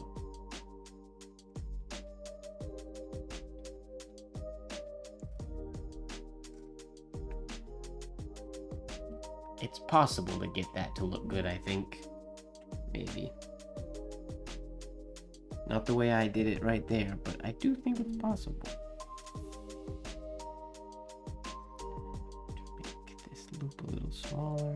It's possible to get that to look good, I think. Maybe. Not the way I did it right there, but I do think it's possible. Make this loop a little smaller.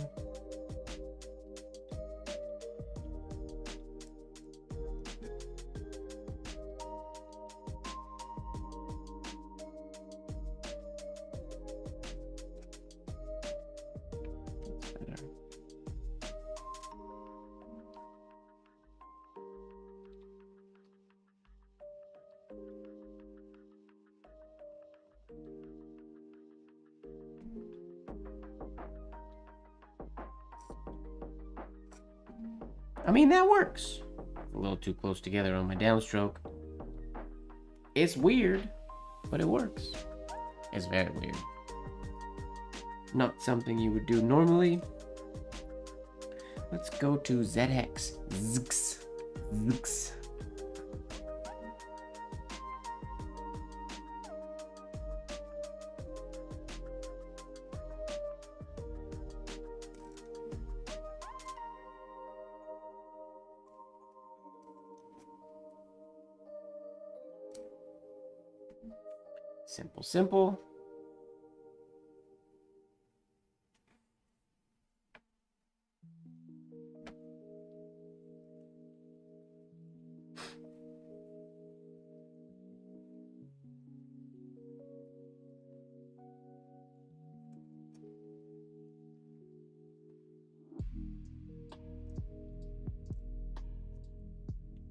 I mean, that works. A little too close together on my downstroke. It's weird, but it works. It's very weird. Not something you would do normally. Let's go to ZX. Zx. Zx. Simple, simple.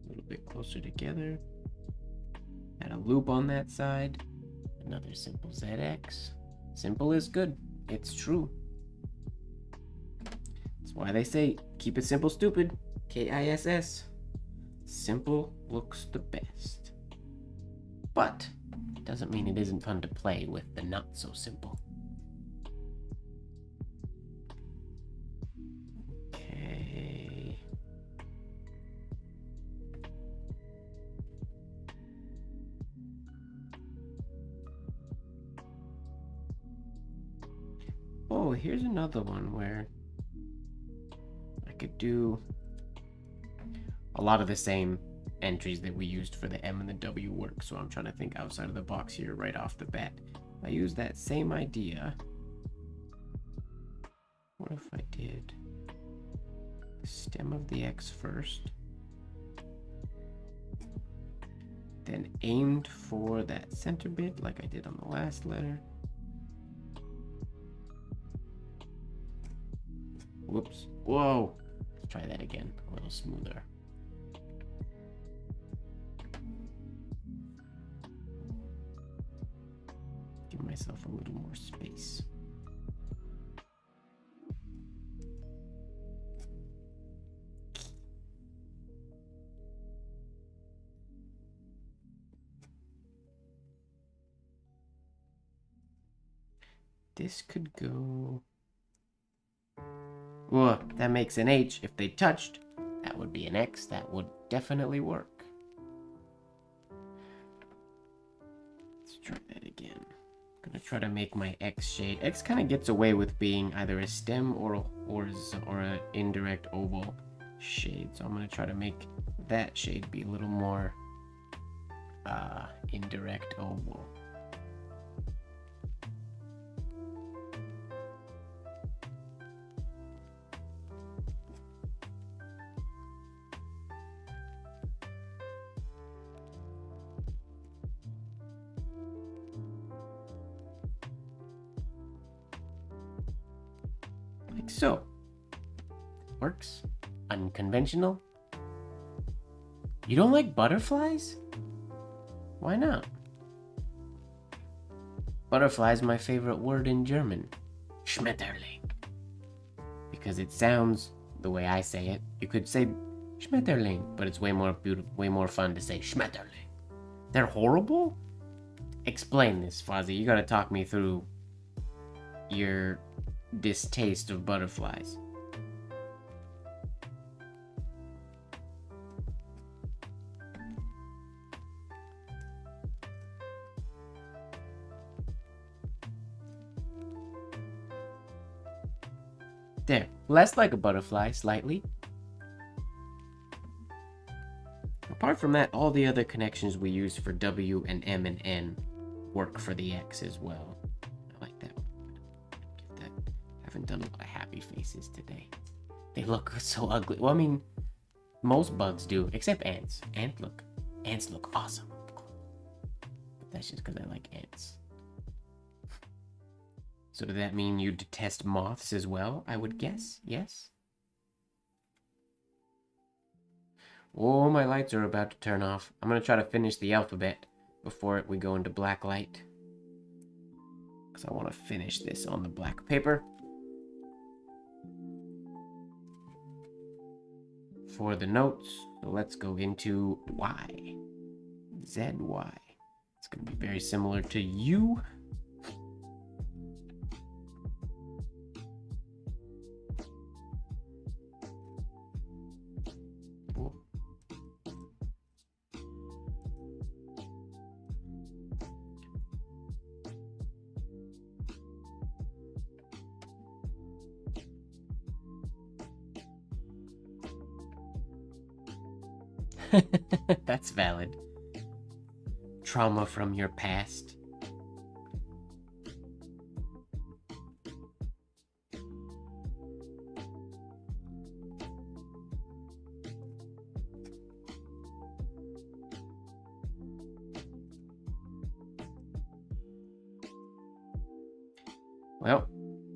A little bit closer together. Add a loop on that side. Another simple ZX. Simple is good. It's true. That's why they say, keep it simple, stupid. KISS. Simple looks the best. But it doesn't mean it isn't fun to play with the not so simple. Okay. Oh, here's another one where I could do a lot of the same entries that we used for the M and the W work. So I'm trying to think outside of the box here right off the bat. I use that same idea. What if I did the stem of the X first, then aimed for that center bit like I did on the last letter. Whoops. Whoa. Let's try that again. A little smoother. Give myself a little more space. this could go... Whoa, that makes an H. If they touched, that would be an X. That would definitely work. Let's try that again. I'm gonna try to make my X shade. X kind of gets away with being either a stem or an indirect oval shade. So I'm gonna try to make that shade be a little more indirect oval. Like so. Works. Unconventional. You don't like butterflies? Why not? Butterfly is my favorite word in German. Schmetterling. Because it sounds the way I say it. You could say Schmetterling, but it's way more beautiful, way more fun to say Schmetterling. They're horrible? Explain this, Fozzie. You gotta talk me through your distaste of butterflies. There, less like a butterfly, slightly. Apart from that, all the other connections we use for W and M and N work for the X as well. I like that one. Give that. I haven't done a lot of happy faces today. They look so ugly. Well, I mean, most bugs do, except ants. Ants look awesome. But that's just because I like ants. So does that mean you detest moths as well, I would guess? Yes? Oh, my lights are about to turn off. I'm going to try to finish the alphabet before we go into black light. Because I want to finish this on the black paper. For the notes, so let's go into Y. Z-Y. It's going to be very similar to U. That's valid. Trauma from your past. Well,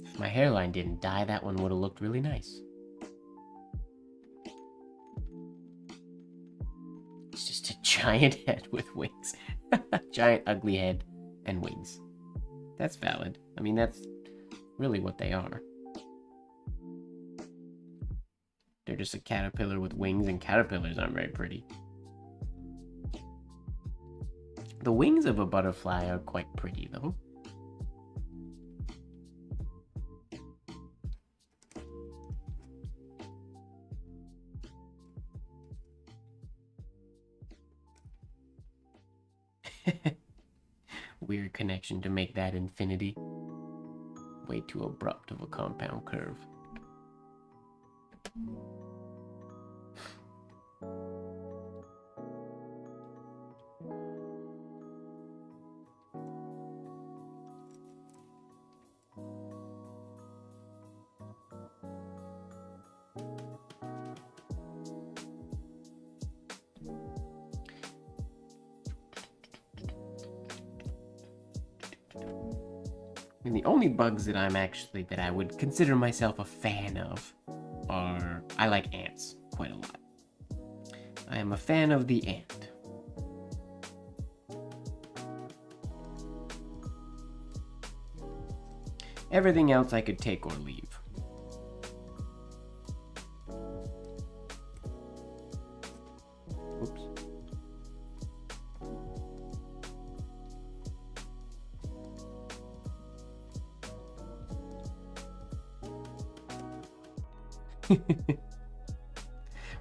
if my hairline didn't die, that one would have looked really nice. It's just a giant head with wings. Giant ugly head and wings. That's valid. I mean, that's really what they are. They're just a caterpillar with wings, and caterpillars aren't very pretty. The wings of a butterfly are quite pretty, though. Weird connection to make that infinity. Way too abrupt of a compound curve. I mean, the only bugs that that I would consider myself a fan of are, I like ants quite a lot. I am a fan of the ant. Everything else I could take or leave. Oops.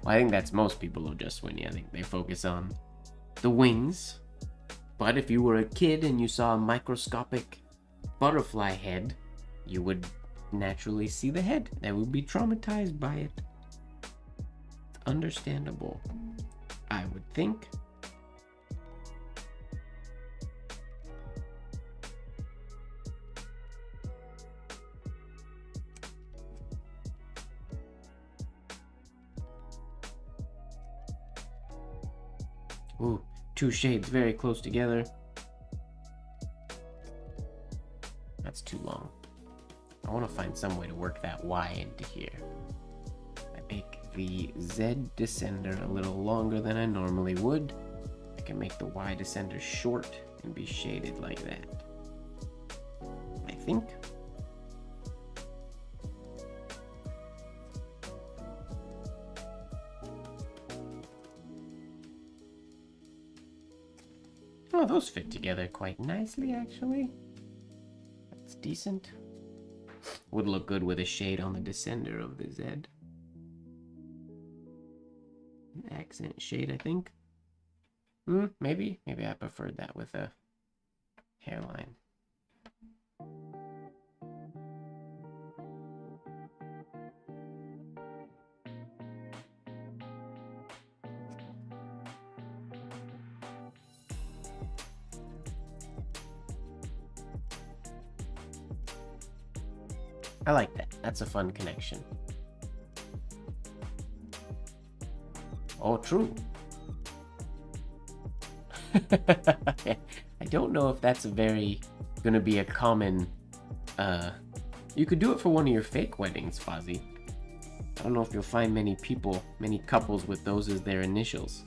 Well, I think that's most people who just Winnie. I think they focus on the wings. But if you were a kid and you saw a microscopic butterfly head, you would naturally see the head. They would be traumatized by it. Understandable, I would think. Ooh, two shades very close together. That's too long. I want to find some way to work that Y into here. I make the Z descender a little longer than I normally would. I can make the Y descender short and be shaded like that. I think. Oh, those fit together quite nicely, actually. That's decent. Would look good with a shade on the descender of the Z. An accent shade, I think. Maybe I preferred that with a hairline. I like that. That's a fun connection. Oh, true. I don't know if that's gonna be a common, you could do it for one of your fake weddings, Fozzie. I don't know if you'll find many couples with those as their initials.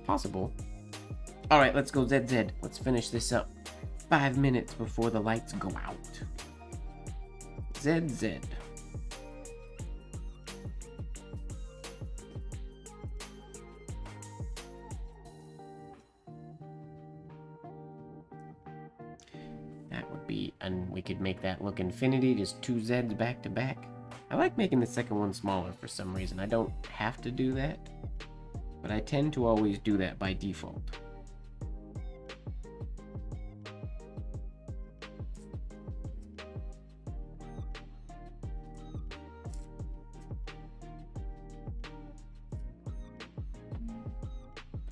Possible. Alright, let's go ZZ. Let's finish this up. 5 minutes before the lights go out. ZZ. That would be, and we could make that look infinity, just 2 Zs back to back. I like making the second one smaller for some reason. I don't have to do that, but I tend to always do that by default.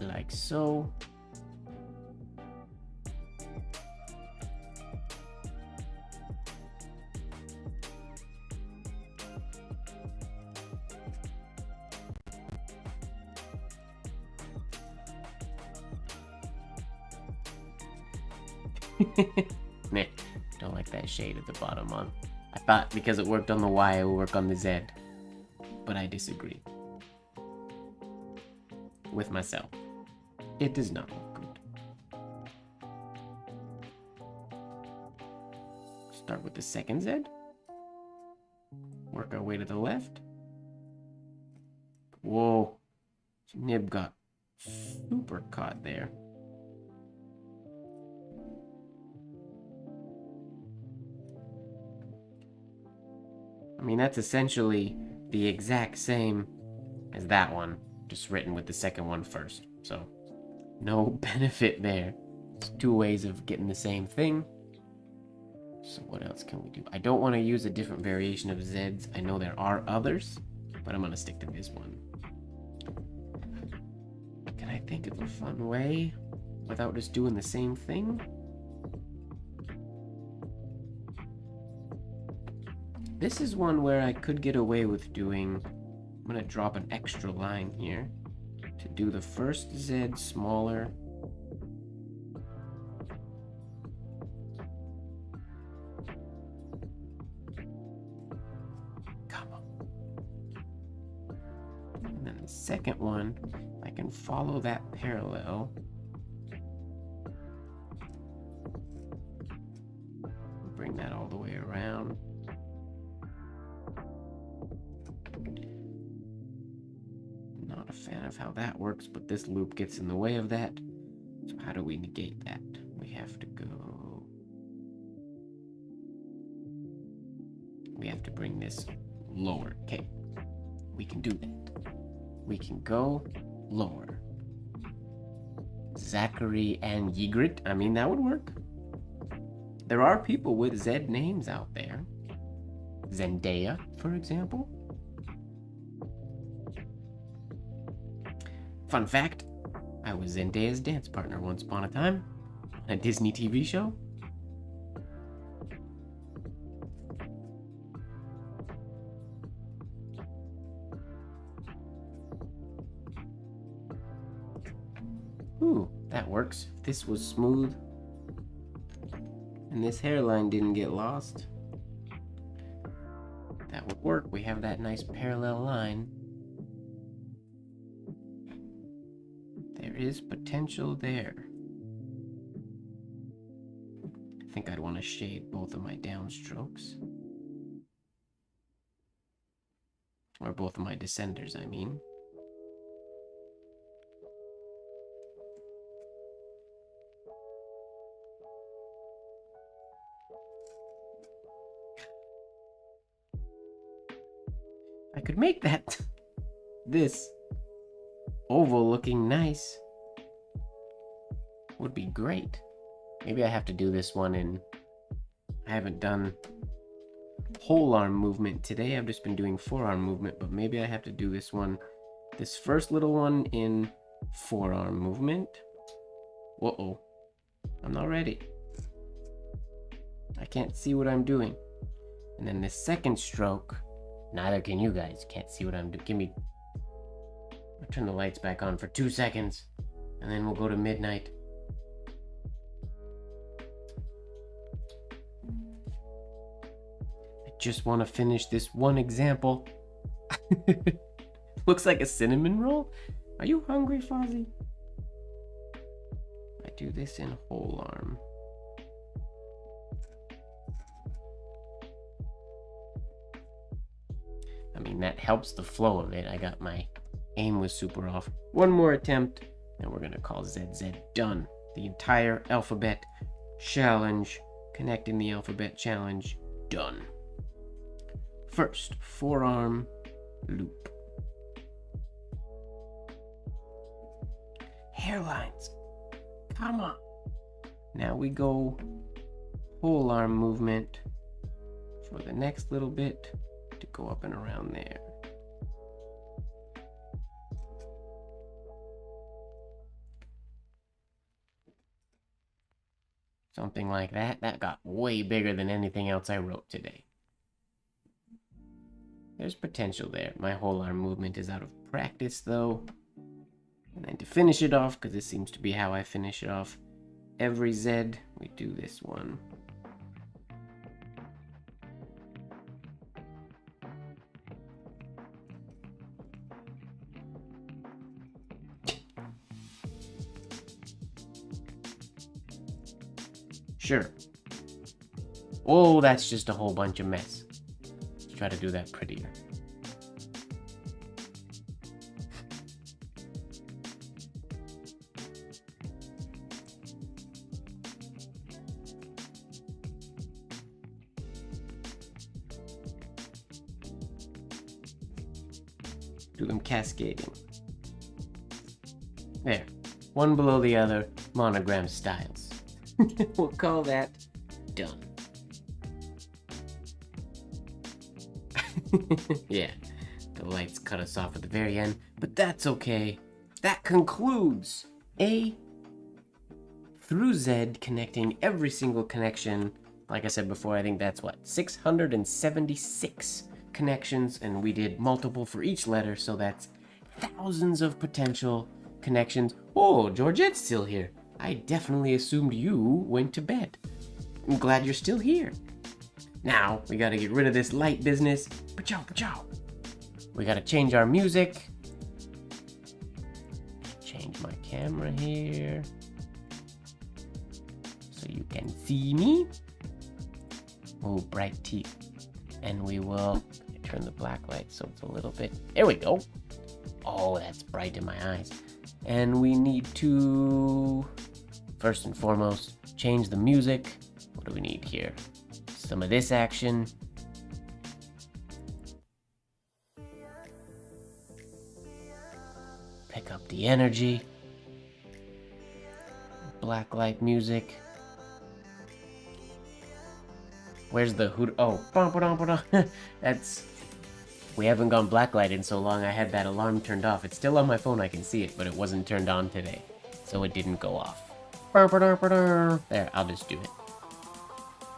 Like so. Nah, don't like that shade at the bottom on. I thought because it worked on the Y, it would work on the Z. But I disagree. With myself. It does not look good. Start with the second Z. Work our way to the left. Whoa. Nib got super caught there. I mean, that's essentially the exact same as that one, just written with the second one first. So, no benefit there. It's 2 ways of getting the same thing. So what else can we do? I don't want to use a different variation of Zs. I know there are others, but I'm going to stick to this one. Can I think of a fun way without just doing the same thing? This is one where I could get away with doing... I'm going to drop an extra line here to do the first Z smaller. Come on. And then the second one, I can follow that parallel. Bring that all the way around. Not a fan of how that works, but this loop gets in the way of that. So how do we negate that? We have to go... We have to bring this lower. Okay. We can do that. We can go lower. Zachary and Ygritte. I mean, that would work. There are people with Z names out there. Zendaya, for example. Fun fact, I was Zendaya's dance partner once upon a time on a Disney TV show. Ooh, that works. If this was smooth and this hairline didn't get lost, that would work. We have that nice parallel line. There is potential there. I think I'd want to shade both of my downstrokes. Or both of my descenders, I mean. I could make that this oval looking nice. Would be great. Maybe I have to do this one in... I haven't done whole arm movement today. I've just been doing forearm movement, but maybe I have to do this one, this first little one in forearm movement. Whoa, I'm not ready. I can't see what I'm doing. And then this second stroke, neither can you guys. Can't see what I'm doing. Give me... I'll turn the lights back on for 2 seconds, and then we'll go to midnight. I just want to finish this one example. Looks like a cinnamon roll. Are you hungry, Fozzie? I do this in whole arm. I mean, that helps the flow of it. I got my aim was super off. One more attempt, and we're gonna call ZZ done. The entire alphabet challenge, connecting the alphabet challenge, done. First, forearm loop. Hairlines. Come on. Now we go whole arm movement for the next little bit to go up and around there. Something like that. That got way bigger than anything else I wrote today. There's potential there. My whole arm movement is out of practice though. And then to finish it off, because this seems to be how I finish it off, every Z, we do this one. Sure. Oh, that's just a whole bunch of mess. Let's try to do that prettier. Do them cascading. There. One below the other, monogram styles. We'll call that done. Yeah, the lights cut us off at the very end, but that's okay. That concludes A through Z, connecting every single connection. Like I said before, I think that's what, 676 connections, and we did multiple for each letter, so that's thousands of potential connections. Oh, Georgette's still here. I definitely assumed you went to bed. I'm glad you're still here. Now, we gotta get rid of this light business. Pachow, pachow. We gotta change our music. Change my camera here, so you can see me. Oh, bright teeth. And we will turn the black light so it's a little bit, there we go. Oh, that's bright in my eyes. And we need to, first and foremost, change the music. What do we need here? Some of this action. Pick up the energy. Blacklight music. Where's the hoot? Oh, that's... We haven't gone blacklight in so long, I had that alarm turned off. It's still on my phone, I can see it, but it wasn't turned on today. So it didn't go off. There, I'll just do it.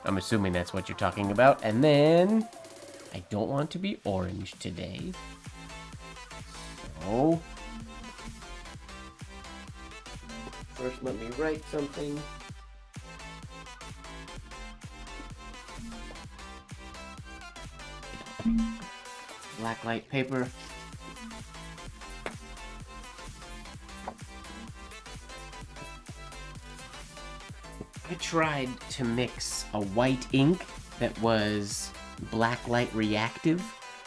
I'm assuming that's what you're talking about. And then... I don't want to be orange today. So... First, let me write something. Blacklight paper. I tried to mix a white ink that was blacklight reactive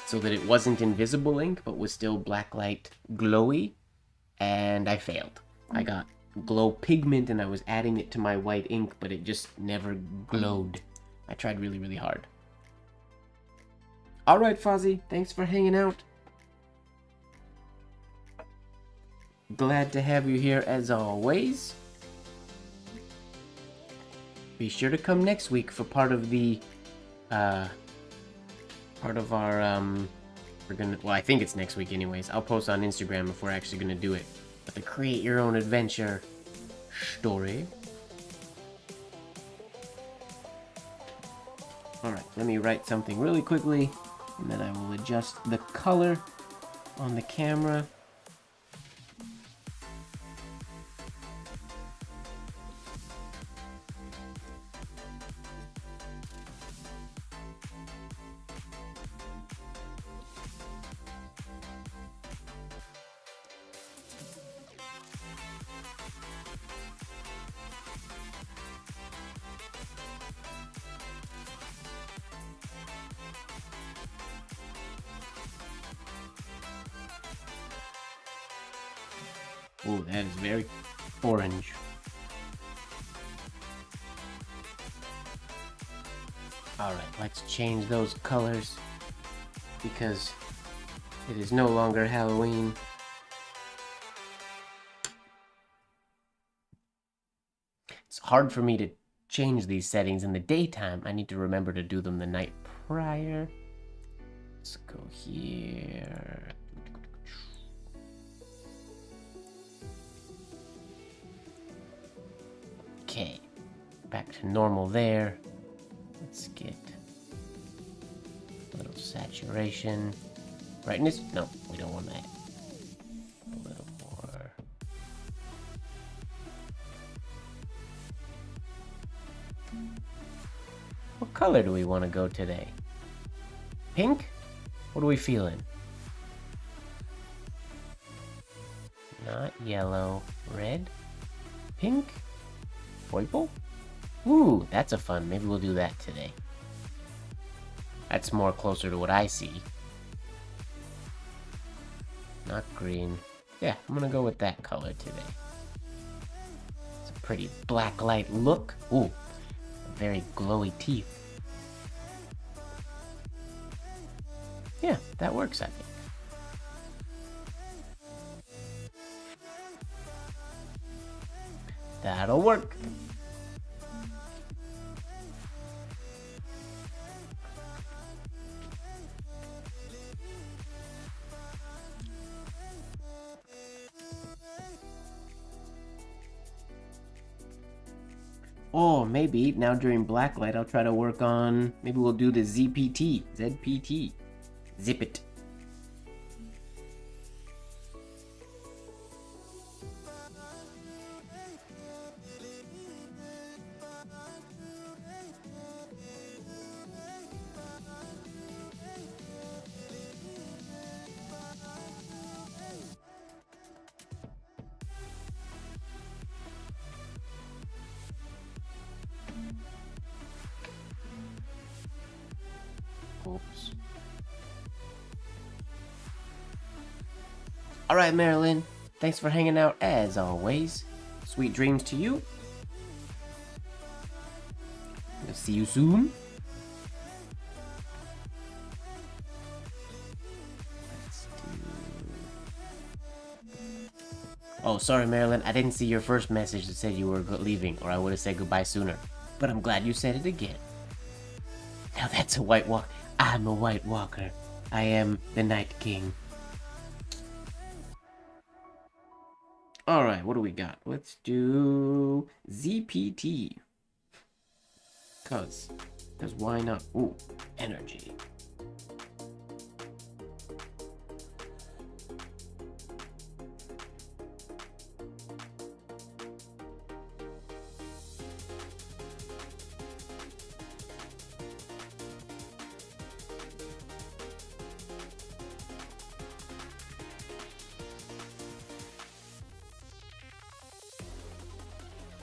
so that it wasn't invisible ink but was still blacklight glowy, and I failed. I got glow pigment and I was adding it to my white ink, but it just never glowed. I tried really, really hard. Alright, Fozzie, thanks for hanging out. Glad to have you here as always. Be sure to come next week for part of the, well, I think it's next week anyways. I'll post on Instagram if we're actually gonna do it. But the Create Your Own Adventure story. Alright, let me write something really quickly, and then I will adjust the color on the camera. Oh, that is very orange. Alright, let's change those colors because it is no longer Halloween. It's hard for me to change these settings in the daytime. I need to remember to do them the night prior. Let's go here. Okay, back to normal there. Let's get a little saturation. Brightness? No, we don't want that. A little more. What color do we want to go today? Pink? What are we feeling? Not yellow. Red? Pink? Purple? Ooh, that's a fun. Maybe we'll do that today. That's more closer to what I see. Not green. Yeah, I'm gonna go with that color today. It's a pretty black light look. Ooh, very glowy teeth. Yeah, that works, I think. That'll work. Oh, maybe now during blacklight I'll try to work on, maybe we'll do the ZPT. Zip it. Oops. Alright, Marilyn. Thanks for hanging out as always. Sweet dreams to you. I'll see you soon. Let's do Oh, sorry, Marilyn. I didn't see your first message that said you were leaving, or I would have said goodbye sooner. But I'm glad you said it again. Now that's a White Walker. I'm a White Walker. I am the Night King. Alright, what do we got? Let's do ZPT. Cause why not? Ooh, energy.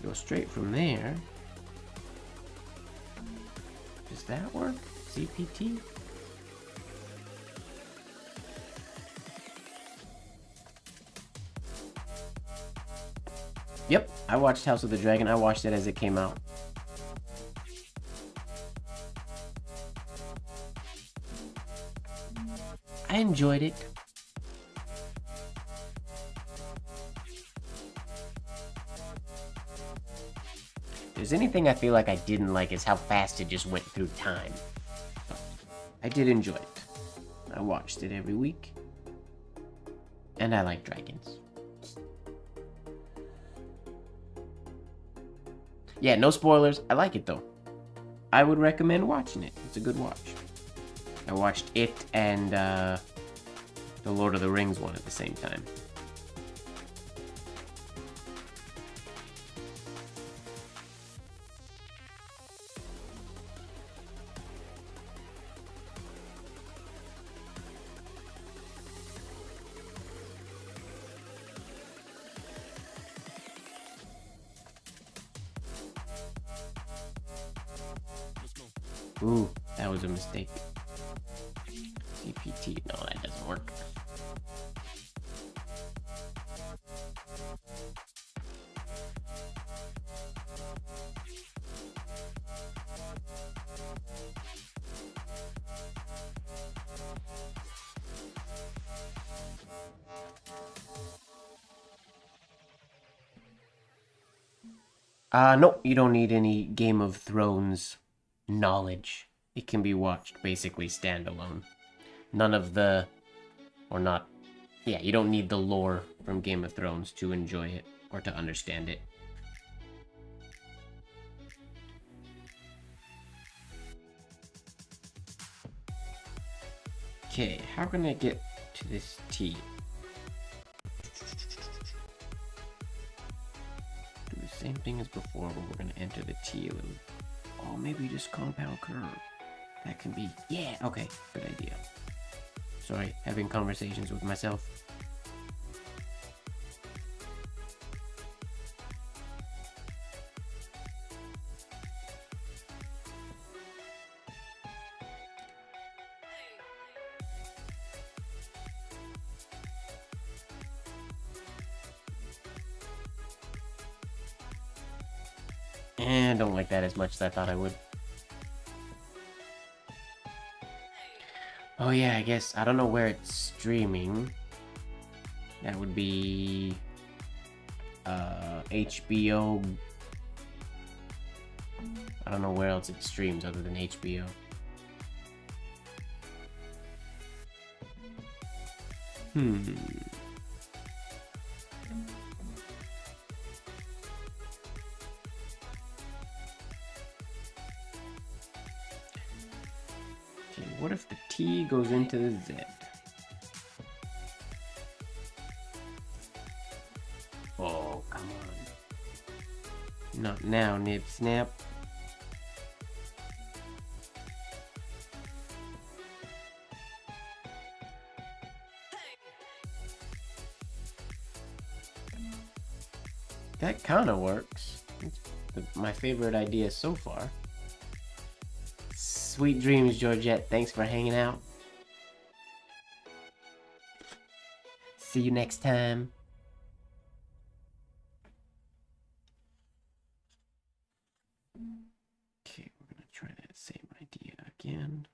Go straight from there. Does that work? CPT? Yep, I watched House of the Dragon. I watched it as it came out. I enjoyed it. If there's anything I feel like I didn't like is how fast it just went through time. But I did enjoy it. I watched it every week. And I like dragons. Yeah, no spoilers. I like it though. I would recommend watching it. It's a good watch. I watched it and the Lord of the Rings one at the same time. Ooh, that was a mistake. CPT, no, that doesn't work. Nope, you don't need any Game of Thrones knowledge. It can be watched basically standalone. None of the, or not, yeah, you don't need the lore from Game of Thrones to enjoy it or to understand it. Okay, how can I get to this T? Do the same thing as before, but we're gonna enter the T a little. Oh, maybe just compound curve. That can be, yeah, okay, good idea. Sorry, having conversations with myself. And don't like that as much as I thought I would. Oh yeah, I guess, I don't know where it's streaming. That would be HBO. I don't know where else it streams other than HBO. Okay, what if the T goes into the Z? Oh, come on. Not now, Nib Snap. That kind of works. It's my favorite idea so far. Sweet dreams, Georgette. Thanks for hanging out. See you next time. Okay, we're gonna try that same idea again.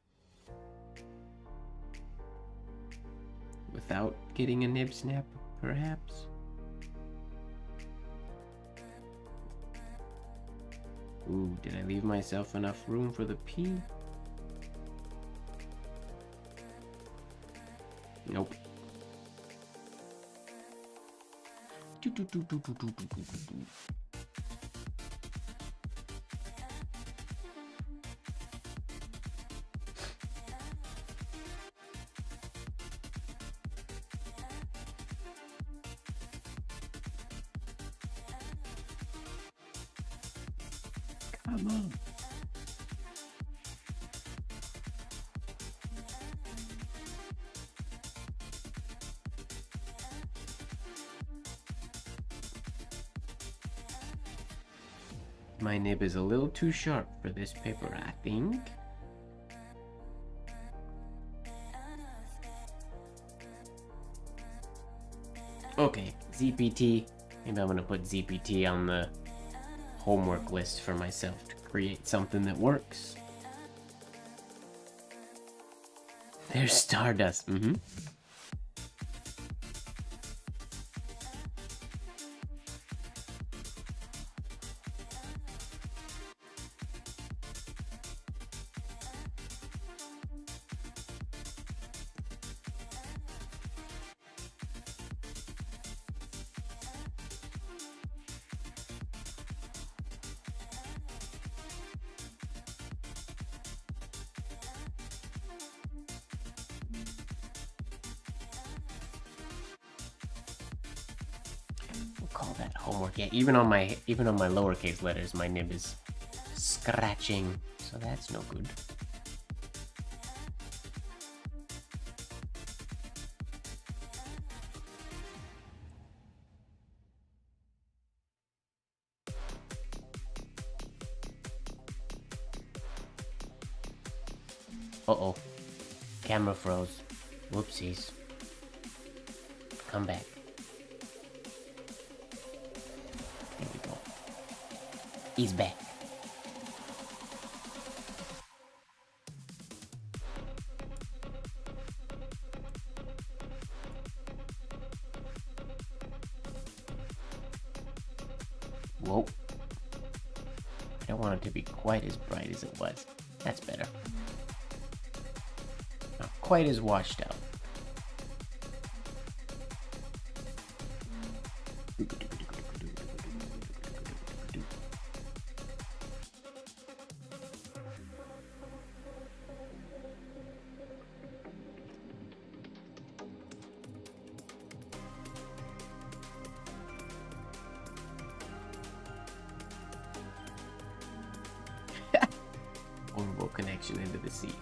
Without getting a nib snap, perhaps. Ooh, did I leave myself enough room for the P? Nope. Come on. My nib is a little too sharp for this paper, I think. Okay, ZPT. Maybe I'm gonna put ZPT on the homework list for myself to create something that works. There's Stardust. Call that homework. Yeah, even on my lowercase letters, my nib is scratching, so that's no good. Uh-oh. Camera froze. Whoopsies. Come back. There we go. He's back. Whoa. I don't want it to be quite as bright as it was. That's better. Not quite as washed out. Horrible connection into the sea.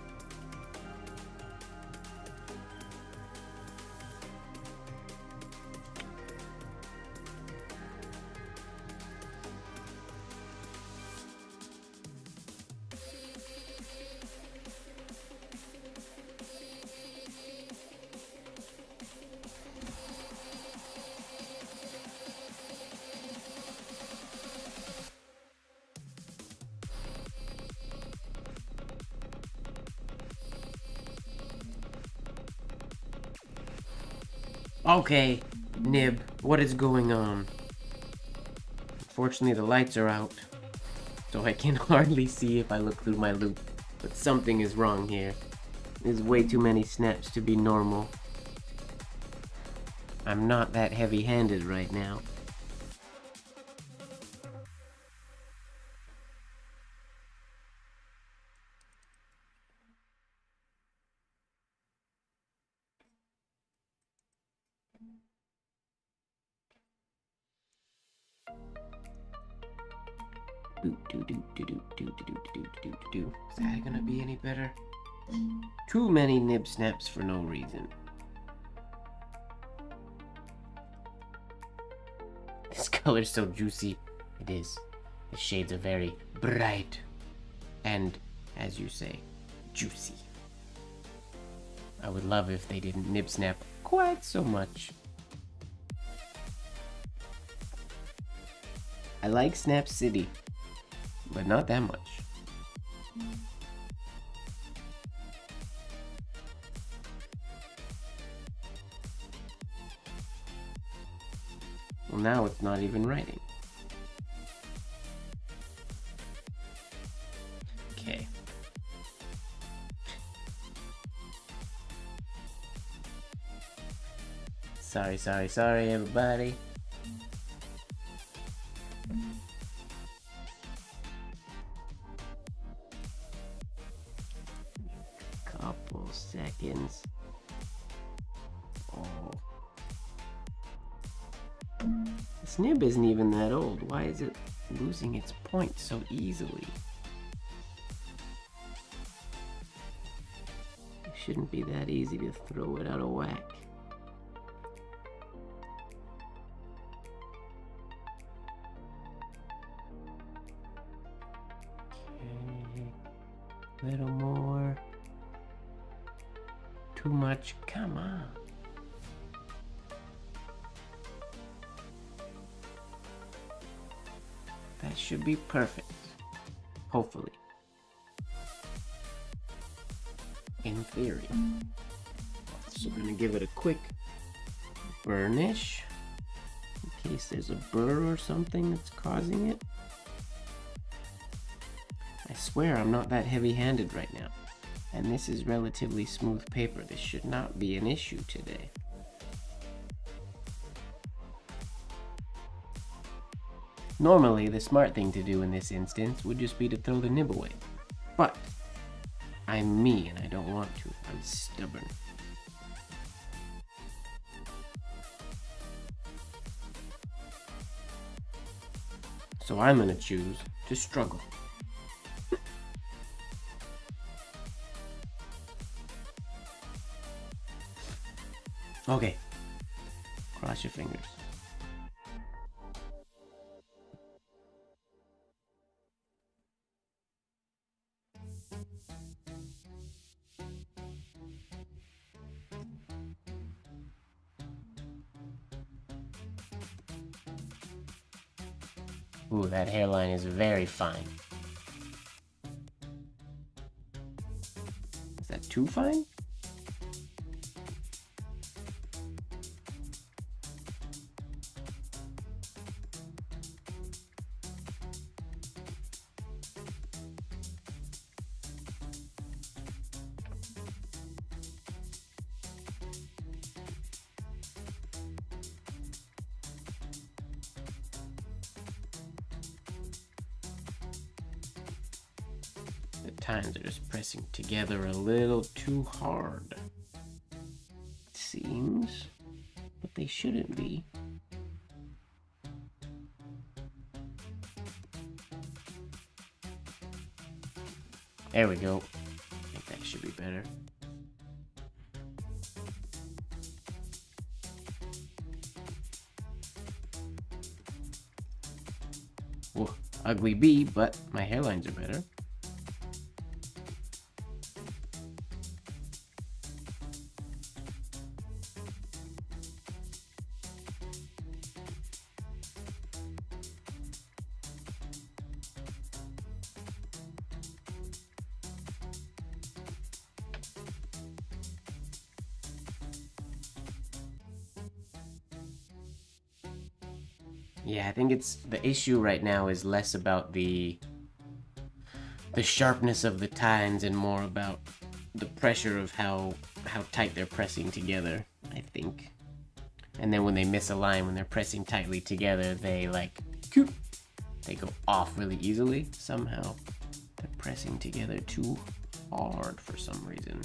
Okay, Nib, what is going on? Unfortunately, the lights are out, so I can hardly see if I look through my loop, but something is wrong here. There's way too many snaps to be normal. I'm not that heavy-handed right now. Is that gonna be any better? Too many nib snaps for no reason. This color's so juicy. It is. The shades are very bright and, as you say, juicy. I would love if they didn't nib snap quite so much. I like Snap City, but not that much. Well, now it's not even writing. Sorry, everybody. Couple seconds. Oh. This nib isn't even that old. Why is it losing its point so easily? It shouldn't be that easy to throw it out of whack. Okay. A little more. Too much. Come on. That should be perfect. Hopefully. In theory. So we're gonna give it a quick burnish in case there's a burr or something that's causing it. I swear I'm not that heavy-handed right now. And this is relatively smooth paper. This should not be an issue today. Normally, the smart thing to do in this instance would just be to throw the nib away. But I'm me and I don't want to. I'm stubborn. So I'm gonna choose to struggle. Okay. Cross your fingers. Ooh, that hairline is very fine. Is that too fine? The tines are just pressing together a little too hard. It seems, but they shouldn't be. There we go. I think that should be better. Whoa, ugly bee, but my hairlines are better. Yeah, I think it's the issue right now is less about the sharpness of the tines and more about the pressure of how tight they're pressing together, I think. And then when they misalign, when they're pressing tightly together, they they go off really easily. Somehow they're pressing together too hard for some reason.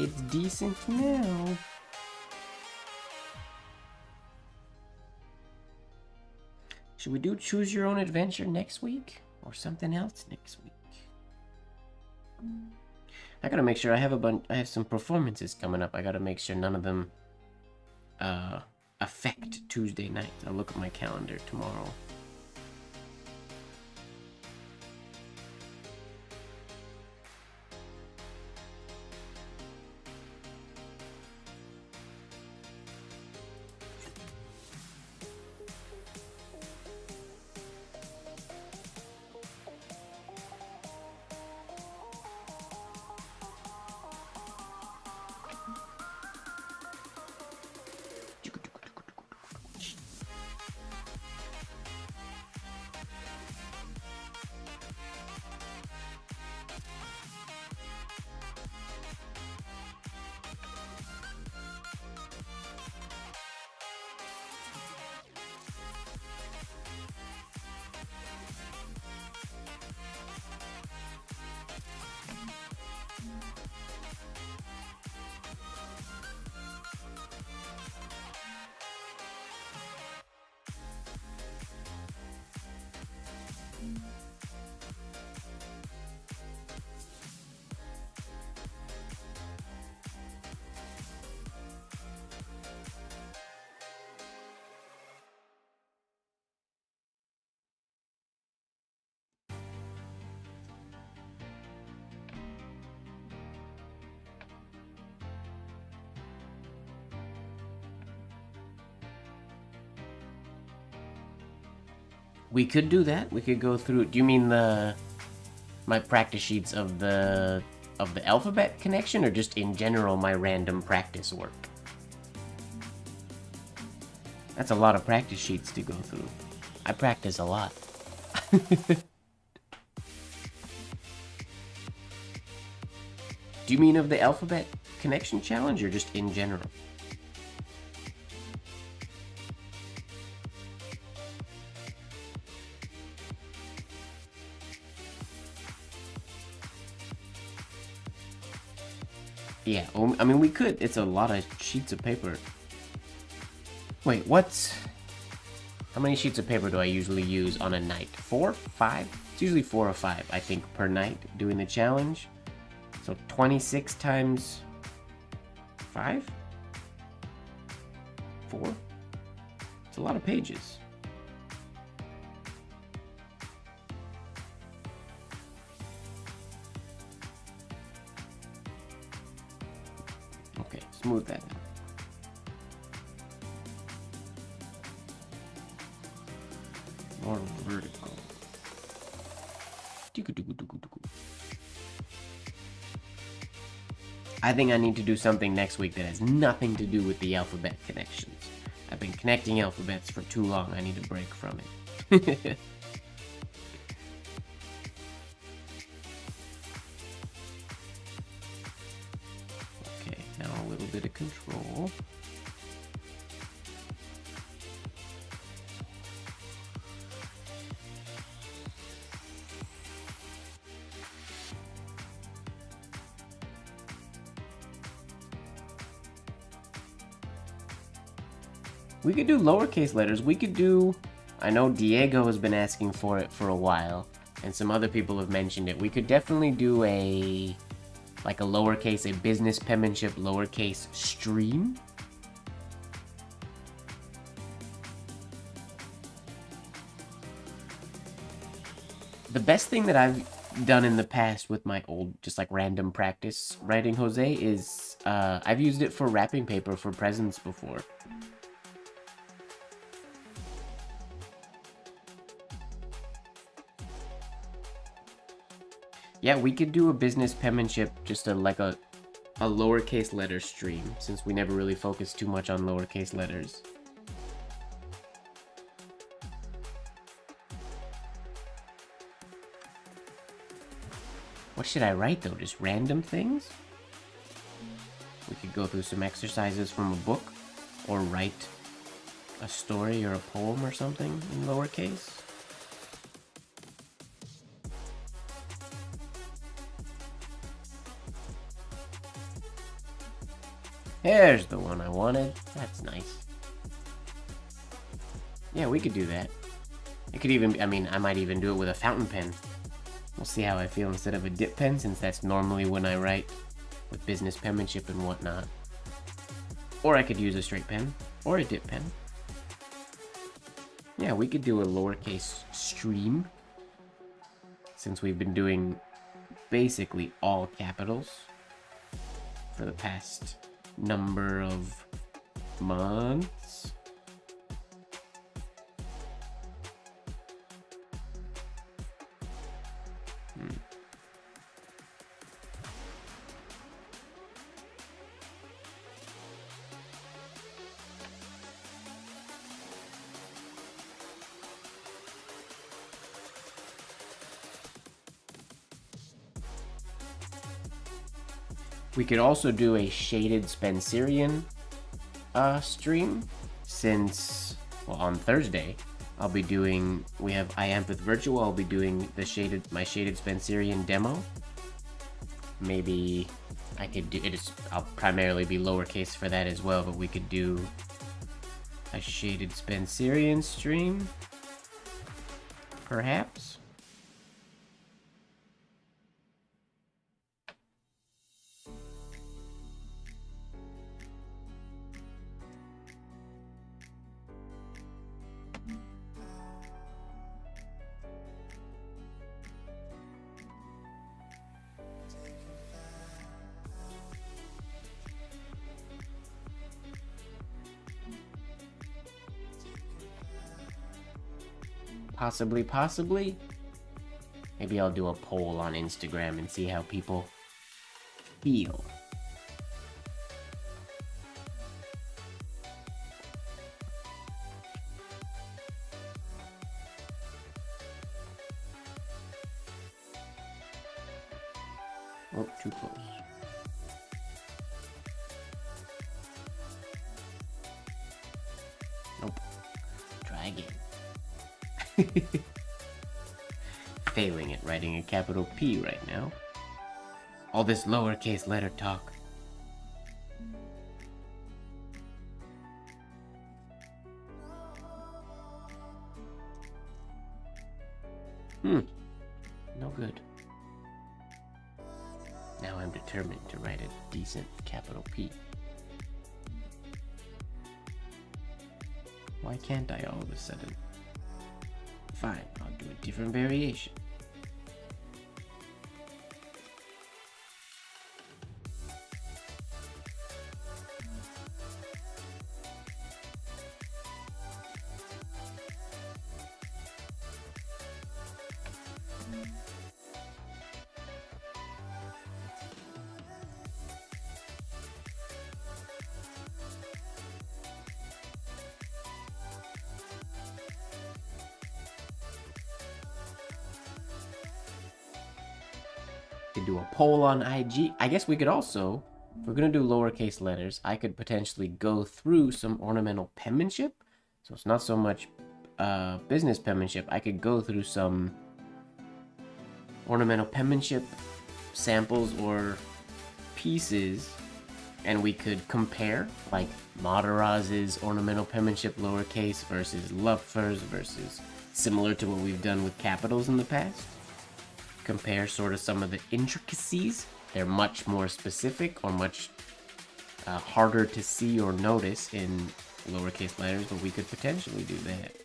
It's decent now. Should we do Choose Your Own Adventure next week? Or something else next week? I gotta make sure I have some performances coming up. I gotta make sure none of them affect Tuesday night. I'll look at my calendar tomorrow. We could do that. We could go through. Do you mean my practice sheets of the alphabet connection, or just in general my random practice work? That's a lot of practice sheets to go through. I practice a lot. Do you mean of the alphabet connection challenge, or just in general? Yeah, I mean, we could. It's a lot of sheets of paper. Wait, what's... How many sheets of paper do I usually use on a night? 4? 5? It's usually 4 or 5, I think, per night doing the challenge. So 26 times 5? 4? It's a lot of pages. Okay, smooth that out. More vertical. I think I need to do something next week that has nothing to do with the alphabet connections. I've been connecting alphabets for too long. I need a break from it. Okay, now a little bit of control. We could do lowercase letters. We could do... I know Diego has been asking for it for a while, and some other people have mentioned it. We could definitely do a... like a lowercase, a business penmanship lowercase stream. The best thing that I've done in the past with my old, just like random practice writing Jose is... I've used it for wrapping paper for presents before. Yeah, we could do a business penmanship, just a lowercase letter stream, since we never really focused too much on lowercase letters. What should I write though? Just random things? We could go through some exercises from a book, or write a story or a poem or something in lowercase. There's the one I wanted. That's nice. Yeah, we could do that. It could even, I mean, I might even do it with a fountain pen. We'll see how I feel instead of a dip pen, since that's normally when I write with business penmanship and whatnot. Or I could use a straight pen, or a dip pen. Yeah, we could do a lowercase stream, since we've been doing basically all capitals for the past number of months. We could also do a shaded Spencerian stream, since, well, on Thursday I'll be doing, we have Iamphith Virtual, I'll be doing the my shaded Spencerian demo. Maybe I could do it, I'll primarily be lowercase for that as well, but we could do a shaded Spencerian stream, perhaps. Possibly. Maybe I'll do a poll on Instagram and see how people feel. Oh, too close. Nope. Try again. Failing at writing a capital P right now. All this lowercase letter talk. No good. Now I'm determined to write a decent capital P. Why can't I all of a sudden? Fine, I'll do a different variation. Could do a poll on IG. I guess we could also, if we're gonna do lowercase letters, I could potentially go through some ornamental penmanship. So it's not so much business penmanship. I could go through some ornamental penmanship samples or pieces, and we could compare, like Mataraz's ornamental penmanship lowercase versus Lupfer's versus similar to what we've done with capitals in the past. Compare sort of some of the intricacies. They're much more specific or much harder to see or notice in lowercase letters, but we could potentially do that.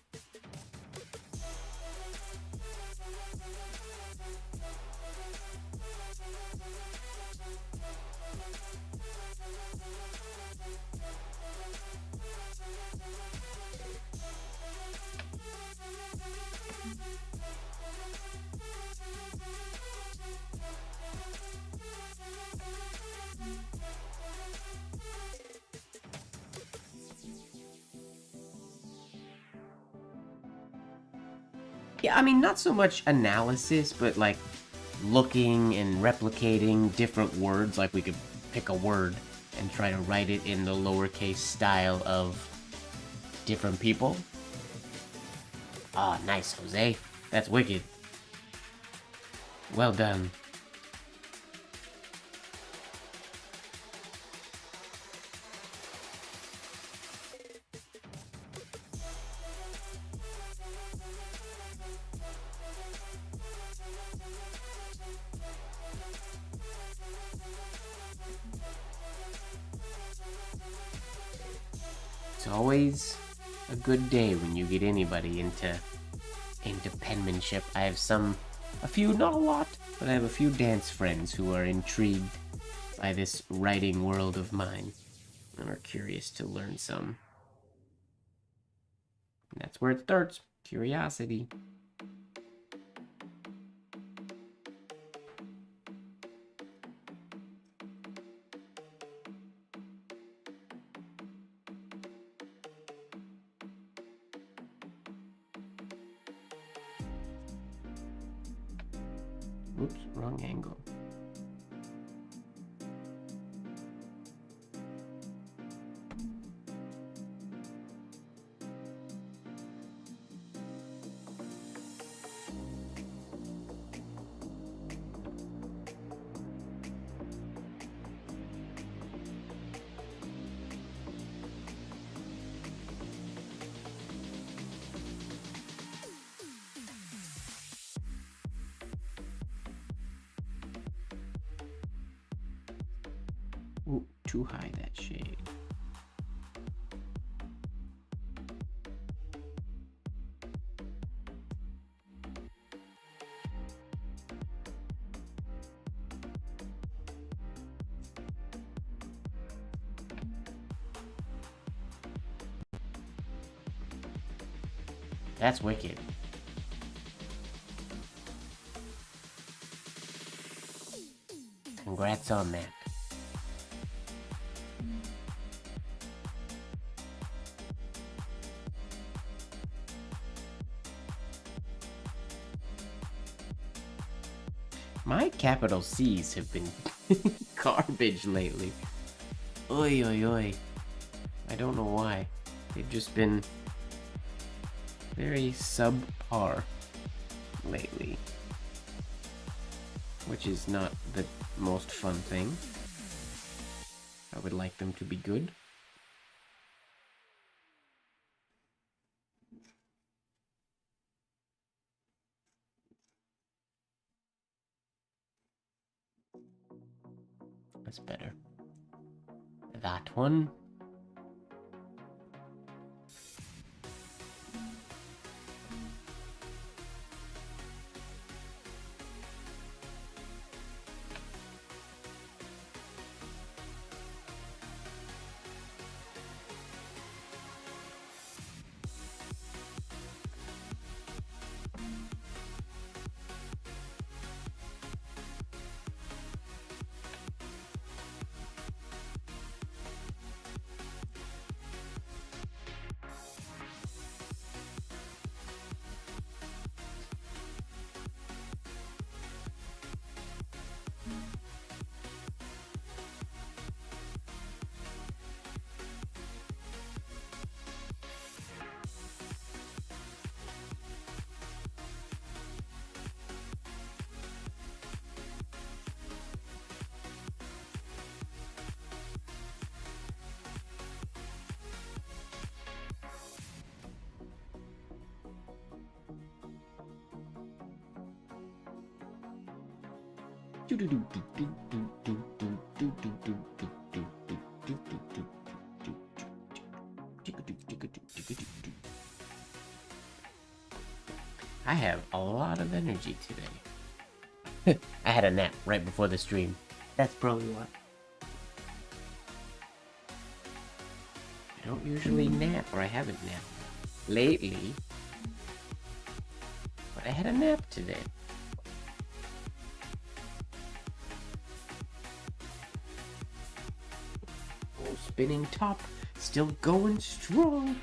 Yeah, I mean, not so much analysis, but like looking and replicating different words. Like we could pick a word and try to write it in the lowercase style of different people. Ah, nice, Jose. That's wicked. Well done. always a good day when you get anybody into penmanship. I have a few, not a lot, but I have a few dance friends who are intrigued by this writing world of mine and are curious to learn some. And that's where it starts. Curiosity. Oops, wrong angle. Ooh, too high that shade. That's wicked. Congrats on that. My capital C's have been garbage lately. Oi, oi, oi. I don't know why. They've just been very subpar lately. Which is not the most fun thing. I would like them to be good. That's better. That one. I have a lot of energy today. I had a nap right before the stream. That's probably why. I don't usually nap, or I haven't napped lately. But I had a nap today. Oh, spinning top, still going strong.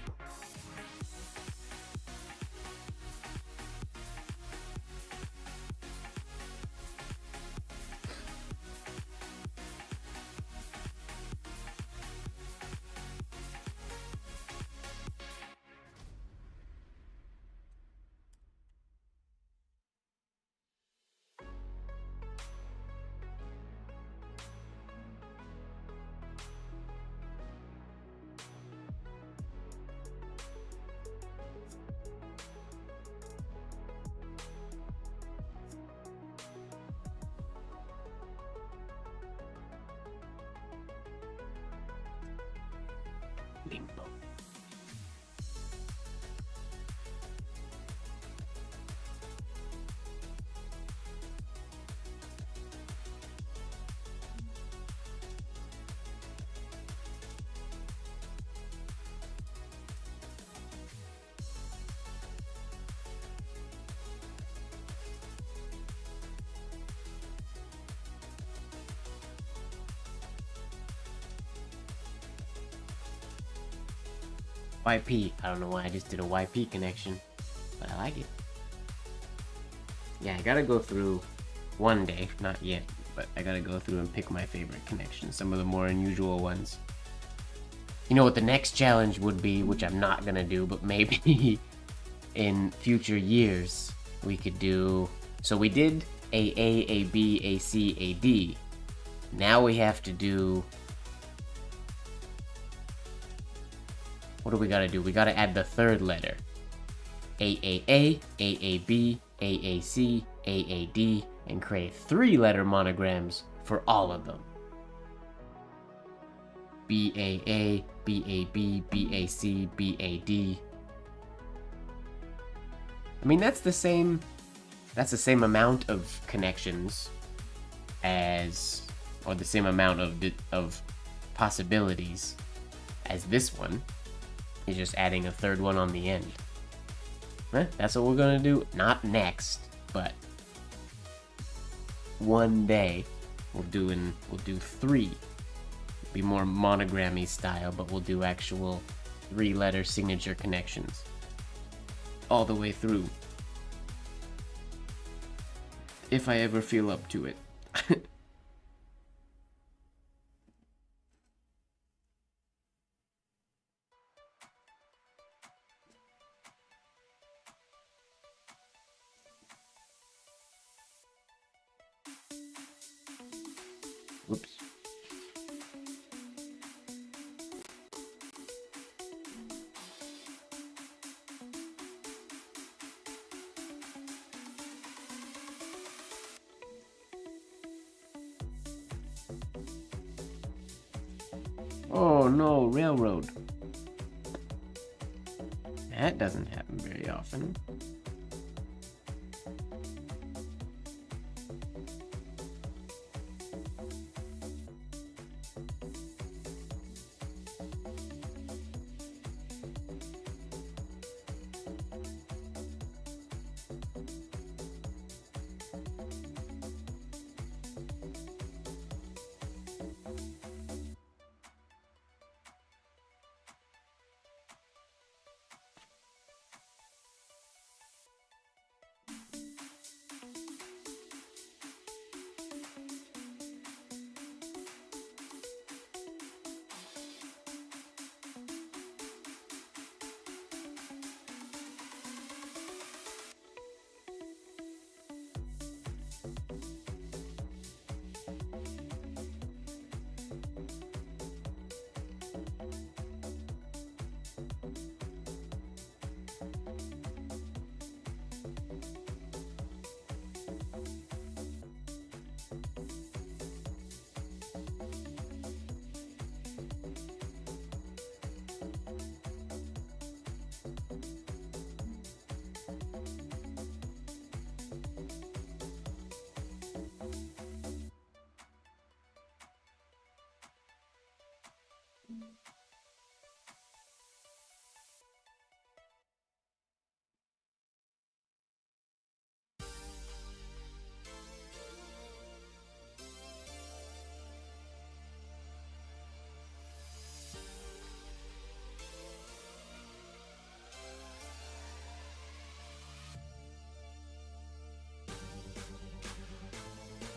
Limbo. YP. I don't know why I just did a YP connection, but I like it. Yeah, I gotta go through one day, not yet, but I gotta go through and pick my favorite connections, some of the more unusual ones. You know what the next challenge would be, which I'm not gonna do, but maybe in future years we could do. So we did A, A, B, A, C, A, D. Now we have to do. What do we gotta do? We gotta add the third letter. AAA, AAB, AAC, AAD, and create 3-letter monograms for all of them. BAA, BAB, BAC, BAD. I mean, that's the same amount of connections as, or the same amount of possibilities as this one. You're just adding a third one on the end. That's what we're gonna do. Not next, but one day we'll do 3. It'll be more monogrammy style, but we'll do actual 3-letter signature connections all the way through. If I ever feel up to it. Whoops. Oh no, railroad. That doesn't happen very often.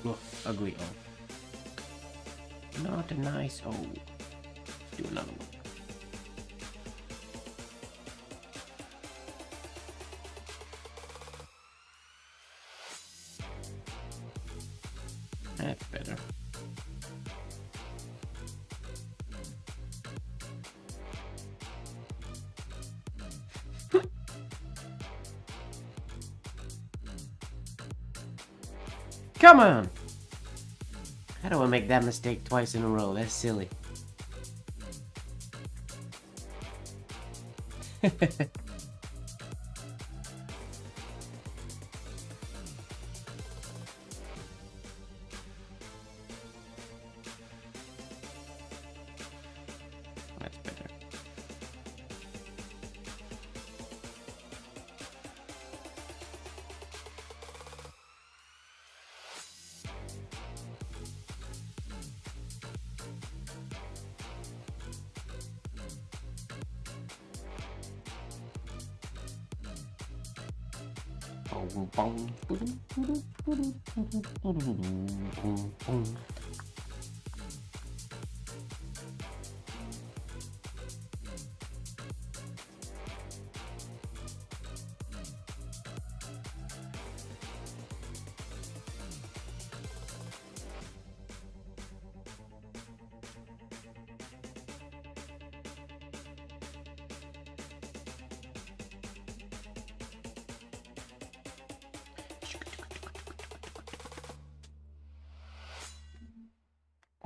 Oh, ugly O. Not a nice O. Let's do another one. That's better. Come on! How do I make that mistake twice in a row? That's silly. That's better.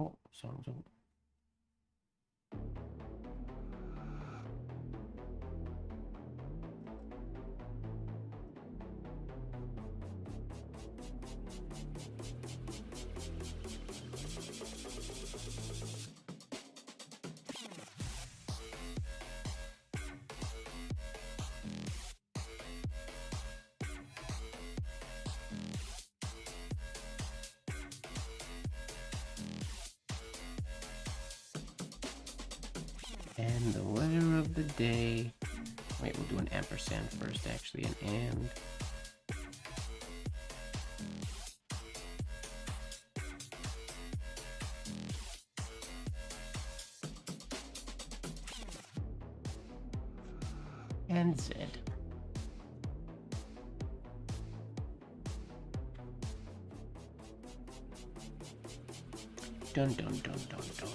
Oh, song's over. And the letter of the day. Wait, we'll do an ampersand first, actually. An and. And Z. Dun dun dun dun dun.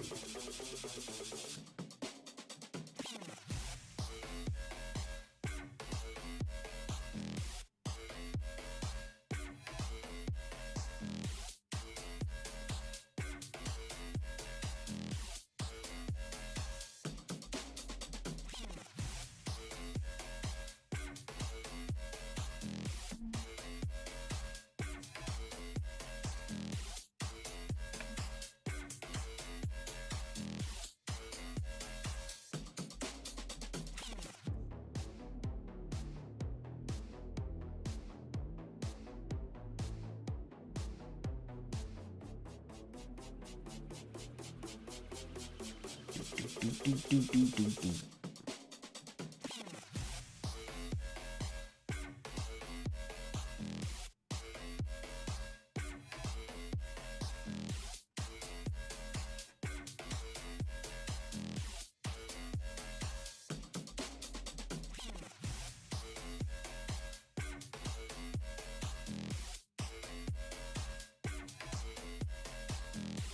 Do.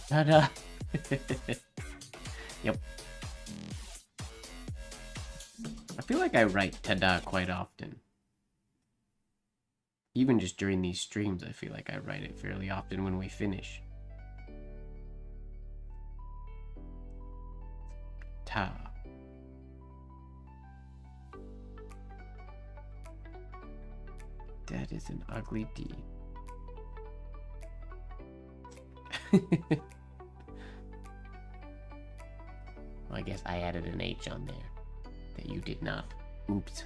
Ta-da! Yep. I feel like I write ta-da quite often. Even just during these streams, I feel like I write it fairly often when we finish. Ta. That is an ugly D. Well, I guess I added an H on there that you did not. Oops.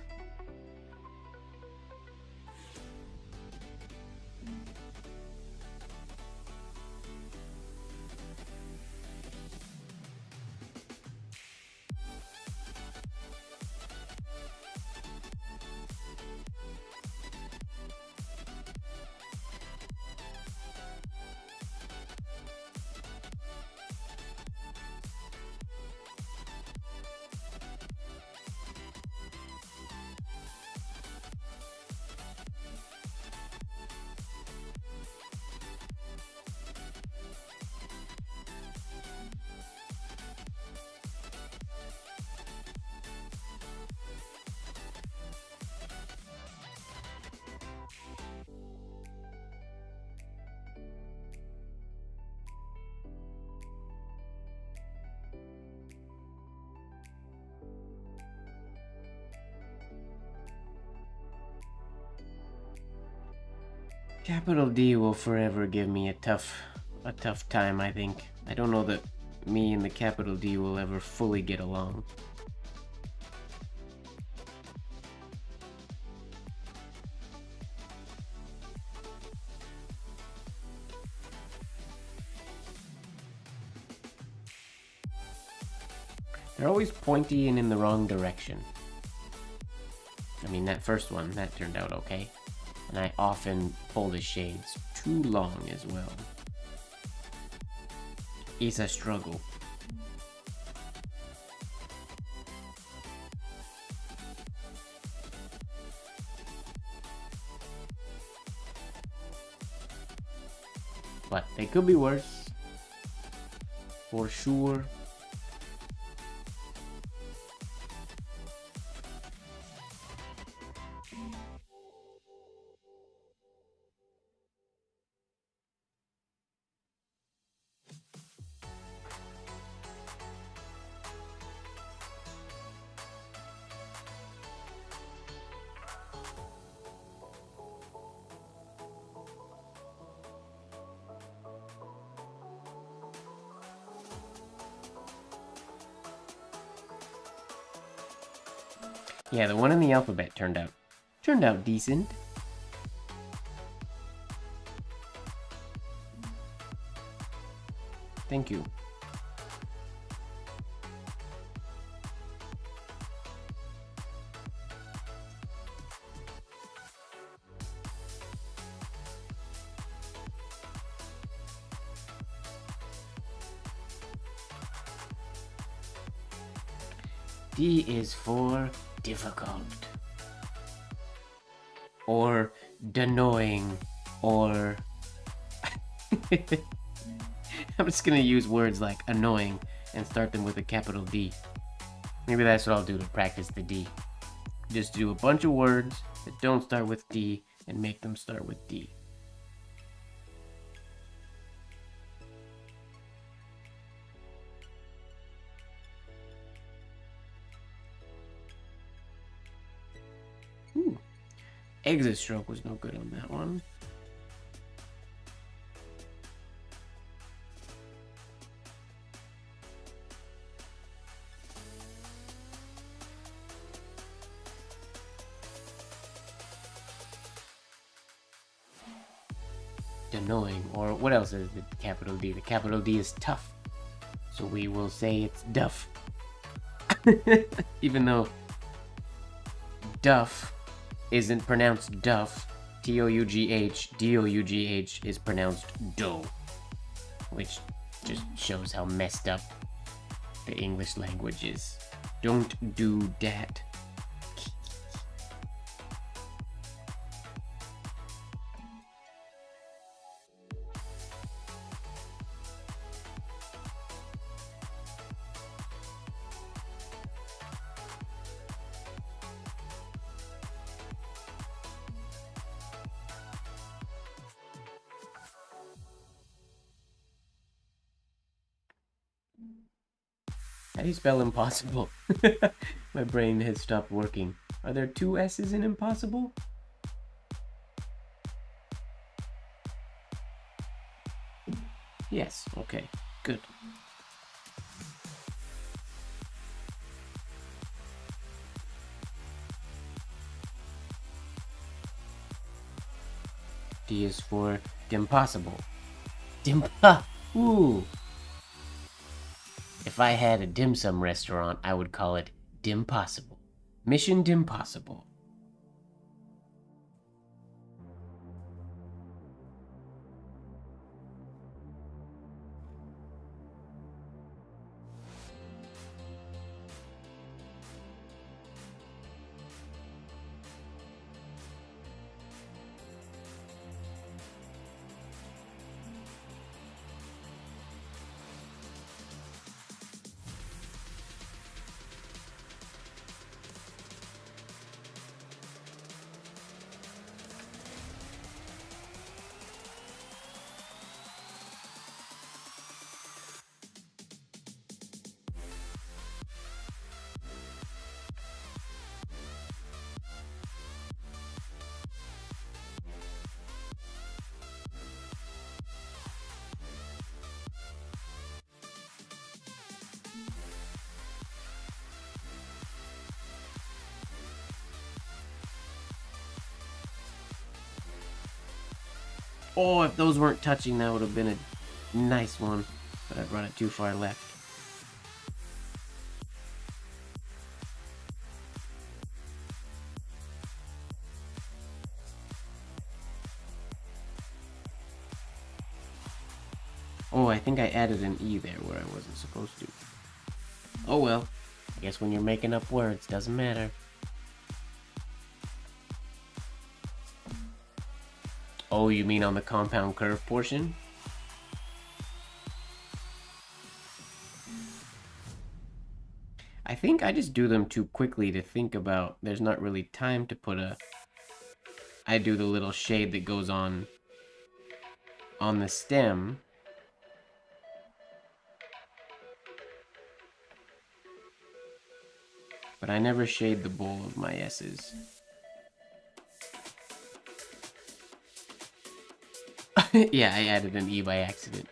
Capital D will forever give me a tough time, I think. I don't know that me and the capital D will ever fully get along. They're always pointy and in the wrong direction. I mean, that first one, that turned out okay. And I often pull the shades too long as well. It's a struggle. But they could be worse. For sure. Yeah, the one in the alphabet turned out decent. Thank you. D is for difficult. Or annoying. Or... I'm just gonna use words like annoying and start them with a capital D. Maybe that's what I'll do to practice the D. Just do a bunch of words that don't start with D and make them start with D. Ooh. Exit stroke was no good on that one. Annoying, or what else is the capital D? The capital D is tough, so we will say it's duff. Even though duff isn't pronounced duff, T-O-U-G-H, D-O-U-G-H is pronounced dough, which just shows how messed up the English language is. Don't do that. How do you spell impossible? My brain has stopped working. Are there two S's in impossible? Yes, okay, good. D is for dimpossible. Ooh. If I had a dim sum restaurant, I would call it Dimpossible. Mission Dimpossible. Oh, if those weren't touching, that would have been a nice one. But I brought it too far left. Oh, I think I added an E there where I wasn't supposed to. Oh well. I guess when you're making up words, doesn't matter. Oh, you mean on the compound curve portion? I think I just do them too quickly to think about. There's not really time to put a... I do the little shade that goes on the stem. But I never shade the bowl of my S's. Yeah, I added an E by accident.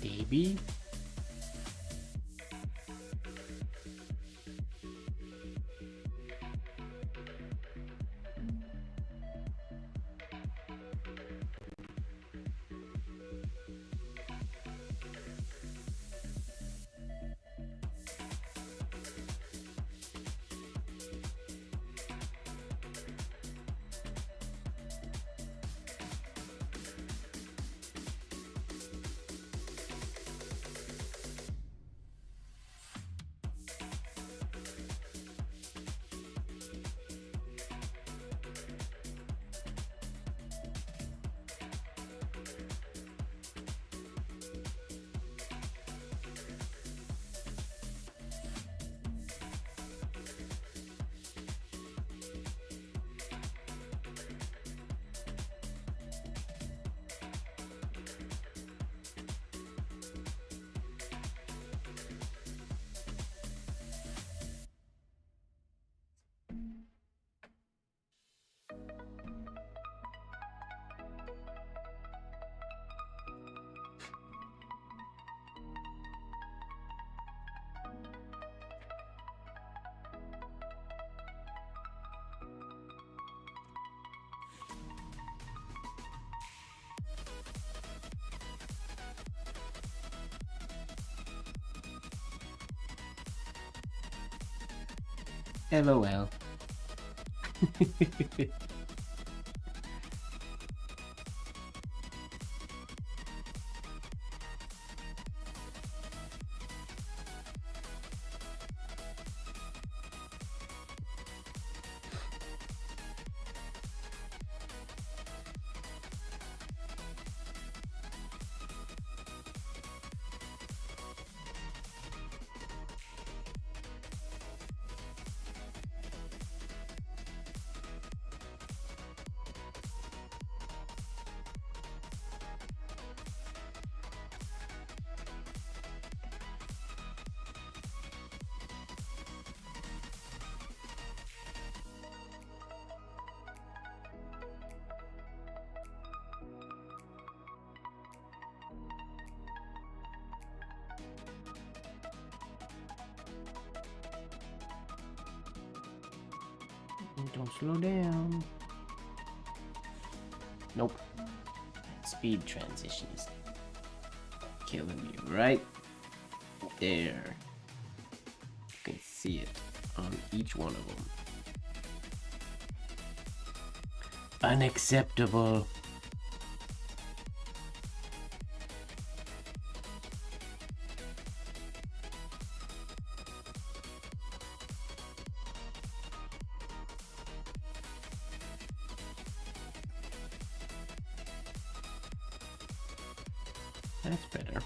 Davy? LOL. Don't slow down. Nope. Speed transition is killing me right there. You can see it on each one of them. Unacceptable. That's better.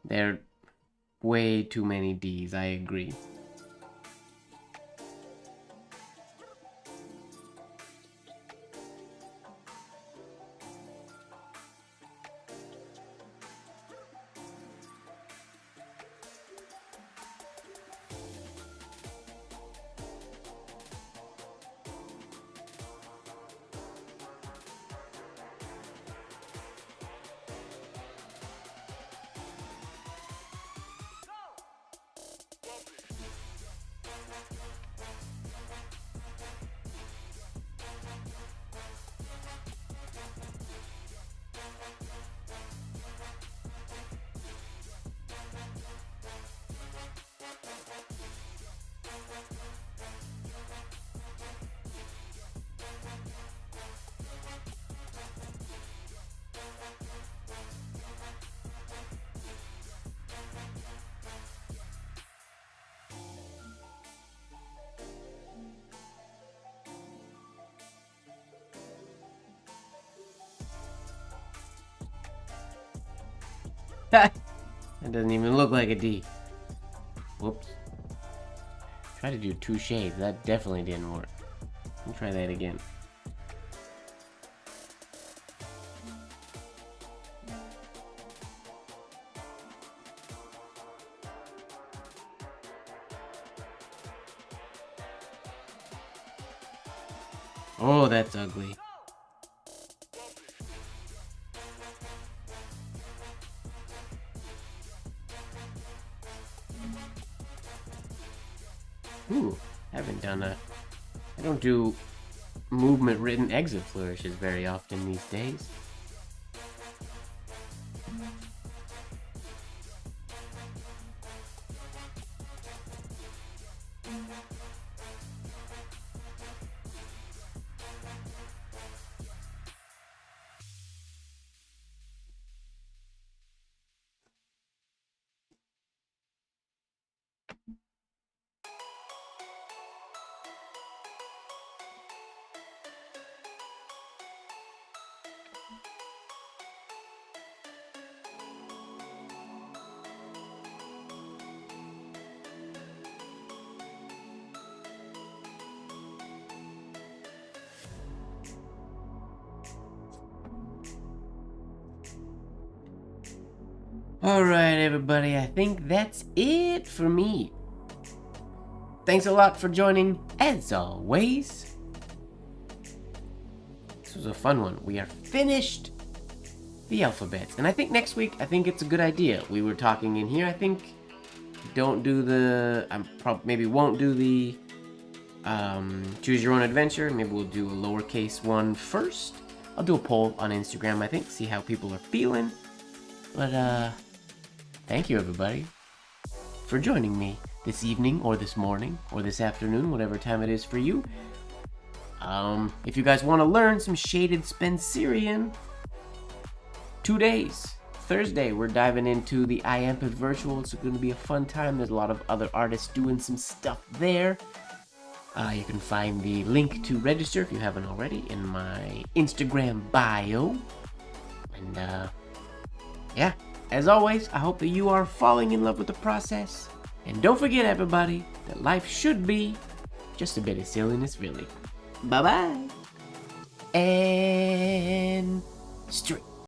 There are way too many D's, I agree. That doesn't even look like a D. Whoops. Try to do 2 shades. That definitely didn't work. Let me try that again. Oh, that's ugly. Ooh, I don't do movement written exit flourishes very often these days. Alright, everybody, I think that's it for me. Thanks a lot for joining, as always. This was a fun one. We are finished the alphabets. And I think next week, it's a good idea. We were talking in here, I think, don't do the... maybe won't do the choose your own adventure. Maybe we'll do a lowercase one first. I'll do a poll on Instagram, I think, see how people are feeling. But, thank you, everybody, for joining me this evening, or this morning, or this afternoon, whatever time it is for you. If you guys want to learn some shaded Spencerian, 2 days. Thursday, we're diving into the IAMPIT Virtual. It's going to be a fun time. There's a lot of other artists doing some stuff there. You can find the link to register, if you haven't already, in my Instagram bio. And, yeah. As always, I hope that you are falling in love with the process. And don't forget, everybody, that life should be just a bit of silliness, really. Bye-bye. And straight.